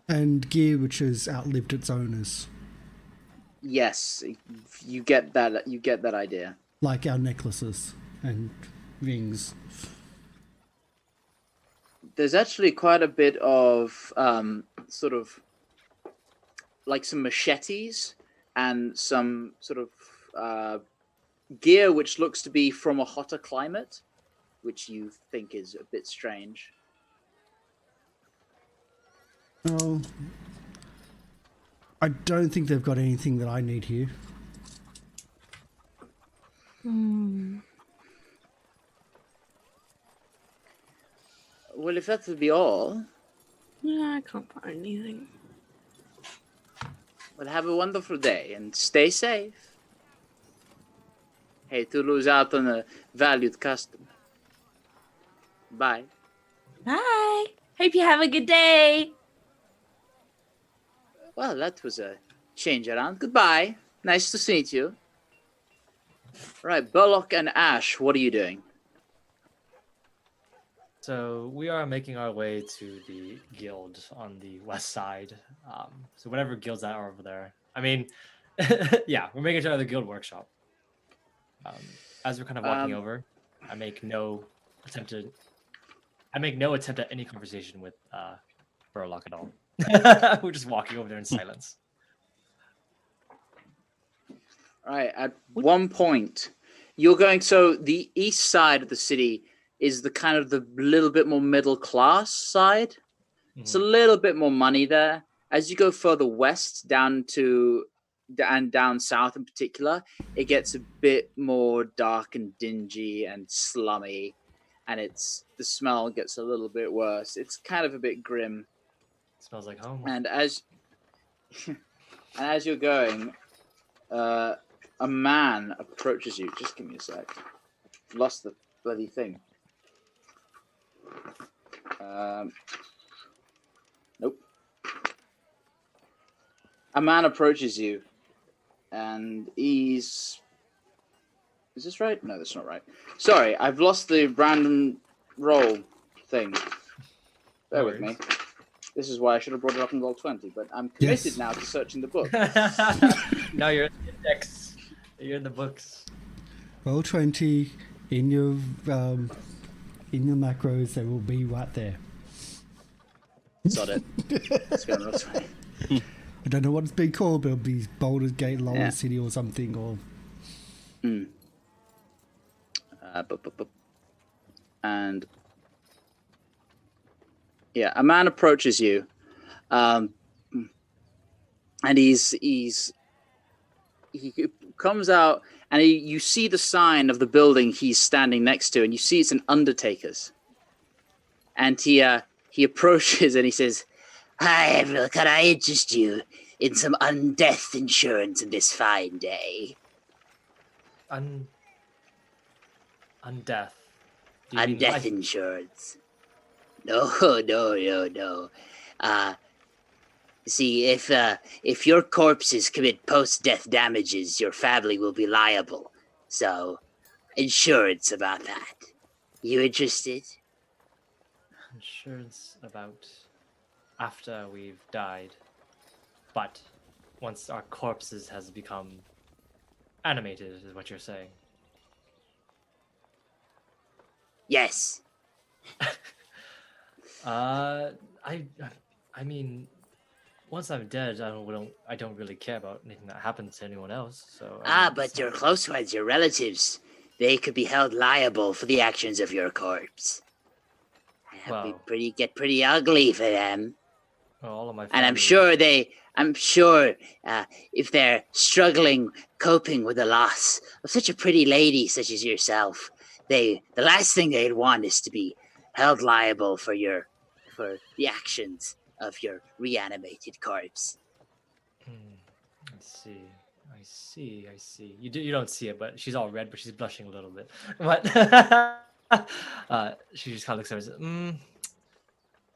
And gear which has outlived its owners, Yes, you get that. You get that idea. like our necklaces and rings. There's actually quite a bit of sort of like some machetes and some sort of gear which looks to be from a hotter climate, which you think is a bit strange. Oh, I don't think they've got anything that I need here. Well, if that would be all, Yeah, I can't find anything. well, have a wonderful day and stay safe. Hate to lose out on a valued customer. Bye. Bye. Hope you have a good day. Well, that was a change around. Goodbye. Nice to meet you. Right, Burlock and Ash, what are you doing? So we are making our way to the guild on the west side. So whatever guilds that are over there. I mean, yeah, we're making it to the guild workshop. As we're kind of walking over, I make no attempt at any conversation with Burlock at all. We're just walking over there in silence. All right, at one point, you're going, so the east side of the city is the kind of the little bit more middle class side. It's a little bit more money there. As you go further west down south in particular, it gets a bit more dark and dingy and slummy, and the smell gets a little bit worse. It's kind of a bit grim. It smells like home. And as you're going, a man approaches you. Just give me a sec. I've lost the bloody thing. Nope. A man approaches you, and he's... Is this right? No, that's not right. Sorry, I've lost the random roll thing. Bear with me. This is why I should have brought it up in Roll20, but I'm committed now to searching the book. Now you're in the index. You're in the books. Roll20 in your macros, they will be right there. Sod it. Let's go on Roll20. I don't know what it's been called, but it'll be Baldur's Gate, Lower City, or something. Or and yeah, a man approaches you, and he comes out, and you see the sign of the building he's standing next to, and you see it's an undertaker's. And he approaches and he says, "Hi, everyone. Can I interest you in some undeath insurance on this fine day?" Undeath. Undeath insurance. No. See, if your corpses commit post-death damages, your family will be liable. So, insurance about that. You interested? Insurance about after we've died, but once our corpses has become animated, is what you're saying. Yes. I mean, once I'm dead, I don't really care about anything that happens to anyone else. So But your close ones, your relatives, they could be held liable for the actions of your corpse. Well, Get pretty ugly for them. well, all of my And I'm family- sure if they're struggling, coping with the loss of such a pretty lady such as yourself, the last thing they'd want is to be held liable for the actions of your reanimated corpse. see. You don't see it, but she's all red, but she's blushing a little bit. But she just kind of looks over and says,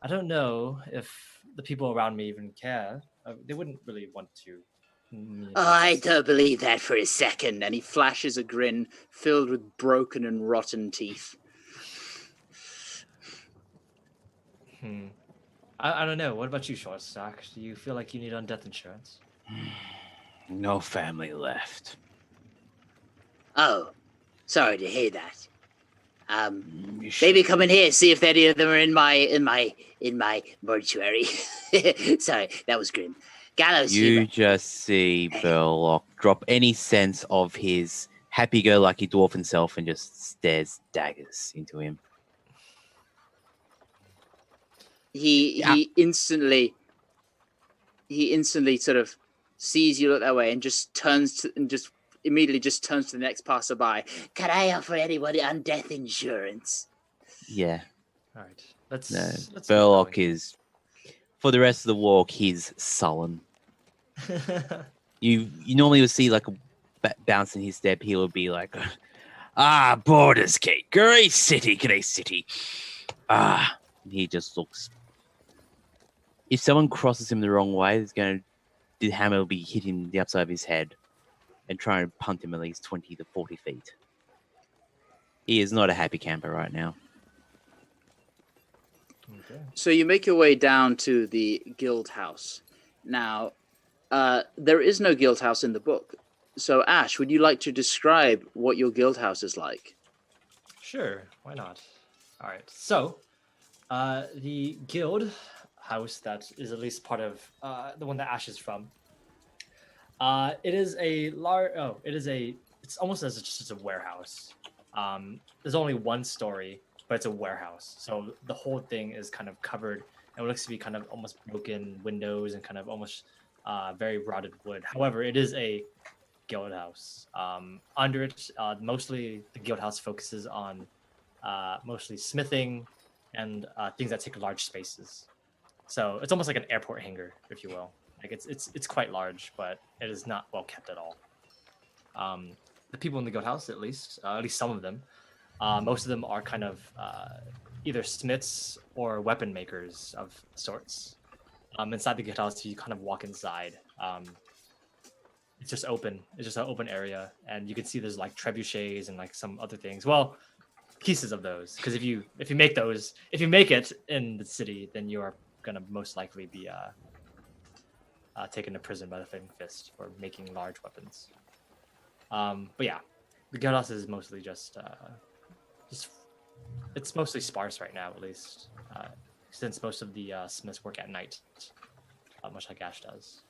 I don't know if the people around me even care. They wouldn't really want to. I don't believe that for a second. And he flashes a grin filled with broken and rotten teeth. I don't know. What about you, Short Stack? Do you feel like you need undeath insurance? No family left. Oh, sorry to hear that. You should- Maybe come in here, see if any of them are in my mortuary. Sorry, that was grim. Gallows You humor. just see Burlock drop any sense of his happy-go-lucky dwarven self and just stares daggers into him. He instantly sort of sees you look that way and just immediately turns to the next passerby. Can I offer anybody undeath insurance? Yeah. All right. Let's keep Burlock going. is, for the rest of the walk, he's sullen. You normally would see like a bounce in his step. He would be like, Borders Gate, great city. He just looks. If someone crosses him the wrong way, the hammer will be hitting the upside of his head and try and punt him at least 20 to 40 feet. He is not a happy camper right now. Okay. So you make your way down to the guild house. Now, there is no guild house in the book. So Ash, would you like to describe what your guild house is like? Sure, why not? All right. So, the guild house that is at least part of the one that Ash is from. It is a large. Oh, it's almost as just a warehouse. There's only one story, but it's a warehouse. So the whole thing is kind of covered, and it looks to be kind of almost broken windows and kind of almost very rotted wood. However, it is a guild house. Under it, mostly the guild house focuses on mostly smithing and things that take large spaces. So it's almost like an airport hangar, if you will. Like it's quite large, but it is not well kept at all. The people in the guild house, at least some of them, most of them are kind of either smiths or weapon makers of sorts. Inside the guild house, you kind of walk inside. It's just open. It's just an open area, and you can see there's like trebuchets and like some other things. Well, pieces of those, because if you make it in the city, then you are gonna most likely be taken to prison by the Fighting Fist for making large weapons. But yeah, the guild house is mostly just it's mostly sparse right now, at least, since most of the smiths work at night, much like Ash does.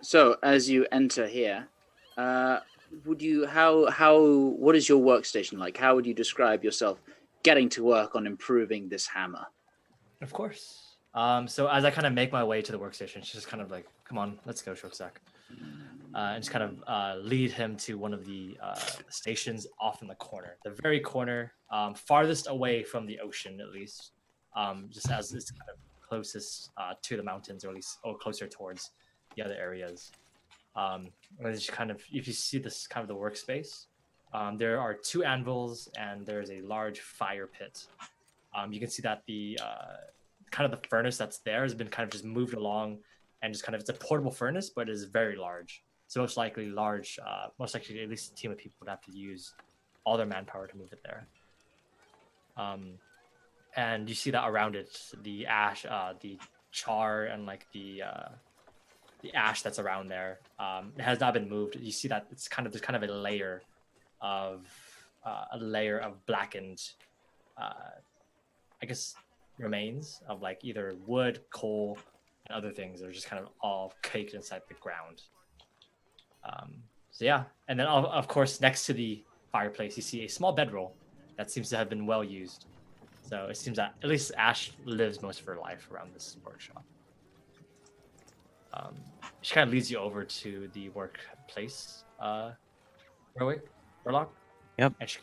So as you enter here, what is your workstation like? How would you describe yourself getting to work on improving this hammer? Of course. So as I kind of make my way to the workstation, she's just kind of like, "Come on, let's go, Shoksak," and just kind of lead him to one of the stations off in the corner, the very corner, farthest away from the ocean, at least, just as it's kind of closest to the mountains, or at least closer towards the other areas. Just kind of, if you see this kind of the workspace, there are 2 anvils and there's a large fire pit. You can see that the kind of the furnace that's there has been kind of just moved along, and just kind of, it's a portable furnace, but it is very large. So most likely at least a team of people would have to use all their manpower to move it there. And you see that around it, the ash, the char, and like the ash that's around there, it has not been moved. You see that there's kind of a layer of blackened, I guess, remains of like either wood, coal, and other things that are just kind of all caked inside the ground. So yeah, and then of course next to the fireplace you see a small bedroll that seems to have been well used. So it seems that at least Ash lives most of her life around this workshop. She kind of leads you over to the workplace, Burlock. Yep. And she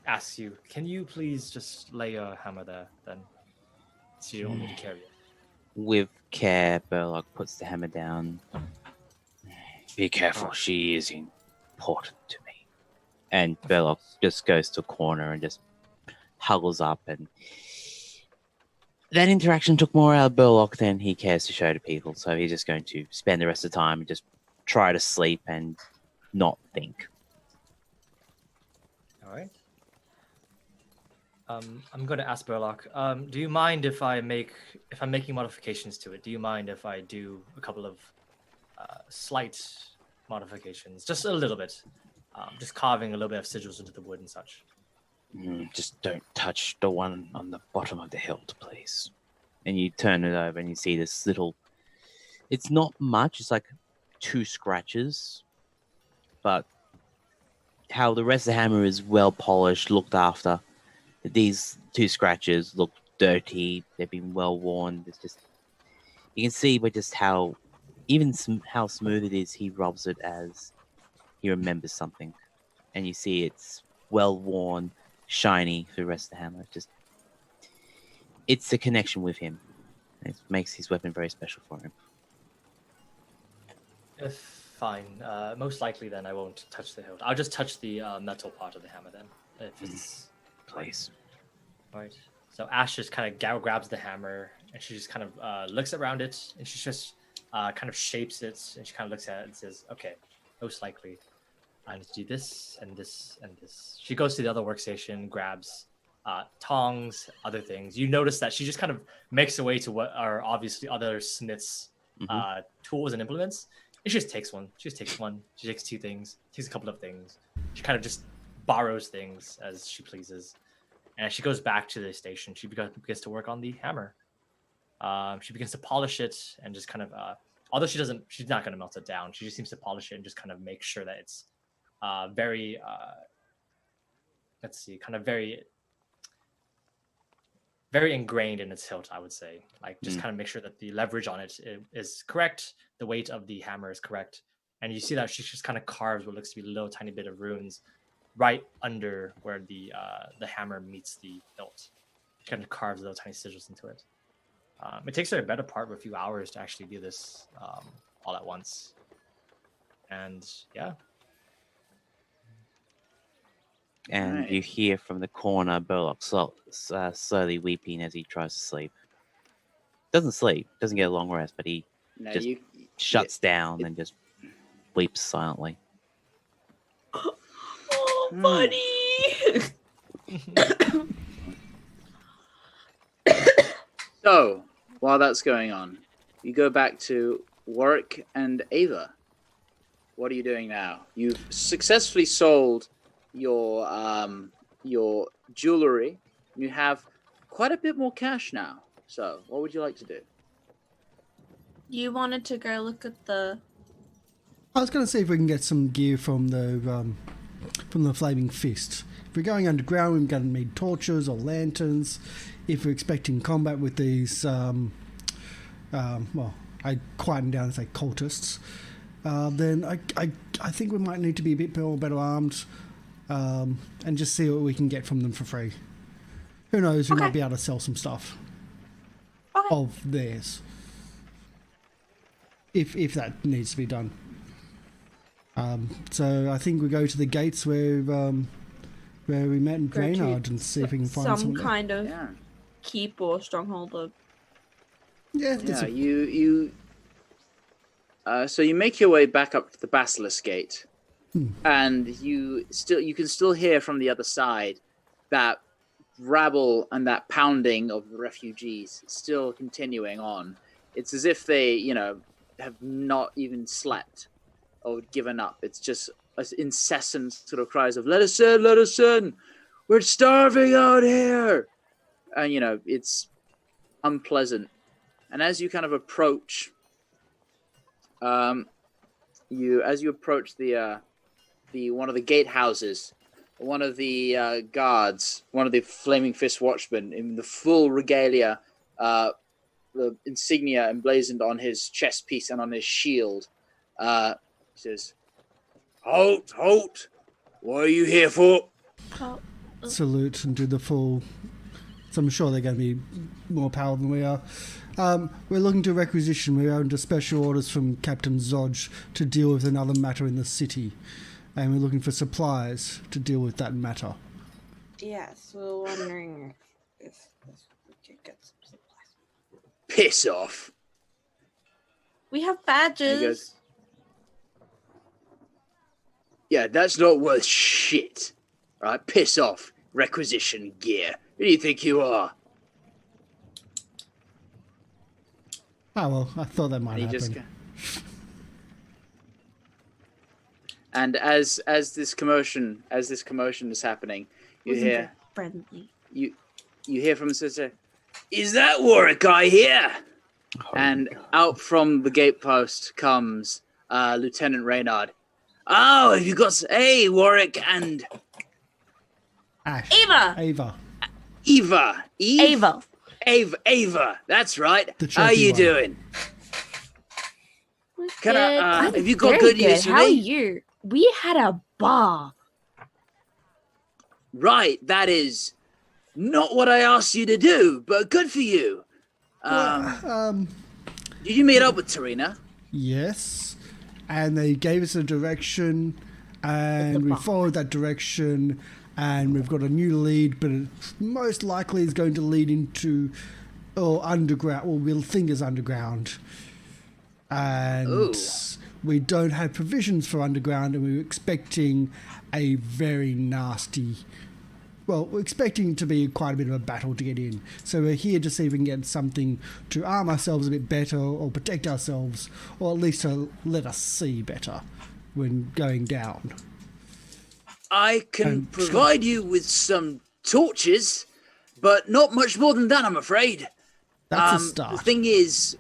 asks you, "Can you please just lay your hammer there, then, so you don't need to carry it?" With care, Burlock puts the hammer down. Be careful, she is important to me. And Burlock just goes to a corner and just huggles up. And that interaction took more out of Burlock than he cares to show to people. So he's just going to spend the rest of the time and just try to sleep and not think. All right. I'm going to ask Burlock. Do you mind if I'm making modifications to it? Do you mind if I do a couple of slight modifications, just a little bit, just carving a little bit of sigils into the wood and such? Just don't touch the one on the bottom of the hilt, please. And you turn it over and you see this little. It's not much. It's like 2 scratches, but how the rest of the hammer is well polished, looked after. These 2 scratches look dirty. They've been well worn. It's just you can see, but just how how smooth it is. He rubs it as he remembers something, and you see it's well worn, shiny for the rest of the hammer. It's a connection with him. It makes his weapon very special for him. Fine. Most likely, then I won't touch the hilt. I'll just touch the metal part of the hammer then. If it's Please. right. So Ash just kind of grabs the hammer and she just kind of looks around it and she just kind of shapes it and she kind of looks at it and says, "Okay, most likely, I need to do this and this and this." She goes to the other workstation, grabs tongs, other things. You notice that she just kind of makes her way to what are obviously other smiths' tools and implements. And she just takes one. She just takes one. She takes 2 things. Takes a couple of things. She kind of just borrows things as she pleases. And as she goes back to the station, she begins to work on the hammer. She begins to polish it and just kind of, although she's not going to melt it down. She just seems to polish it and just kind of make sure that it's very, kind of very, very ingrained in its hilt, I would say. Like just kind of make sure that the leverage on it is correct. The weight of the hammer is correct. And you see that she just kind of carves what looks to be a little tiny bit of runes right under where the hammer meets the hilt. She kind of carves little tiny sigils into it. It takes her a better part of a few hours to actually do this all at once. And yeah. And you hear from the corner Burlock slowly weeping as he tries to sleep. Doesn't sleep, doesn't get a long rest, but he shuts down and just weeps silently. Oh, buddy! So, while that's going on, you go back to Warwick and Ava. What are you doing now? You've successfully sold your jewelry. You have quite a bit more cash now. So, what would you like to do? You wanted to go look at the... I was going to see if we can get some gear from the Flaming Fist. If we're going underground, we're going to need torches or lanterns. If we're expecting combat with these, well, I quieten down and say cultists, then I think we might need to be a bit more better armed, and just see what we can get from them for free. Who knows? We might be able to sell some stuff of theirs, if that needs to be done. So I think we go to the gates where we met Maynard and see if we can find some something. kind of keep or stronghold. Or... So you make your way back up to the Basilisk Gate, and you can still hear from the other side that rabble and that pounding of the refugees still continuing on. It's as if they, have not even slept or given up. It's just incessant sort of cries of let us in, we're starving out here, and it's unpleasant. And as you kind of approach, the one of the gatehouses, one of the guards, one of the Flaming Fist watchmen in the full regalia, the insignia emblazoned on his chest piece and on his shield, says, Halt! What are you here for? Salute and do the full. So I'm sure they're going to be more powerful than we are. We're looking to requisition. We're under special orders from Captain Zodge to deal with another matter in the city. And we're looking for supplies to deal with that matter. Yes, we're wondering if we could get some supplies. Piss off. We have He badges. goes, yeah, that's not worth shit. Right, piss off. Requisition gear. Who do you think you are? Oh, well, I thought that might And he happen. just and as this commotion is happening, you Wasn't hear very friendly. you hear from the sister, is that Warwick I hear? And out from the gatepost comes Lieutenant Reynard. Oh, have you got... Hey, Warwick and Ash. Ava! Ava. Eva. Ava. Ava. That's right. The How chunky you one. doing? Can I, I'm have you got very good news for How are me? you? We had a bar. Right, that is not what I asked you to do, but good for you. Did you meet up with Tarina? Yes. And they gave us a direction, and we followed that direction, and we've got a new lead, but it most likely is going to lead into underground. Well, we'll think is underground. And Ooh. we don't have provisions for underground, and we're expecting a very nasty... Well, we're expecting it to be quite a bit of a battle to get in. So we're here to see if we can get something to arm ourselves a bit better or protect ourselves, or at least to let us see better when going down. I can provide you with some torches, but not much more than that, I'm afraid. That's a start. The thing is,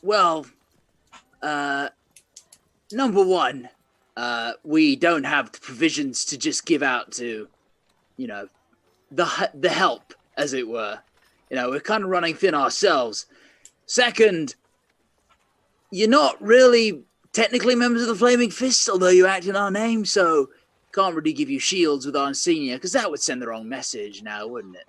well, number one, we don't have the provisions to just give out to, you know, the help, as it were. You know, we're kind of running thin ourselves. Second, you're not really technically members of the Flaming Fist, although you act in our name, so can't really give you shields with our senior, because that would send the wrong message now, wouldn't it?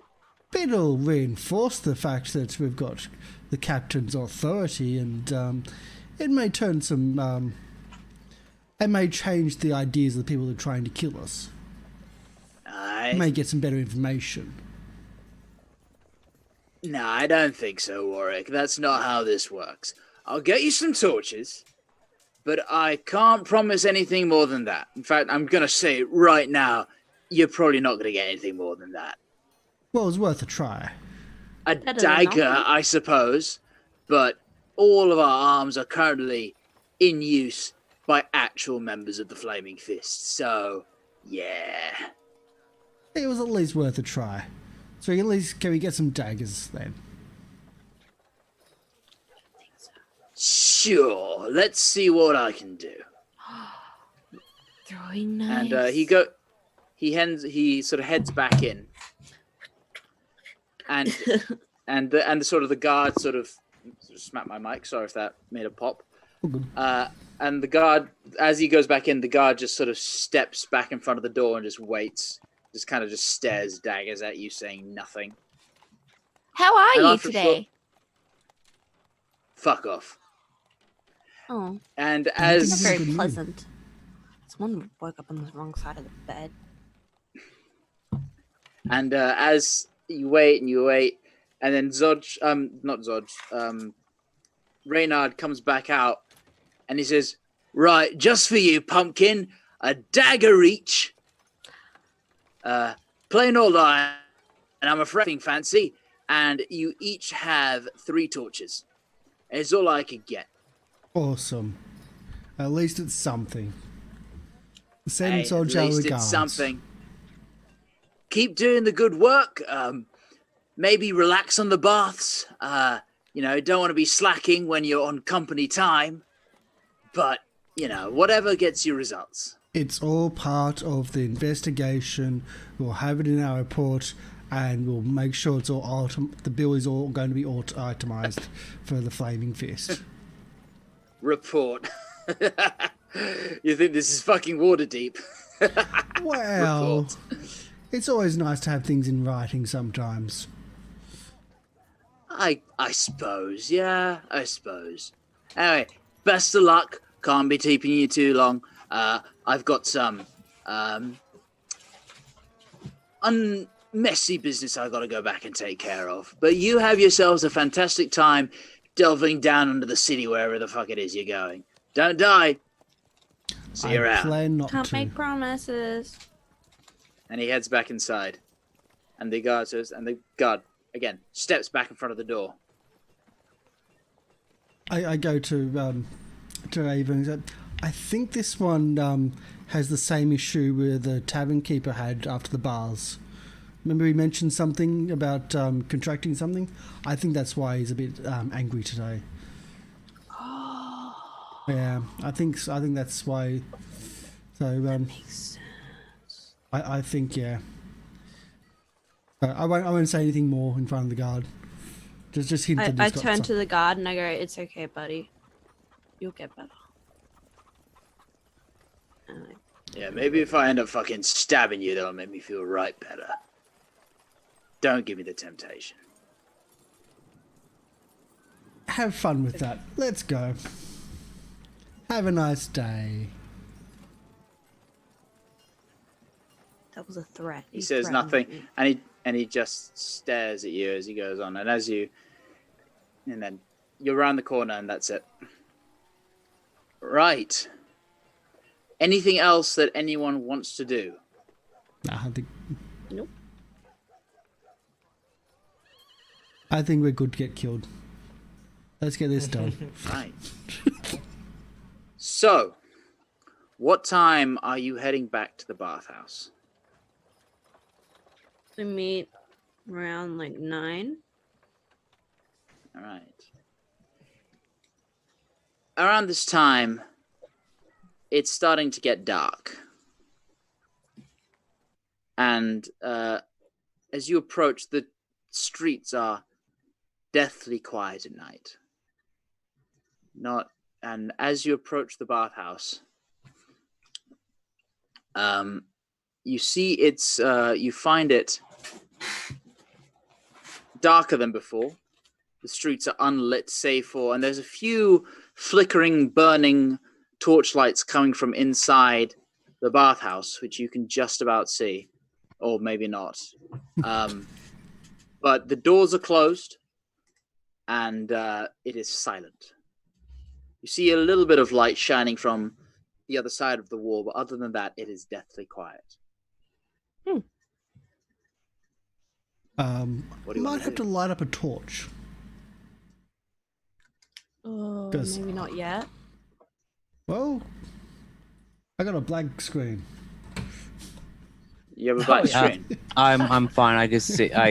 But it'll reinforce the fact that we've got the captain's authority, and it may turn some... it may change the ideas of the people who are trying to kill us. It may get some better information. No, I don't think so, Warwick. That's not how this works. I'll get you some torches, but I can't promise anything more than that. In fact, I'm going to say it right now, you're probably not going to get anything more than that. Well, it's worth a try. A Better than dagger, nothing. I suppose, but all of our arms are currently in use by actual members of the Flaming Fist, so, yeah. It was at least worth a try. So at least can we get some daggers then? Sure, let's see what I can do. Throwing knives. And he sort of heads back in, and the guard sort of smacked my mic. Sorry if that made a pop. Oh, good. And the guard, as he goes back in, the guard just sort of steps back in front of the door and just waits, just kind of just stares daggers at you, saying nothing. How are And you after a short- today? Fuck off. Oh, And think not This as is very good news. pleasant. Someone woke up on the wrong side of the bed. And as you wait and you wait, and then Reynard comes back out, and he says, "Right, just for you, pumpkin, a dagger each. Plain old iron, and I'm a nothing fancy, and you each have 3 torches. It's all I could get. Awesome. At least it's something. Send Hey, soldier at least regards. it's something. Keep doing the good work. Maybe relax on the baths. Don't want to be slacking when you're on company time. But, whatever gets you results. It's all part of the investigation. We'll have it in our report, and we'll make sure it's all the bill is all going to be itemized for the Flaming Fist. Report. You think this is fucking Waterdeep? Well, Report. it's always nice to have things in writing sometimes. I suppose, yeah, I suppose. Anyway, best of luck. Can't be keeping you too long. I've got some messy business I've got to go back and take care of. But you have yourselves a fantastic time delving down into the city wherever the fuck it is you're going. Don't die. See you I around. plan not Can't to. make promises. And he heads back inside. And the guard again steps back in front of the door. I go to Ava and say, I think this one has the same issue where the tavern keeper had after the bars. Remember he mentioned something about contracting something? I think that's why he's a bit angry today. Yeah, I think that's why. So Makes sense. I think yeah. I won't say anything more in front of the guard. Just hint that I he's got turn some- to the guard and I go, "It's okay, buddy. You'll get better." And Yeah, maybe if I end up fucking stabbing you, that'll make me feel right better. Don't give me the temptation. Have fun with that. Let's go. Have a nice day. that was a threat. He says threatened nothing, me. and he just stares at you as he goes on. And then you're around the corner, and that's it. Right. Anything else that anyone wants to do? Nah, Nope. I think we're good to get killed. Let's get this done. Right. So, what time are you heading back to the bathhouse? We meet around like 9. All right. Around this time, it's starting to get dark. And as you approach, the streets are deathly quiet at night. And as you approach the bathhouse, you see you find it darker than before. The streets are unlit, save for, and there's a few flickering, burning torchlights coming from inside the bathhouse, which you can just about see, or maybe not. But the doors are closed, and it is silent. You see a little bit of light shining from the other side of the wall, but other than that, it is deathly quiet. What do you Might want to have do? to light up a torch. Oh, 'Cause- maybe not yet. Well, I got a blank screen. You have a black yeah. screen. I'm fine. I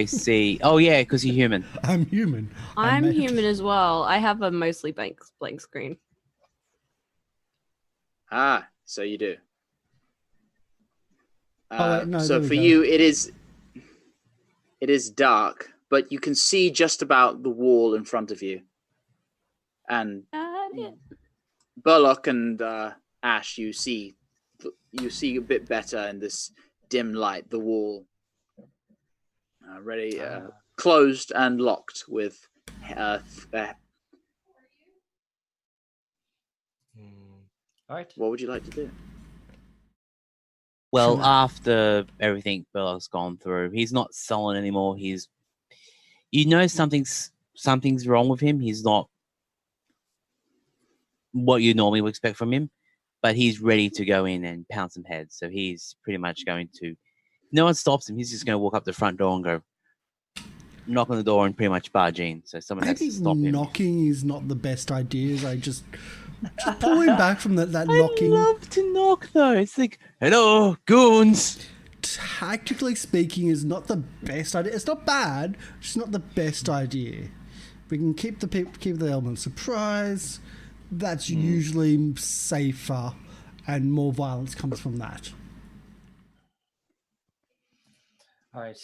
see. Oh yeah, because you're human. I'm human. I'm made- human as well. I have a mostly blank screen. Ah, so you do. Oh, wait, no, so there we for go. you, it is dark, but you can see just about the wall in front of you. And Burlock and Ash, you see a bit better in this dim light. The wall, closed and locked with. All right. What would you like to do? Well, Sure. after everything Burlock's gone through, he's not sullen anymore. You know, something's wrong with him. He's not what you normally would expect from him, but he's ready to go in and pound some heads. So he's pretty much going to. No one stops him. He's just going to walk up the front door and go knock on the door and pretty much barge in. So someone has Maybe to stop him. knocking is not the best idea. I just pull him back from that knocking. I love to knock though. It's like, hello, goons. Tactically speaking, is not the best idea. It's not bad. It's not the best idea. We can keep the element of surprise. That's usually safer, and more violence comes from that. All right.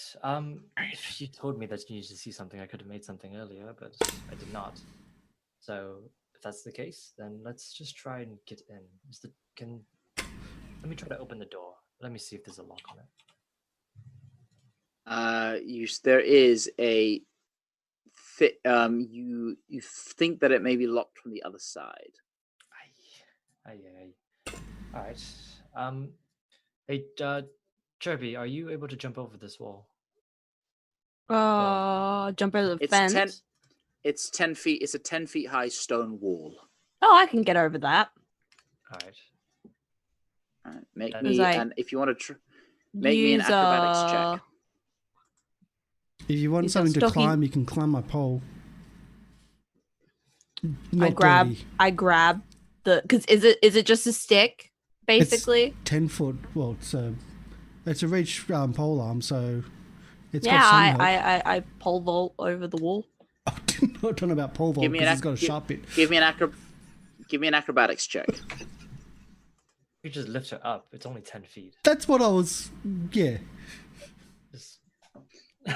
If you told me that you needed to see something, I could have made something earlier, but I did not. So if that's the case, then let's just try and get in. Let me try to open the door. Let me see if there's a lock on it. There is a you think that it may be locked from the other side. Aye. All right. Hey, Chirpy, are you able to jump over this wall? Jump over the It's fence. It's 10 feet. It's a 10 feet high stone wall. Oh, I can get over that. All right. All right, make That me, is- and if you want to make me an Use, acrobatics check. If you want Use something that to stocky- climb, you can climb my pole. Not I grab dirty. the because is it just a stick basically? 10 foot. Well, it's a reach pole arm, so it's Yeah, got some help. I pole vault over the wall. I'm not talking about pole vault Give me because an it's got a sharp bit. Give me an acrobatics check. You just lift her up. It's only 10 feet. That's what I was. Yeah. Just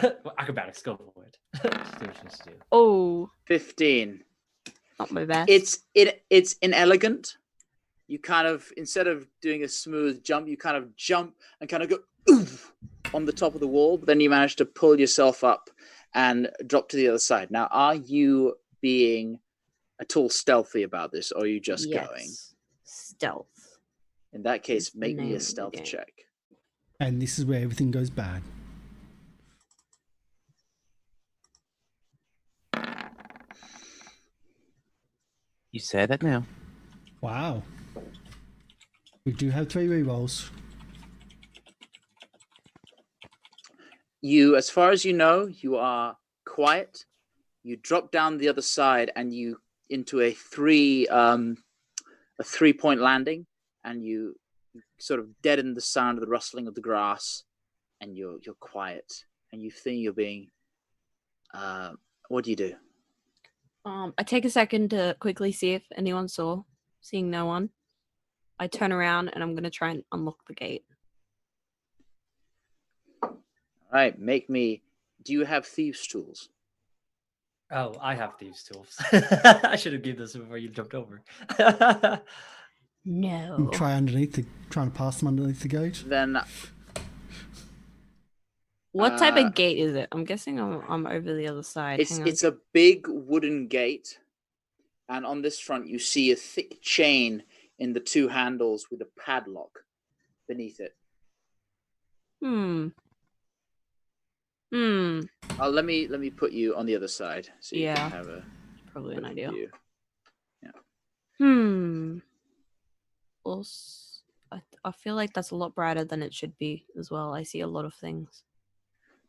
well, acrobatics, go for it. Just do what you need to do. Oh, 15. not my best. It's inelegant. You kind of, instead of doing a smooth jump, you kind of jump and kind of go oof on the top of the wall, but then you manage to pull yourself up and drop to the other side. Now, are you being at all stealthy about this, or are you just going? Stealth. In that case, Is the make me name a of the stealth game. check. And this is where everything goes bad. You say that now. Wow. We do have 3 rerolls. You, as far as you know, you are quiet. You drop down the other side and you into a 3-point landing, and you sort of deaden the sound of the rustling of the grass, and you're quiet, and you think you're being. What do you do? I take a second to quickly see if anyone saw. Seeing no one, I turn around and I'm gonna try and unlock the gate. All right, make me. Do you have thieves' tools? Oh, I have thieves' tools. I should have given this before you jumped over. No. And trying to pass them underneath the gate. Then What type Uh, of gate is it? I'm guessing I'm over the other side. Hang on. it's a big wooden gate, and on this front you see a thick chain in the 2 handles with a padlock beneath it. Let me put you on the other side so you Yeah. can have a Probably an better idea. view. Well, I feel like that's a lot brighter than it should be as well. I see a lot of things.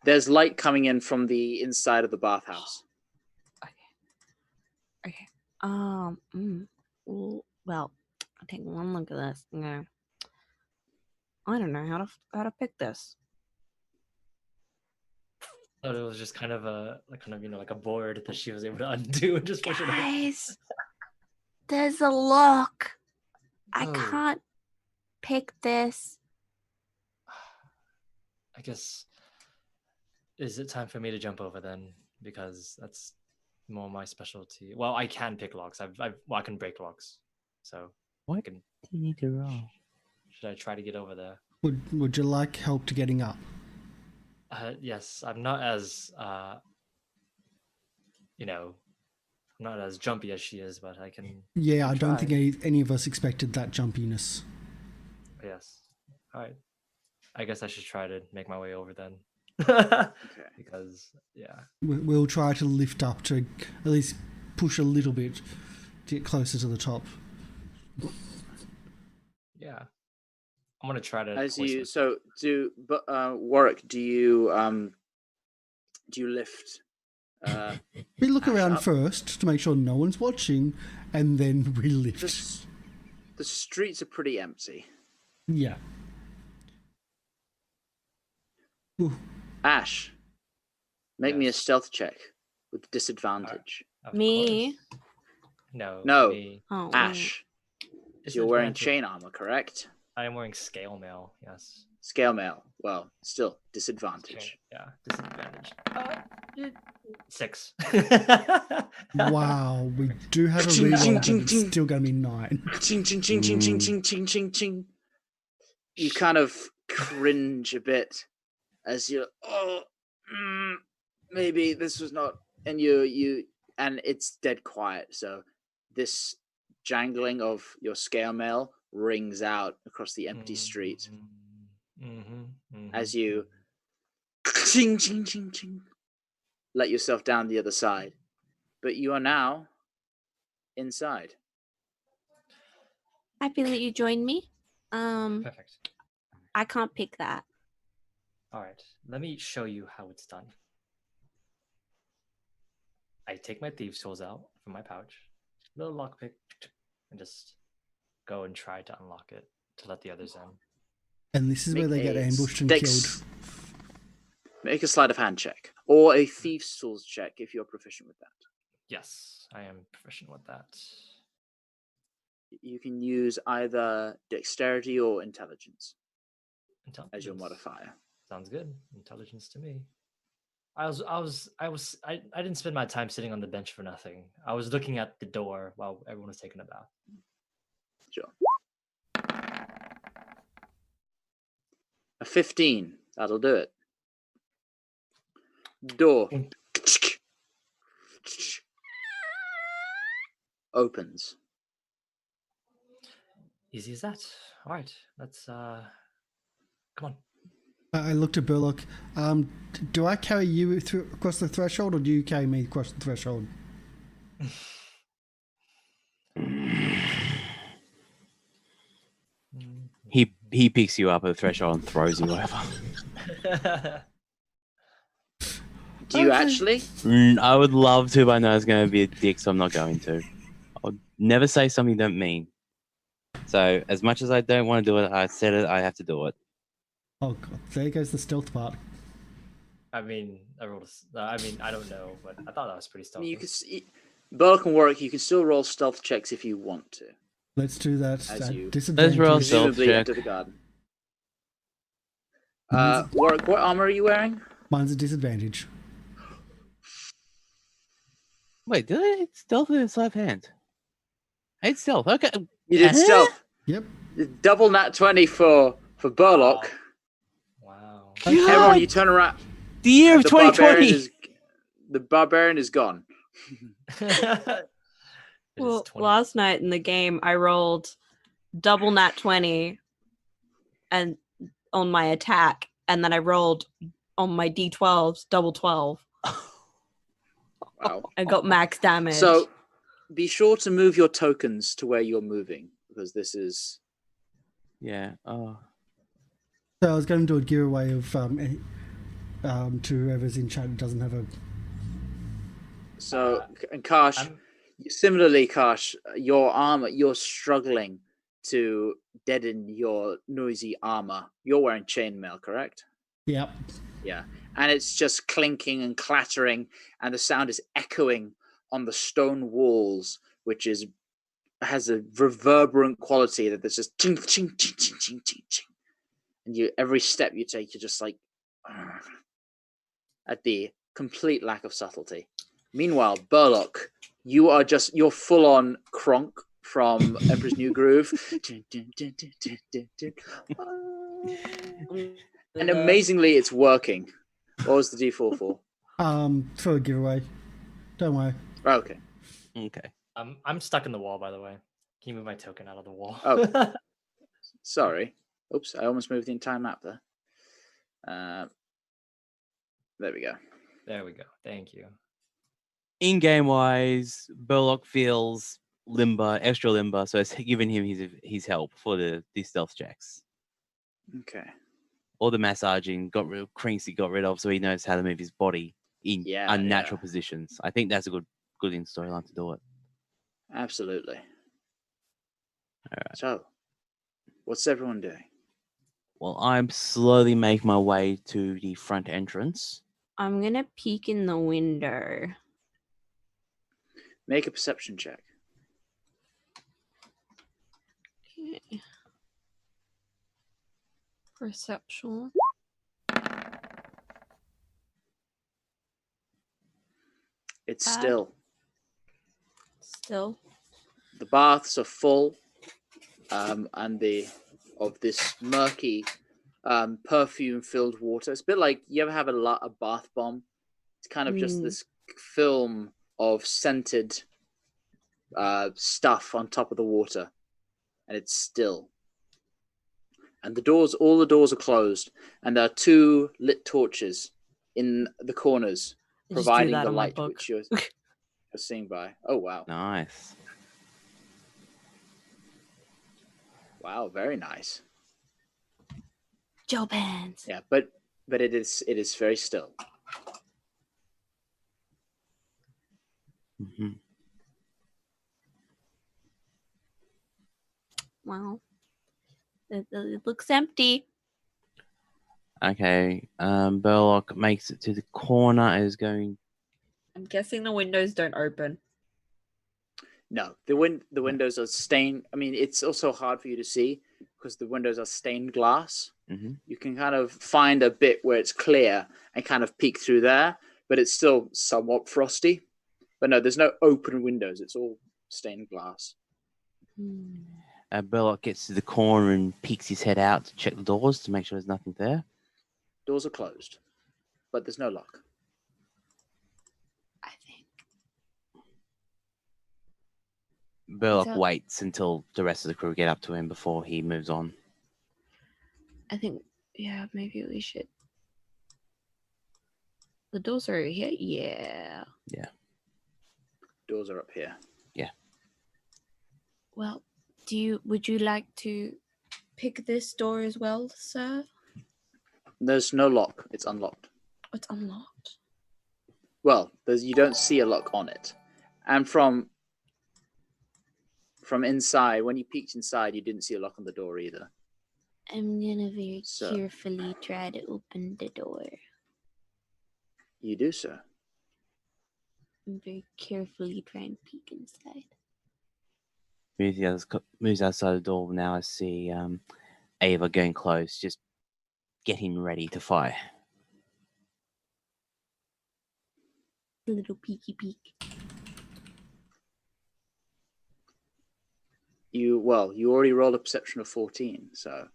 There's light coming in from the inside of the bathhouse. Okay. Well, I'll take one look at this. No. I don't know how to pick this. thought it was just kind of like a board that she was able to undo and just push it. Guys, there's a lock. I Oh. can't pick this. I guess. Is it time for me to jump over then? Because that's more my specialty. Well, I can pick locks. I can break locks. So What? I can. Do you need to roll? Should I try to get over there? Would you like help to getting up? Yes, I'm not as I'm not as jumpy as she is, but I can. Yeah, I don't try. think any of us expected that jumpiness. Yes. All right. I guess I should try to make my way over then. Okay. Because yeah. We'll try to lift up to at least push a little bit to get closer to the top. Yeah. I'm gonna try to. As hoist you myself. Warwick, do you lift? We look Ash around up. first to make sure no one's watching, and then we lift. The streets are pretty empty. Yeah. Ooh, Ash, make me a Yes. stealth check with disadvantage. Of Me? course. No. No. Me. Oh, Ash, you're wearing Disadvantage. chain armor, correct? I am wearing scale mail. Yes. Scale mail. Well, still disadvantage. Yeah. Disadvantage. 6. wow, we do have a Ching, reroll, ching, but ching, it's ching. still going to be 9. Ching, ching, ching, ching, ching, ching, ching, ching, ching. You kind of cringe a bit as you're. Maybe this was not and and it's dead quiet. So this jangling of your scale mail rings out across the empty street as you ching, ching, ching, ching, let yourself down the other side. But you are now inside. Happy that you joined me. Perfect. I can't pick that. All right, let me show you how it's done. I take my thieves' tools out from my pouch, little lockpick, and just go and try to unlock it to let the others in. And this is where they get ambushed and killed. Make a sleight of hand check or a thieves' tools check if you're proficient with that. Yes, I am proficient with that. You can use either dexterity or intelligence as your Intelligence. modifier. Sounds good. Intelligence to me. I didn't spend my time sitting on the bench for nothing. I was looking at the door while everyone was taking a bath. Sure. A 15. That'll do it. Door opens. Easy as that. All right, let's come on. I looked at Burlock. Do I carry you across the threshold, or do you carry me across the threshold? He picks you up at the threshold and throws you over. Do you actually? I would love to, but I know it's going to be a dick, so I'm not going to. I'll never say something you don't mean. So, as much as I don't want to do it, I said it, I have to do it. Oh god, there goes the stealth part. I mean, I don't know, but I thought that was pretty stealthy. You can Burlock and Warwick, you can still roll stealth checks if you want to. Let's do that. As you Disadvantage. Let's roll stealth presumably check. enter the garden. Warwick, what armor are you wearing? Mine's a disadvantage. Wait, did I hit stealth with a sleight of hand? I hit stealth. Okay. You did stealth. Yep. Double nat 20 for Burlock. Wow. Everyone, you turn around. The year of 2020. The barbarian is gone. Well, last night in the game, I rolled double nat 20 and on my attack, and then I rolled on my d12s double 12. Wow. I got max damage. So be sure to move your tokens to where you're moving, because this is... Yeah. Oh. So I was going to do a giveaway of to whoever's in chat who doesn't have a... So, and Karsh, similarly, Karsh, your armor, you're struggling to deaden your noisy armor. You're wearing chainmail, correct? Yep. Yeah. And it's just clinking and clattering, and the sound is echoing on the stone walls, which has a reverberant quality that there's just ching, ching, ching, ching, ching, ching, ching. And every step you take, you're just like, at the complete lack of subtlety. Meanwhile, Burlock, you're full on Kronk from Emperor's New Groove. And amazingly, it's working. What was the D4 for? For a giveaway. Don't worry. Okay. Okay. I'm stuck in the wall, by the way. Can you move my token out of the wall? Oh, sorry. Oops, I almost moved the entire map there. There we go. There we go. Thank you. In game wise, Burlock feels limber, extra limber, so it's given him his help for the stealth checks. Okay. All the massaging crinks he got rid of, so he knows how to move his body in unnatural positions. I think that's a good in storyline to do it. Absolutely. All right. So, what's everyone doing? Well, I'm slowly making my way to the front entrance. I'm gonna peek in the window. Make a perception check. Okay. Perception. It's Bad. still. The baths are full, and of this murky, perfume-filled water. It's a bit like you ever have a bath bomb. It's kind of just this film of scented stuff on top of the water, and it's still. And all the doors are closed, and there are 2 lit torches in the corners, I just drew providing that the on my light book. which you're seeing by. Oh wow! Nice. Wow, very nice. Job hands. Yeah, but it is very still. Hmm. Wow. It looks empty. Okay. Burlock makes it to the corner. Is going. I'm guessing the windows don't open. No, the windows are stained. I mean, it's also hard for you to see because the windows are stained glass. Mm-hmm. You can kind of find a bit where it's clear and kind of peek through there, but it's still somewhat frosty. But no, there's no open windows. It's all stained glass. Burlock gets to the corner and peeks his head out to check the doors to make sure there's nothing there. Doors are closed, but there's no lock. I think. Burlock So- waits until the rest of the crew get up to him before he moves on. I think. Yeah, maybe we should. The doors are here. Yeah. Doors are up here. Well, would you like to pick this door as well, sir? There's no lock. It's unlocked. It's unlocked. Well, you don't see a lock on it, and from inside, when you peeked inside, you didn't see a lock on the door either. I'm gonna very So- carefully try to open the door. You do, sir. I'm very carefully trying to peek inside. Moves outside the door. Now I see Ava going close, just getting ready to fire. A little peeky peek. You already rolled a perception of 14, so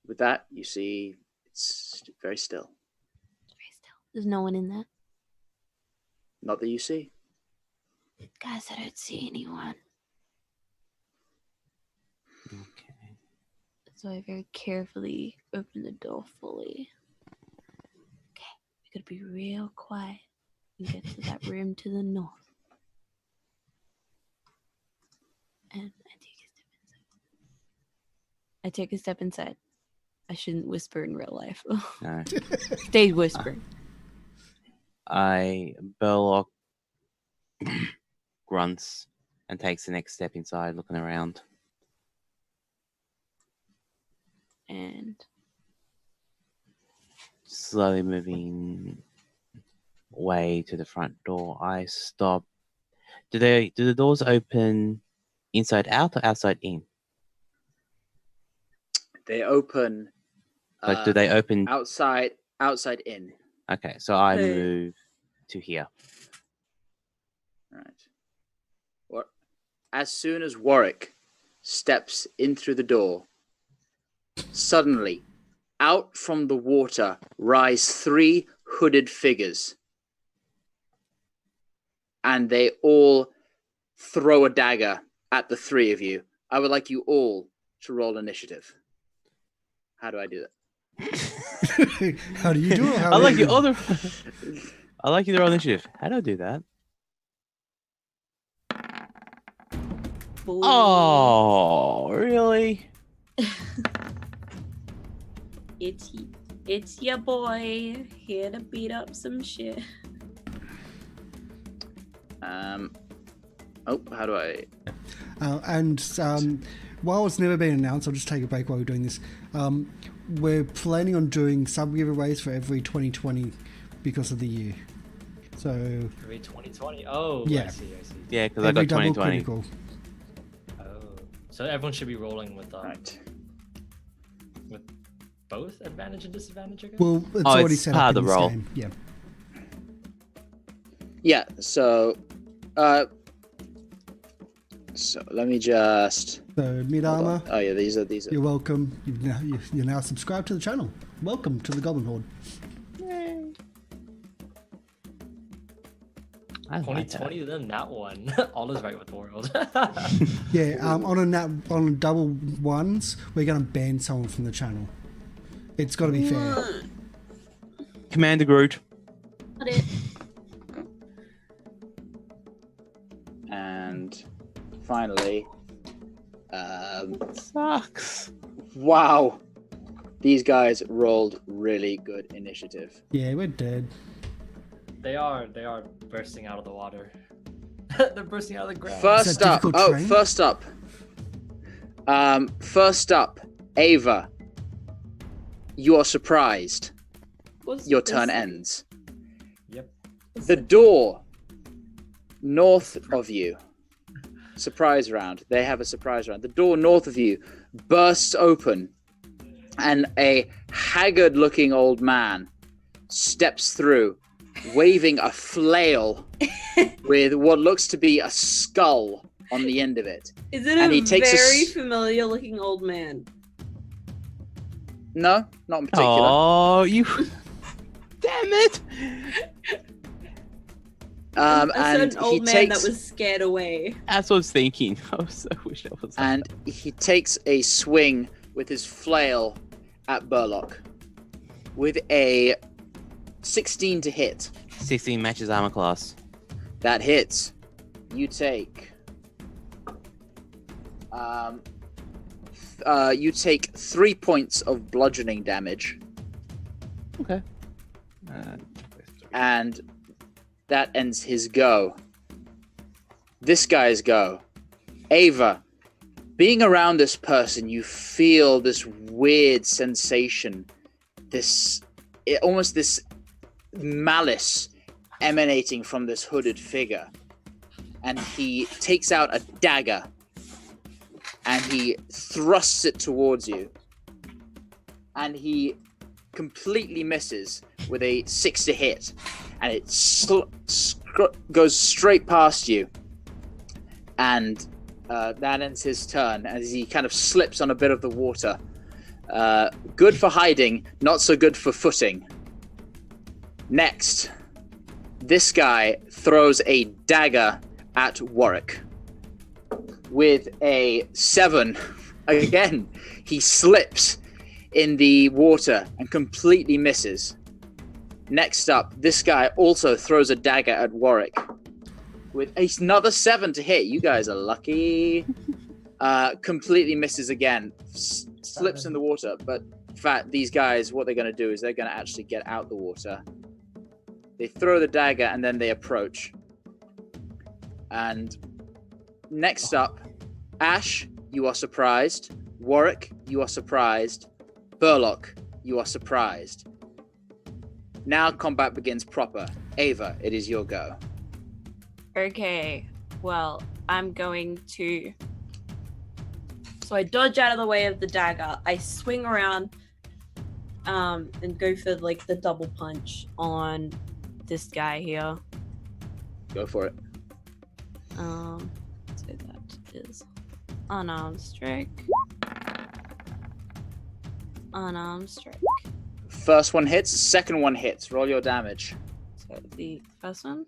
with that, you see it's very still. It's very still. There's no one in there. Not that you see. Guys, I don't see anyone. Okay. So I very carefully open the door fully. Okay, we gotta be real quiet and get to that room to the north. And I take a step inside. I shouldn't whisper in real life. No. Stay whispering. Burlock grunts and takes the next step inside, looking around. And Slowly moving way to the front door. I stop. Do the doors open inside out or outside in? They open. Like, do they open? outside in? Okay, so I Hey. move to here. Right. What? As soon as Warwick steps in through the door, suddenly, out from the water rise 3 hooded figures, and they all throw a dagger at the 3 of you. I would like you all to roll initiative. How do I do that? How do you do it? I like your other. I like your initiative. How do I do that? Oh, really? It's your boy here to beat up some shit. How do I? While it's never been announced, I'll just take a break while we're doing this. We're planning on doing sub giveaways for every 2020 because of the year. So Every 2020. Oh, Yeah. I see. Yeah, because I every got double 2020. critical. Oh, so everyone should be rolling with Right. with both advantage and disadvantage, I guess. Well, it's Oh, already it's set part up of in the this roll. game. Yeah. Yeah. So let me just. So mid hold on. armor. Oh yeah, these are. You're welcome. You're now subscribed to the channel. Welcome to the Goblin Horde. I like 2020 then that one. All is right with the world. Yeah, on double ones, we're going to ban someone from the channel. It's got to be fair. Commander Groot. Got it. And finally, Sucks. wow, these guys rolled really good initiative. Yeah, we're dead. They are bursting out of the water. They're bursting out of the ground. First up, difficult terrain? first up, Ava. You are surprised. Your turn ends. Yep. The door north of you. Surprise round. They have a surprise round. The door north of you bursts open, and a haggard-looking old man steps through, waving a flail with what looks to be a skull on the end of it. Is it And a he takes very familiar looking old man? No, not in particular. Oh, you. Damn it. A And certain old he man takes that was scared away. That's what I was thinking. I wish I was. and he takes a swing with his flail at Burlock with a 16 to hit. 16 matches armor class. That hits. You take. You take 3 points of bludgeoning damage, Okay. and that ends his go. This guy's go. Ava, being around this person, you feel this weird sensation, almost this malice emanating from this hooded figure. And he takes out a dagger and he thrusts it towards you. And he completely misses with a 6 to hit. And it goes straight past you. And that ends his turn as he kind of slips on a bit of the water. Good for hiding, not so good for footing. Next, this guy throws a dagger at Warwick with a 7. Again, he slips in the water and completely misses. Next up, this guy also throws a dagger at Warwick with another 7 to hit. You guys are lucky. Completely misses again. Slips in the water, but in fact, these guys, what they're going to do is they're going to actually get out the water. They throw the dagger and then they approach. And next up, Ash, you are surprised. Warwick, you are surprised. Burlock, you are surprised. Now combat begins proper. Ava, it is your go. Okay, well, I'm going to... So I dodge out of the way of the dagger. I swing around and go for like the double punch on this guy here. Go for it. So that is unarmed strike. Unarmed strike. First one hits, second one hits. Roll your damage. So the first one,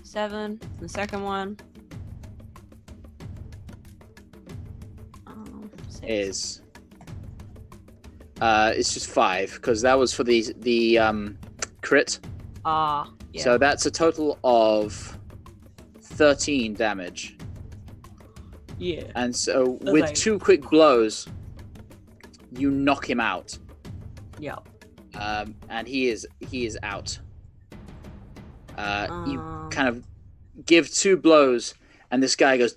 7. The second one, 6. Is it's just 5 because that was for the crit. Yeah. So that's a total of 13 damage. Yeah. And so That's with like- 2 quick blows, you knock him out. Yeah. And he is out. You Um, kind of give 2 blows, and this guy goes,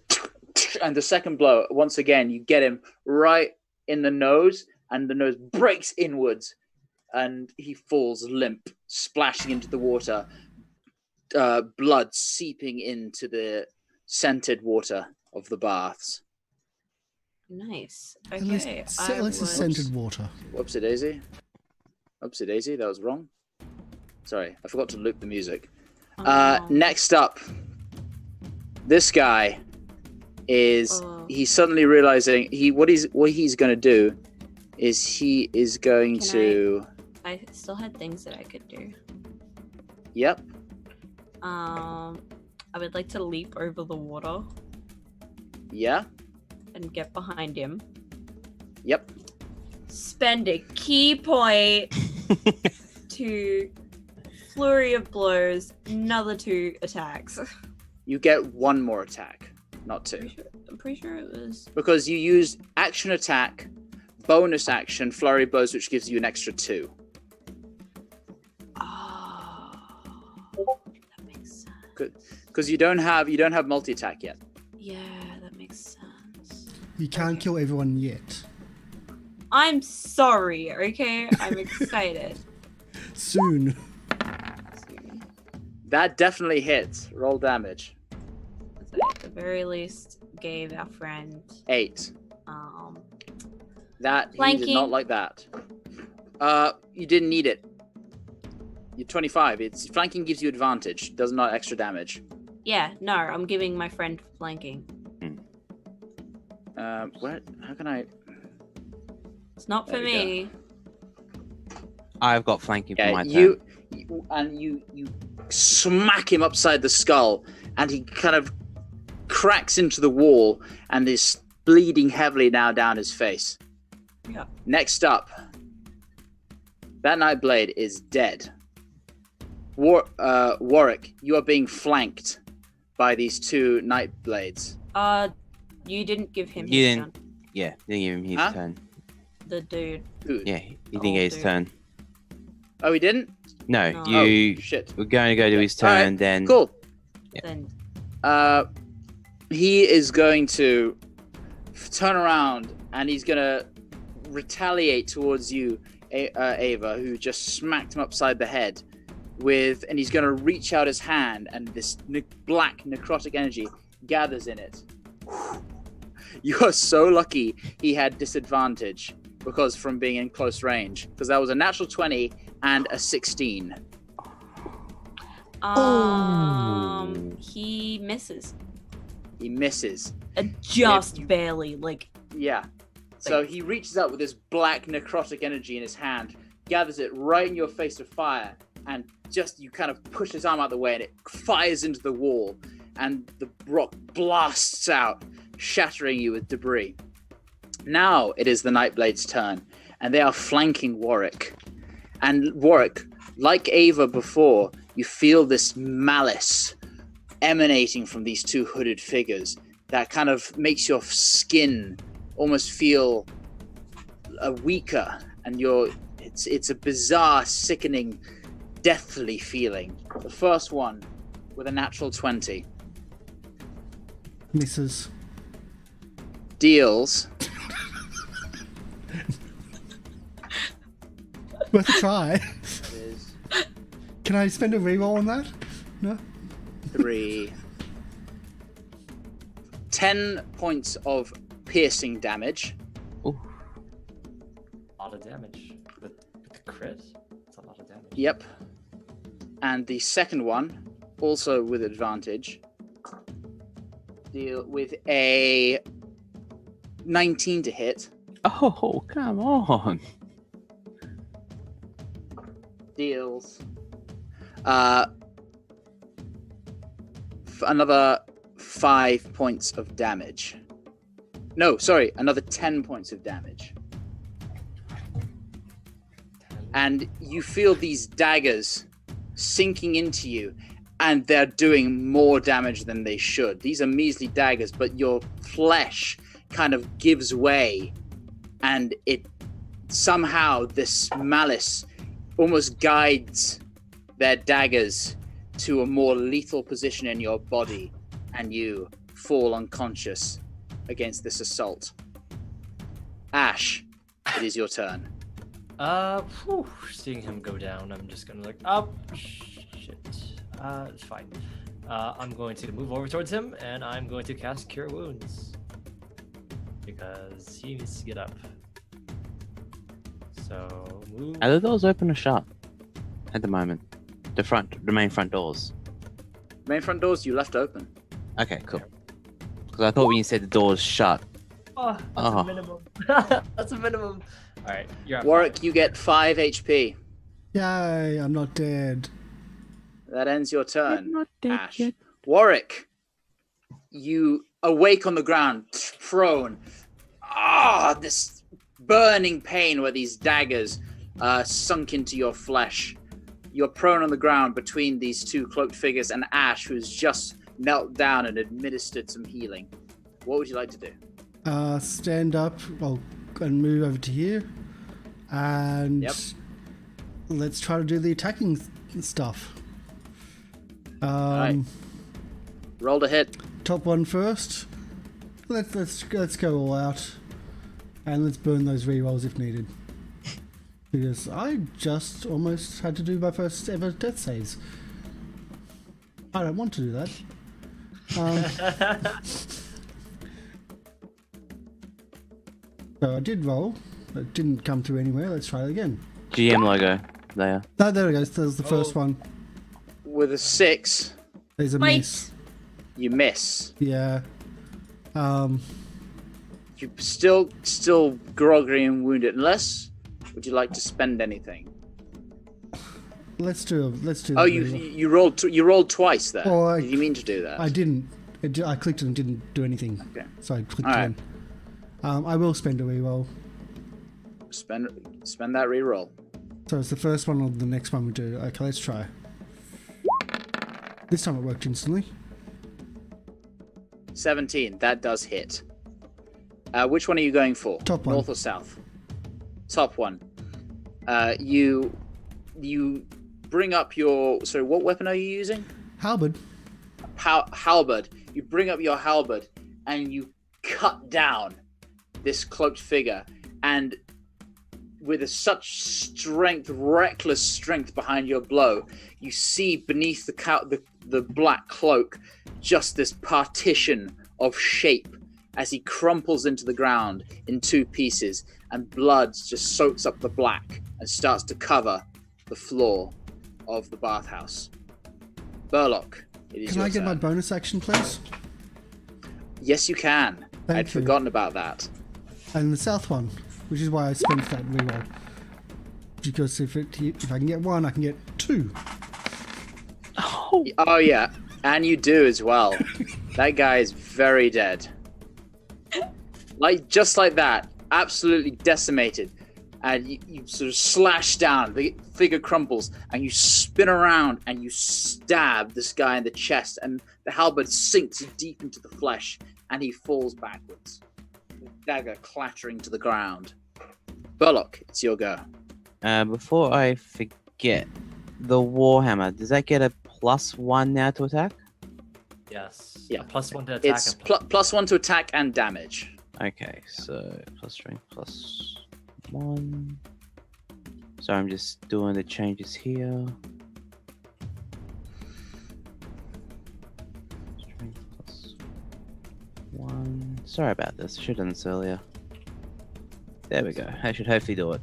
and the second blow, once again, you get him right in the nose, and the nose breaks inwards, and he falls limp, splashing into the water, blood seeping into the scented water of the baths. Nice. At least, Okay. at least it's scented water. Whoopsie daisy. Whoopsie daisy, that was wrong. Sorry, I forgot to loop the music. Next up, this guy is he's suddenly realizing what he's going to do is he is going Can to I still had things that I could do. Yep. I would like to leap over the water Yeah. and get behind him. Yep. Spend a key point to flurry of blows, another 2 attacks. You get 1 more attack, not 2. I'm pretty sure it was. Because you used action attack, bonus action, flurry blows, which gives you an extra 2. Oh, that makes sense. Good. Because you don't have multi attack yet. Yeah, that makes sense. You can't kill everyone yet. I'm sorry, okay? I'm excited. Soon. That definitely hits. Roll damage. So at the very least, gave our friend 8. um That he Flanking. did not like that. You didn't need it. You're 25. It's flanking gives you advantage. Does not extra damage. yeah, no, I'm giving my friend flanking. Where? How can I? It's not for There we me. I've got flanking for Yeah, my turn. you smack him upside the skull, and he kind of cracks into the wall and is bleeding heavily now down his face. Yeah. Next up, that Nightblade is dead. Warwick, you are being flanked by these 2 Nightblades. You didn't give him You his didn't- turn. Yeah, didn't give him his Huh? turn. The dude. Dude. Yeah, he didn't Oh, get his dude. turn. Oh, he didn't? No, No. you Oh, shit. were going to go to his turn, Alright, then Cool. Then He is going to turn around and he's going to retaliate towards you, Ava, who just smacked him upside the head and he's going to reach out his hand, and this black necrotic energy gathers in it. You are so lucky he had disadvantage because from being in close range, because that was a natural 20 and a 16. He misses. He misses. Just you- barely, like Yeah. So he reaches out with this black necrotic energy in his hand, gathers it right in your face of fire, and just you kind of push his arm out of the way, and it fires into the wall, and the rock blasts out, shattering you with debris. Now it is the Nightblade's turn, and they are flanking Warwick. And Warwick, like Ava before, you feel this malice emanating from these 2 hooded figures that kind of makes your skin almost feel weaker, and it's a bizarre, sickening, deathly feeling. The first one with a natural 20 Misses. deals Worth a try. is Can I spend a reroll on that? No? 3 10 points of piercing damage. Ooh. A lot of damage. With the crit? It's a lot of damage. Yep. And the second one, also with advantage, deal with a 19 to hit. Oh, come on. Deals another 5 points of damage. No, sorry, another 10 points of damage. And you feel these daggers sinking into you, and they're doing more damage than they should. These are measly daggers, but your flesh kind of gives way, and it somehow, this malice almost guides their daggers to a more lethal position in your body, and you fall unconscious against this assault. Ash, it is your turn. Seeing him go down, I'm just gonna like, oh, shit. It's fine. I'm going to move over towards him, and I'm going to cast Cure Wounds. Because he needs to get up. So, move. Are the doors open or shut at the moment? The main front doors. Main front doors you left open. Okay, cool. Because I thought when you said the doors shut. Oh, that's Oh. a minimum. That's a minimum. Alright, you're up. Warwick, you get 5 HP. Yay, I'm not dead. That ends your turn, not dead Ash. yet. Warwick, you awake on the ground, prone. This burning pain where these daggers sunk into your flesh. You're prone on the ground between these two cloaked figures and Ash, who's just knelt down and administered some healing. What would you like to do? Stand up, and move over to here, and let's try to do the attacking stuff. Right. Roll to hit. Top one first. Let's go all out, and let's burn those rerolls if needed. Because I just almost had to do my first ever death saves. I don't want to do that. So I did roll. It didn't come through anywhere. Let's try it again. GM logo there. No, there it goes. There's the first one. With a 6, There's a Wait. miss. you miss. Yeah. You still groggy and wounded. Unless, would you like to spend anything? Let's do. Oh, the you reroll. you rolled twice there. Oh, Did you mean to do that? I didn't. I clicked it and didn't do anything. Okay. So I clicked Alright. again. I will spend a reroll. Spend that reroll. So it's the first one or the next one we do. Okay, let's try. This time it worked instantly. 17. That does hit. Which one are you going for? Top one. North or south? Top one. You bring up your. Sorry, what weapon are you using? Halberd. Halberd. You bring up your halberd and you cut down this cloaked figure, and with such strength, reckless strength behind your blow, you see beneath the black cloak just this partition of shape as he crumples into the ground in two pieces, and blood just soaks up the black and starts to cover the floor of the bathhouse. Burlock, it is Can your I get turn. my bonus action, please? Yes, you can. Thank I'd you. forgotten about that. And the south one, which is why I spent that reroll. Because if I can get one, I can get two. Oh yeah, and you do as well. That guy is very dead. Just like that, absolutely decimated. And you sort of slash down, the figure crumbles, and you spin around and you stab this guy in the chest, and the halberd sinks deep into the flesh, and he falls backwards. The dagger clattering to the ground. Burlock, it's your go. Before I forget, the Warhammer, does that get a +1 now to attack? Yes. Yeah. A +1 to attack. It's and +1 to attack and damage. Okay, so plus strength +1. So I'm just doing the changes here. Strength +1. Sorry about this. I should have done this earlier. There we go. I should hopefully do it.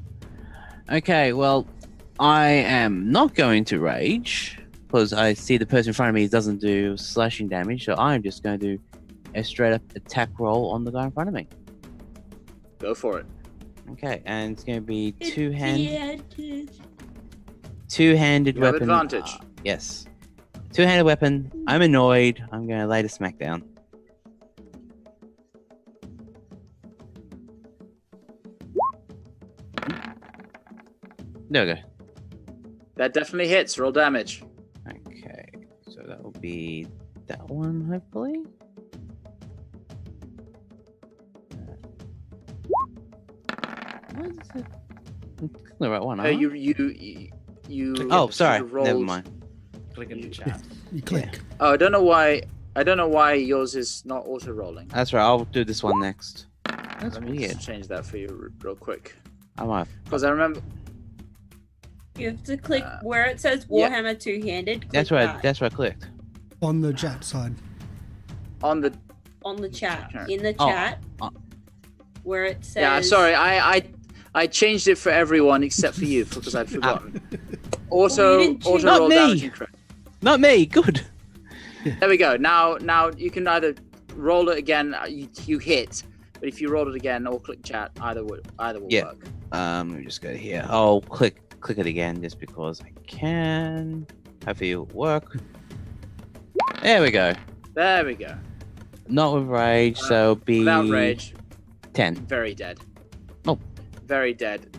Okay, well, I am not going to rage because I see the person in front of me doesn't do slashing damage, so I'm just going to do a straight up attack roll on the guy in front of me. Go for it. Okay, and it's going to be It's two-handed You have weapon. advantage. Yes. Two-handed weapon. I'm annoyed. I'm going to lay the smack down. There we go. That definitely hits. Roll damage. Okay, so that will be that one, hopefully. What is it? I'm clicking the right one, aren't I? You. Oh, sorry. you Never rolled- mind. click in the chat. You click. Oh, I don't know why yours is not auto rolling. That's right. I'll do this one next. That's Let me weird. just change that for you real quick. I might. Because I remember. You have to click where it says yeah. Warhammer two-handed. That's click where. that That's where I clicked. On the chat side. On the on the chat. Sure. In the Oh, chat, where it says. yeah, sorry, I changed it for everyone except for you because I'd forgotten. Auto you didn't change- auto roll Not me. damage and crit. Not me. Good. There we go. Now you can either roll it again. You hit, but if you roll it again or click chat, either will Yeah. work. Let me just go here. I'll click it again just because I can. Hopefully it'll work. There we go. There we go. Not with rage, so be Without rage, 10. very dead. Oh. Very dead.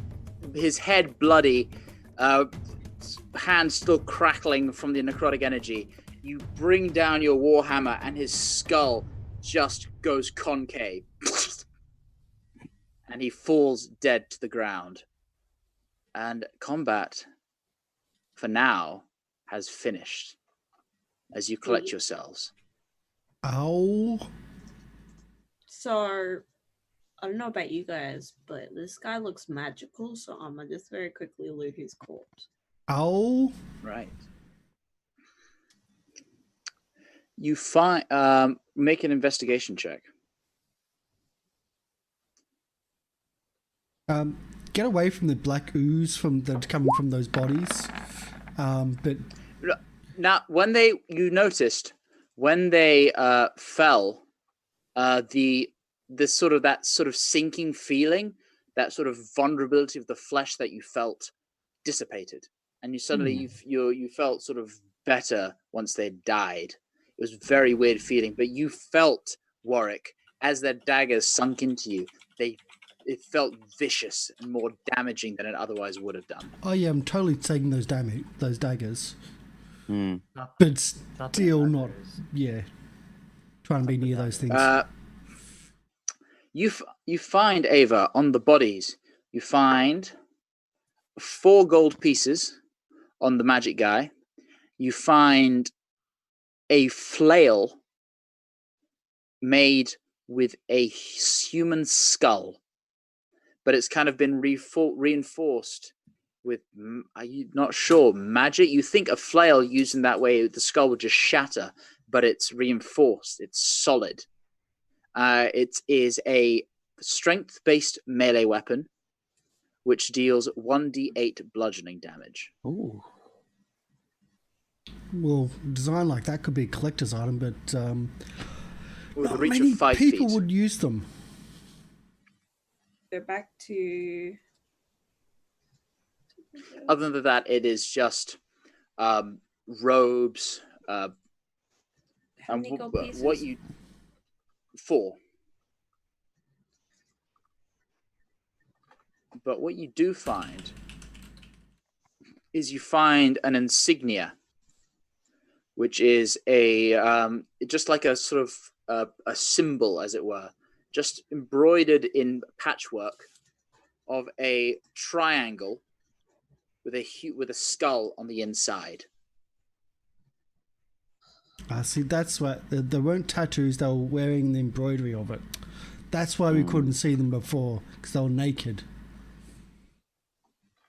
His head bloody, hand still crackling from the necrotic energy. You bring down your warhammer and his skull just goes concave. And he falls dead to the ground. And combat, for now, has finished. As you collect yourselves. Ow. So, I don't know about you guys, but this guy looks magical, so I'm gonna just very quickly loot his corpse. Ow. Right. You find make an investigation check. Get away from the black ooze that's coming from those bodies. But Now, when you noticed when they fell, that sort of sinking feeling, that sort of vulnerability of the flesh that you felt dissipated, and you suddenly you felt sort of better once they died. It was a very weird feeling, but you felt, Warwick, as their daggers sunk into you, it felt vicious and more damaging than it otherwise would have done. oh yeah, I'm totally taking those daggers. Hmm. But still not, yeah, trying to be near those things. You find, Ava, on the bodies, you find 4 gold pieces on the magic guy. You find a flail made with a human skull, but it's kind of been reinforced with, are you not sure, magic? You think a flail used in that way, the skull would just shatter, but it's reinforced. It's solid. It is a strength-based melee weapon, which deals 1d8 bludgeoning damage. Ooh. Well, design like that could be a collector's item, but With a not reach many of 5 people feet. would use them. Go back to. Other than that, it is just robes. How And many gold pieces? what you 4. But what you do find is you find an insignia, which is a just like a sort of a symbol, as it were, just embroidered in patchwork of a triangle with a skull on the inside. See, that's why they weren't tattoos, they were wearing the embroidery of it. That's why we couldn't see them before, because they were naked.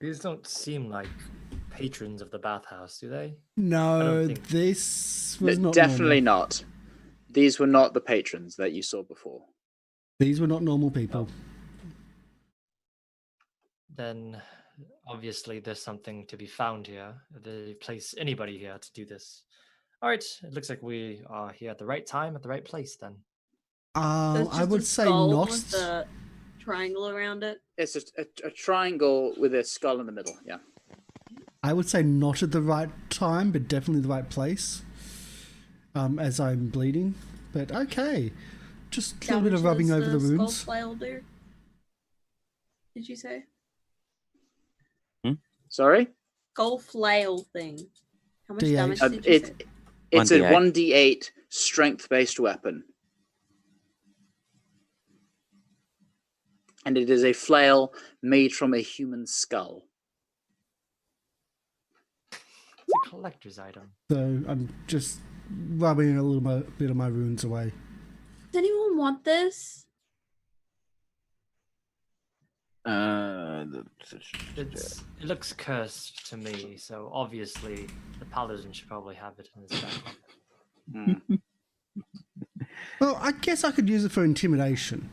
These don't seem like patrons of the bathhouse, do they? No, think- this was not Definitely normal. not. These were not the patrons that you saw before. These were not normal people. Then obviously there's something to be found here. They place anybody here to do this. All right, it looks like we are here at the right time, at the right place then. There's I just would a say skull not. with the triangle around it. It's just a triangle with a skull in the middle. Yeah. I would say not at the right time, but definitely the right place. As I'm bleeding, but okay, just a little bit of rubbing over the Skull wounds. flail do? Did you say Sorry. skull flail thing? How much D8. damage did you say? It's a 1d8. 1d8 strength-based weapon, and it is a flail made from a human skull. It's a collector's item. So I'm just rubbing a little bit of my wounds away. Does anyone want this? It looks cursed to me, so obviously the paladin should probably have it in his back pocket. Hmm. Well, I guess I could use it for intimidation.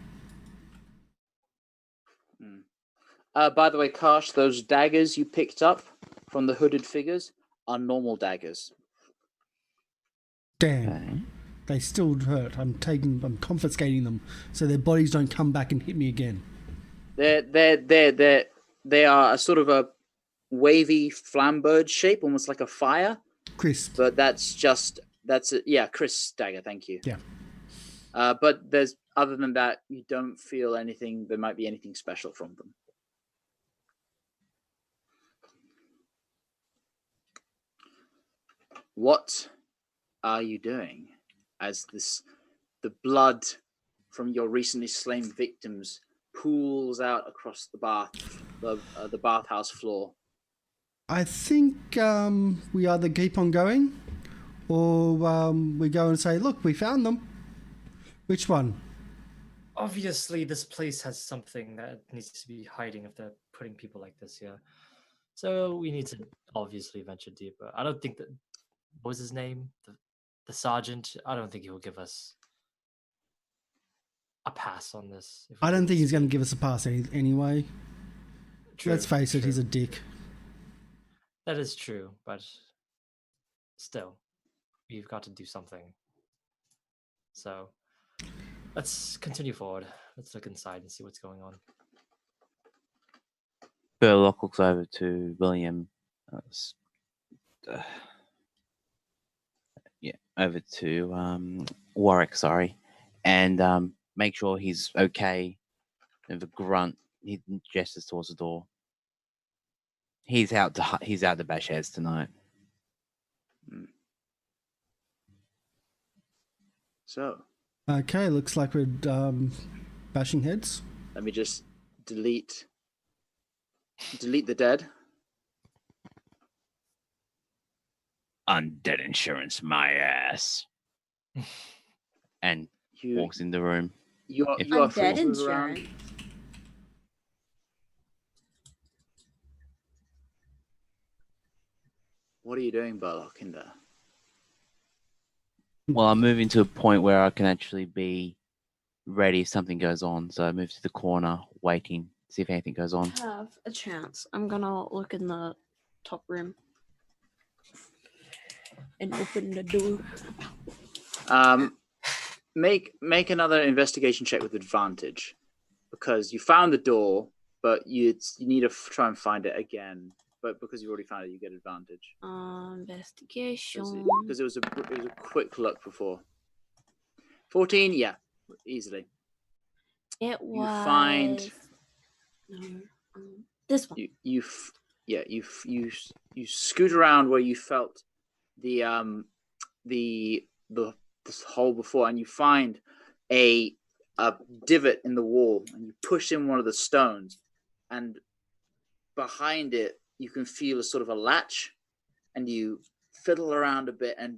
By the way, Karsh, those daggers you picked up from the hooded figures are normal daggers. Damn, Okay. they still hurt. I'm confiscating them so their bodies don't come back and hit me again. They are a sort of a wavy flamberge shape, almost like a fire. Chris. But Chris Dagger. Thank you. Yeah. But there's other than that, you don't feel anything. There might be anything special from them. What are you doing as the blood from your recently slain victims pools out across the bathhouse floor? I think we either keep on going or we go and say, look, we found them. Which one? Obviously, this place has something that needs to be hiding if they're putting people like this here. So we need to obviously venture deeper. I don't think that... What was his name? The sergeant? I don't think he will give us a pass on this. I don't think he's going to give us a pass anyway. True, Let's face it, true. he's a dick. That is true, but still, we've got to do something. So let's continue forward. Let's look inside and see what's going on. Burlock looks over to William. Over to Warwick, sorry, and make sure he's okay. And the grunt, he gestures towards the door. He's out to bash heads tonight. So. Okay, looks like we're bashing heads. Let me just delete the dead. Undead insurance, my ass. And walks in the room. You are Undead free to move around. insurance. What are you doing, Burlock, in there? Well, I'm moving to a point where I can actually be ready if something goes on. So I move to the corner, waiting, see if anything goes on. Have a chance. I'm gonna look in the top room and open the door. Make another investigation check with advantage, because you found the door, but you need to try and find it again. But because you already found it, you get advantage. Investigation. Because it was a quick look before. 14, yeah, easily. It was. You find this one. You scoot around where you felt the hole before, and you find a divot in the wall, and you push in one of the stones, and behind it you can feel a sort of a latch, and you fiddle around a bit and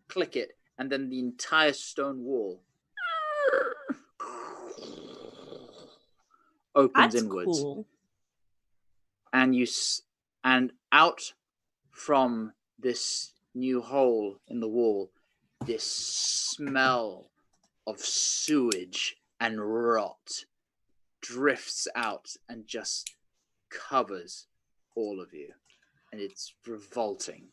click it, and then the entire stone wall opens That's inwards. cool. And out from this new hole in the wall, this smell of sewage and rot drifts out and just covers all of you, and it's revolting.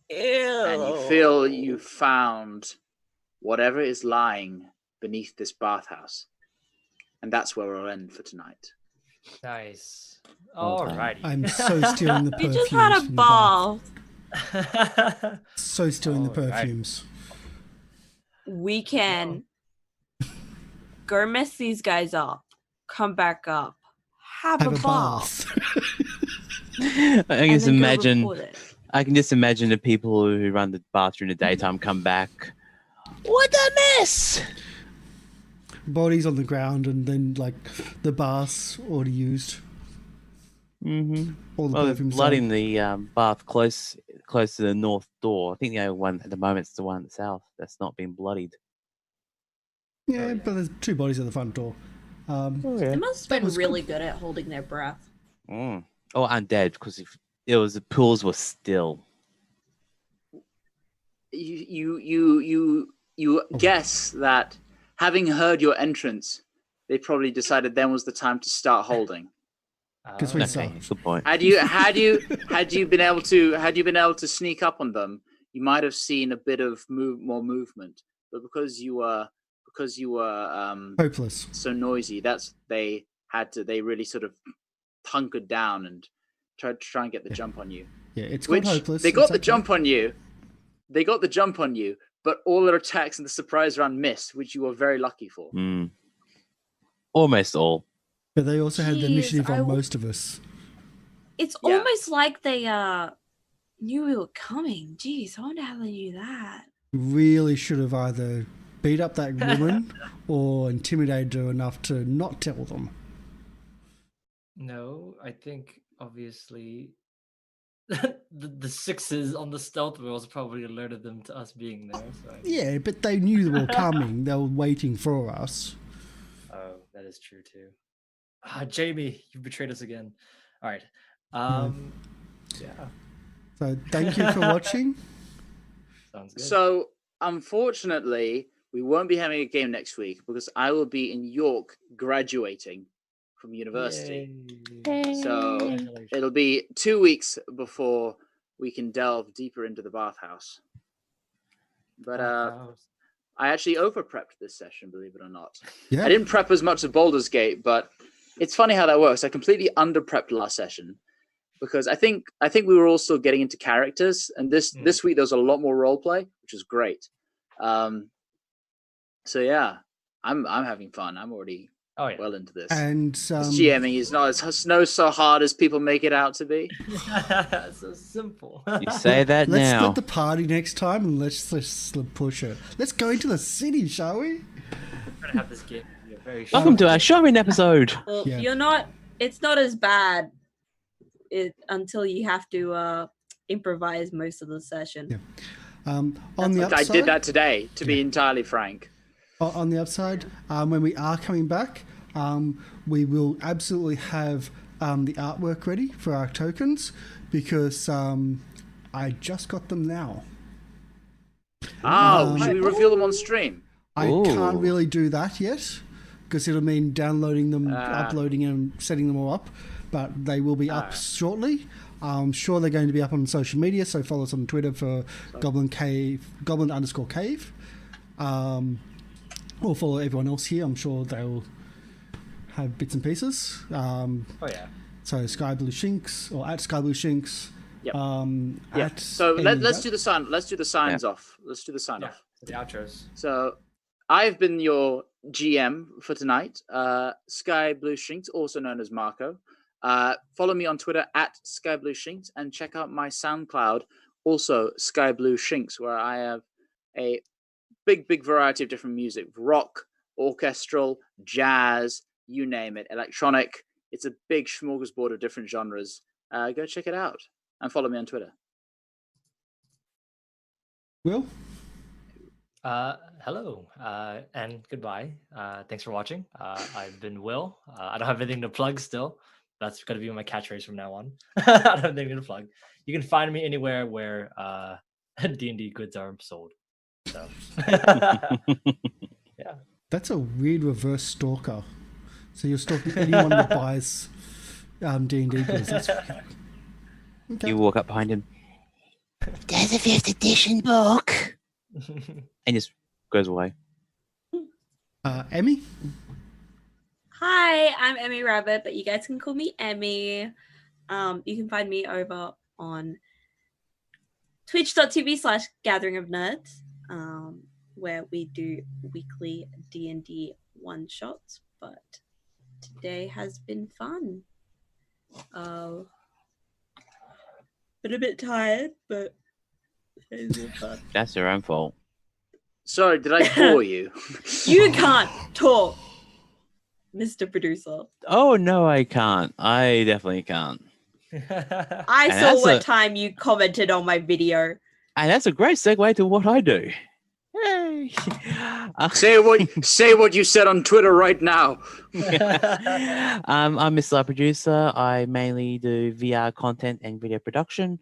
Ew. And you feel you found whatever is lying beneath this bathhouse, and that's where we'll end for tonight. Nice. Well done. Alrighty. I'm so stealing the You perfumes. just had a from the bath. bath. So stealing the Alright. perfumes. We can go mess these guys up, come back up, have Have a a bath. bath. I can and just then go imagine. report it. I can just imagine the people who run the bathroom in the daytime come back. What a mess! Bodies on the ground, and then like the baths already used. Mm-hmm. All the Well, there's perfumes. blood on. in the bath close to the north door. I think the only one at the moment is the one at the south that's not been bloodied. Yeah, but there's two bodies at the front door. They must have That been was really good at holding their breath. Mm. Oh, undead, because if it was the pools were still. You guess that having heard your entrance, they probably decided then was the time to start holding. Because we Okay, saw. good point. Had you been able to sneak up on them, you might have seen a bit of more movement. But because you were Hopeless. so noisy, they really sort of hunkered down and tried to try and get the jump on you. Yeah, it's called Which hopeless. they got It's the okay. jump on you. They got the jump on you, but all their attacks in the surprise round missed, which you were very lucky for. Mm. Almost all. But they also had the Jeez, initiative on I w- most of us. It's Yeah. almost like they knew we were coming. Jeez, I wonder how they knew that. Really should have either beat up that woman or intimidated her enough to not tell them. No, I think obviously the sixes on the stealth rolls probably alerted them to us being there. So Yeah, but they knew they were coming. They were waiting for us. oh, that is true too. Jamie, you betrayed us again. All right. Yeah, So thank you for watching. sounds good. So, unfortunately, we won't be having a game next week because I will be in York graduating from university. So Congratulations. it'll be 2 weeks before we can delve deeper into the bathhouse. But Bathhouse. I actually over-prepped this session, believe it or not. Yeah. I didn't prep as much as Baldur's Gate, but it's funny how that works. I completely under-prepped last session because I think we were all still getting into characters, and this week there was a lot more role play, which is great. So yeah, I'm having fun. I'm already Oh yeah. well into this. And This GMing is not so hard as people make it out to be. So simple. You say that let's now. split the party next time and let's push it. Let's go into the city, shall we? We're gonna have this game be a very Welcome short to our showing episode. Well, Yeah. it's not as bad until you have to improvise most of the session. Yeah. On the upside, I did that today, to be entirely frank. On the upside, when we are coming back, we will absolutely have the artwork ready for our tokens because I just got them now. Oh, should we reveal them on stream? I Ooh. can't really do that yet because it'll mean downloading them, Ah. uploading and setting them all up, but they will be up shortly. I'm sure they're going to be up on social media, so follow us on Twitter for Goblin_Cave. Or follow everyone else here. I'm sure they'll have bits and pieces. Oh yeah. So Sky Blue Shinks or at Sky Blue Shinks. Yep. Yeah. Yeah. So let's do the sign. Let's do the signs off. Let's do the sign Yeah. off. The outros. So I've been your GM for tonight. Sky Blue Shinks, also known as Marco. Follow me on Twitter at Sky Blue Shinks and check out my SoundCloud, also Sky Blue Shinks, where I have a big variety of different music: rock, orchestral, jazz, you name it, electronic. It's a big smorgasbord of different genres. Go check it out and follow me on Twitter. Will? Hello and goodbye. Thanks for watching. I've been Will. I don't have anything to plug still. That's going to be my catchphrase from now on. I don't have anything to plug. You can find me anywhere where D&D goods are sold. So, yeah. That's a weird reverse stalker. So you're stalking anyone that buys D&D goods. That's weird. Okay. You walk up behind him. There's a 5th edition book. And just goes away. Emmy? Hi, I'm Emmy Rabbit, but you guys can call me Emmy. You can find me over on twitch.tv/Gathering of Nerds, where we do weekly D&D one-shots, but today has been fun. Been a bit tired, but it's been fun. That's your own fault. Sorry, did I bore you? You can't talk, Mr. Producer. Oh, no, I can't. I definitely can't. I And saw that's what a- time you commented on my video. And that's a great segue to what I do. Hey. Say what you said on Twitter right now. I'm Mr. Producer. I mainly do VR content and video production.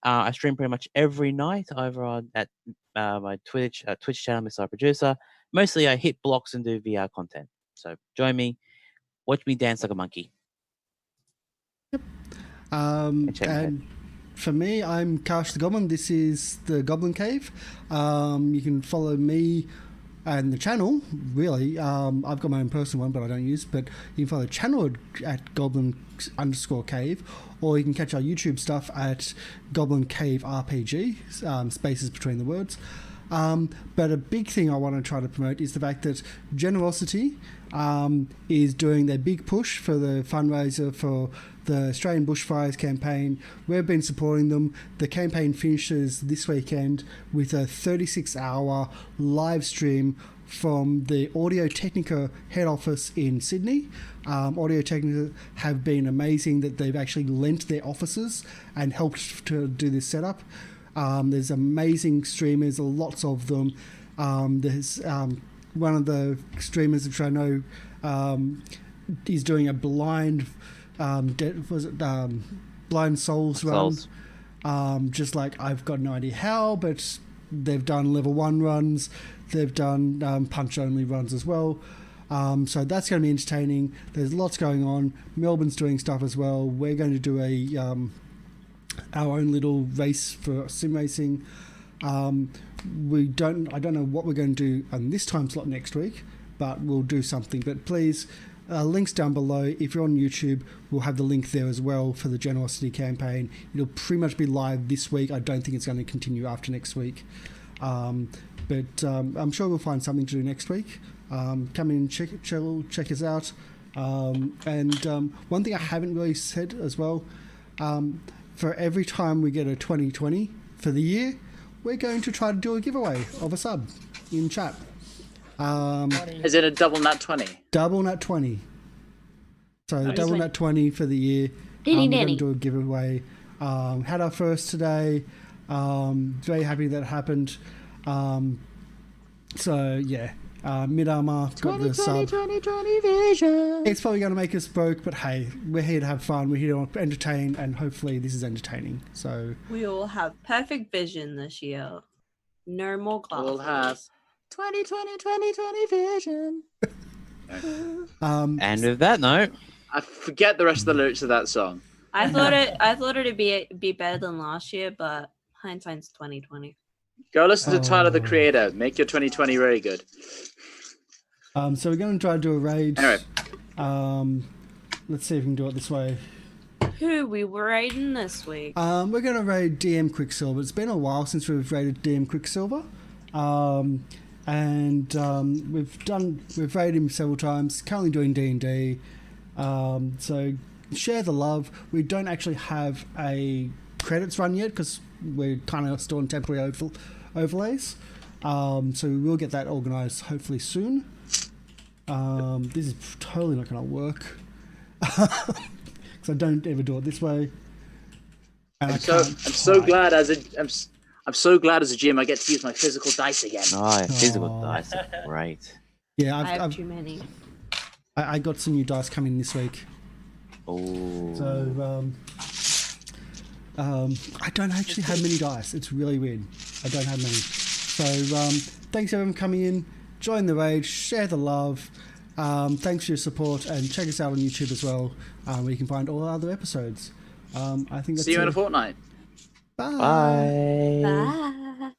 I stream pretty much every night over on at my Twitch channel, Mr. Producer. Mostly I hit blocks and do VR content. So join me, watch me dance like a monkey. check my head. And for me, I'm Karsh the Goblin. This is the Goblin Cave. You can follow me And the channel, really, I've got my own personal one, but I don't use. But you can follow the channel at Goblin_Cave, or you can catch our YouTube stuff at Goblin Cave RPG, spaces between the words. But a big thing I want to try to promote is the fact that Generosity is doing their big push for the fundraiser for the Australian Bushfires campaign. We've been supporting them. The campaign finishes this weekend with a 36-hour live stream from the Audio Technica head office in Sydney. Audio Technica have been amazing that they've actually lent their offices and helped to do this setup. There's amazing streamers, lots of them. There's one of the streamers which I know is doing a blind Blind Souls run. Just like, I've got no idea how, but they've done level 1 runs. They've done punch only runs as well. So that's going to be entertaining. There's lots going on. Melbourne's doing stuff as well. We're going to do our own little race for sim racing. I don't know what we're going to do on this time slot next week, but we'll do something. But please, links down below. If you're on YouTube, we'll have the link there as well for the Generosity campaign. It'll pretty much be live this week. I don't think it's going to continue after next week. But I'm sure we'll find something to do next week. Come in and check us out. And one thing I haven't really said as well, for every time we get a 2020 for the year, we're going to try to do a giveaway of a sub in chat. Is it a double nat 20? Double nat 20. So the double nat 20 for the year. We're going to do a giveaway. Had our first today. Very happy that happened. So yeah, Mid-Armour got the sub. 20 vision. It's probably going to make us broke, but hey, we're here to have fun. We're here to entertain, and hopefully this is entertaining. So We will have perfect vision this year. No more glasses. We'll have 20 vision. um, And with that note, I forget the rest of the lyrics of that song. I thought it'd be better than last year, but hindsight's 2020. Go listen to Tyler the Creator. Make your 2020 very good. so we're going to try to do a raid. Anyway. Let's see if we can do it this way. Who we were raiding this week? We're going to raid DM Quicksilver. It's been a while since we've raided DM Quicksilver. We've raided him several times. Currently doing D&D. So share the love. We don't actually have a credits run yet because we're kind of still on temporary overlays. So we will get that organised hopefully soon. This is totally not going to work because I don't ever do it this way. And I'm so glad as a GM I get to use my physical dice again. oh, physical dice, are great. Yeah, I have I've too many. I got some new dice coming this week. Oh, So I don't actually have many dice. It's really weird. I don't have many. So thanks everyone for coming in. Join the raid. Share the love. Thanks for your support, and check us out on YouTube as well, where you can find all our other episodes. I think that's See you in it. a fortnight. Bye. bye. Bye.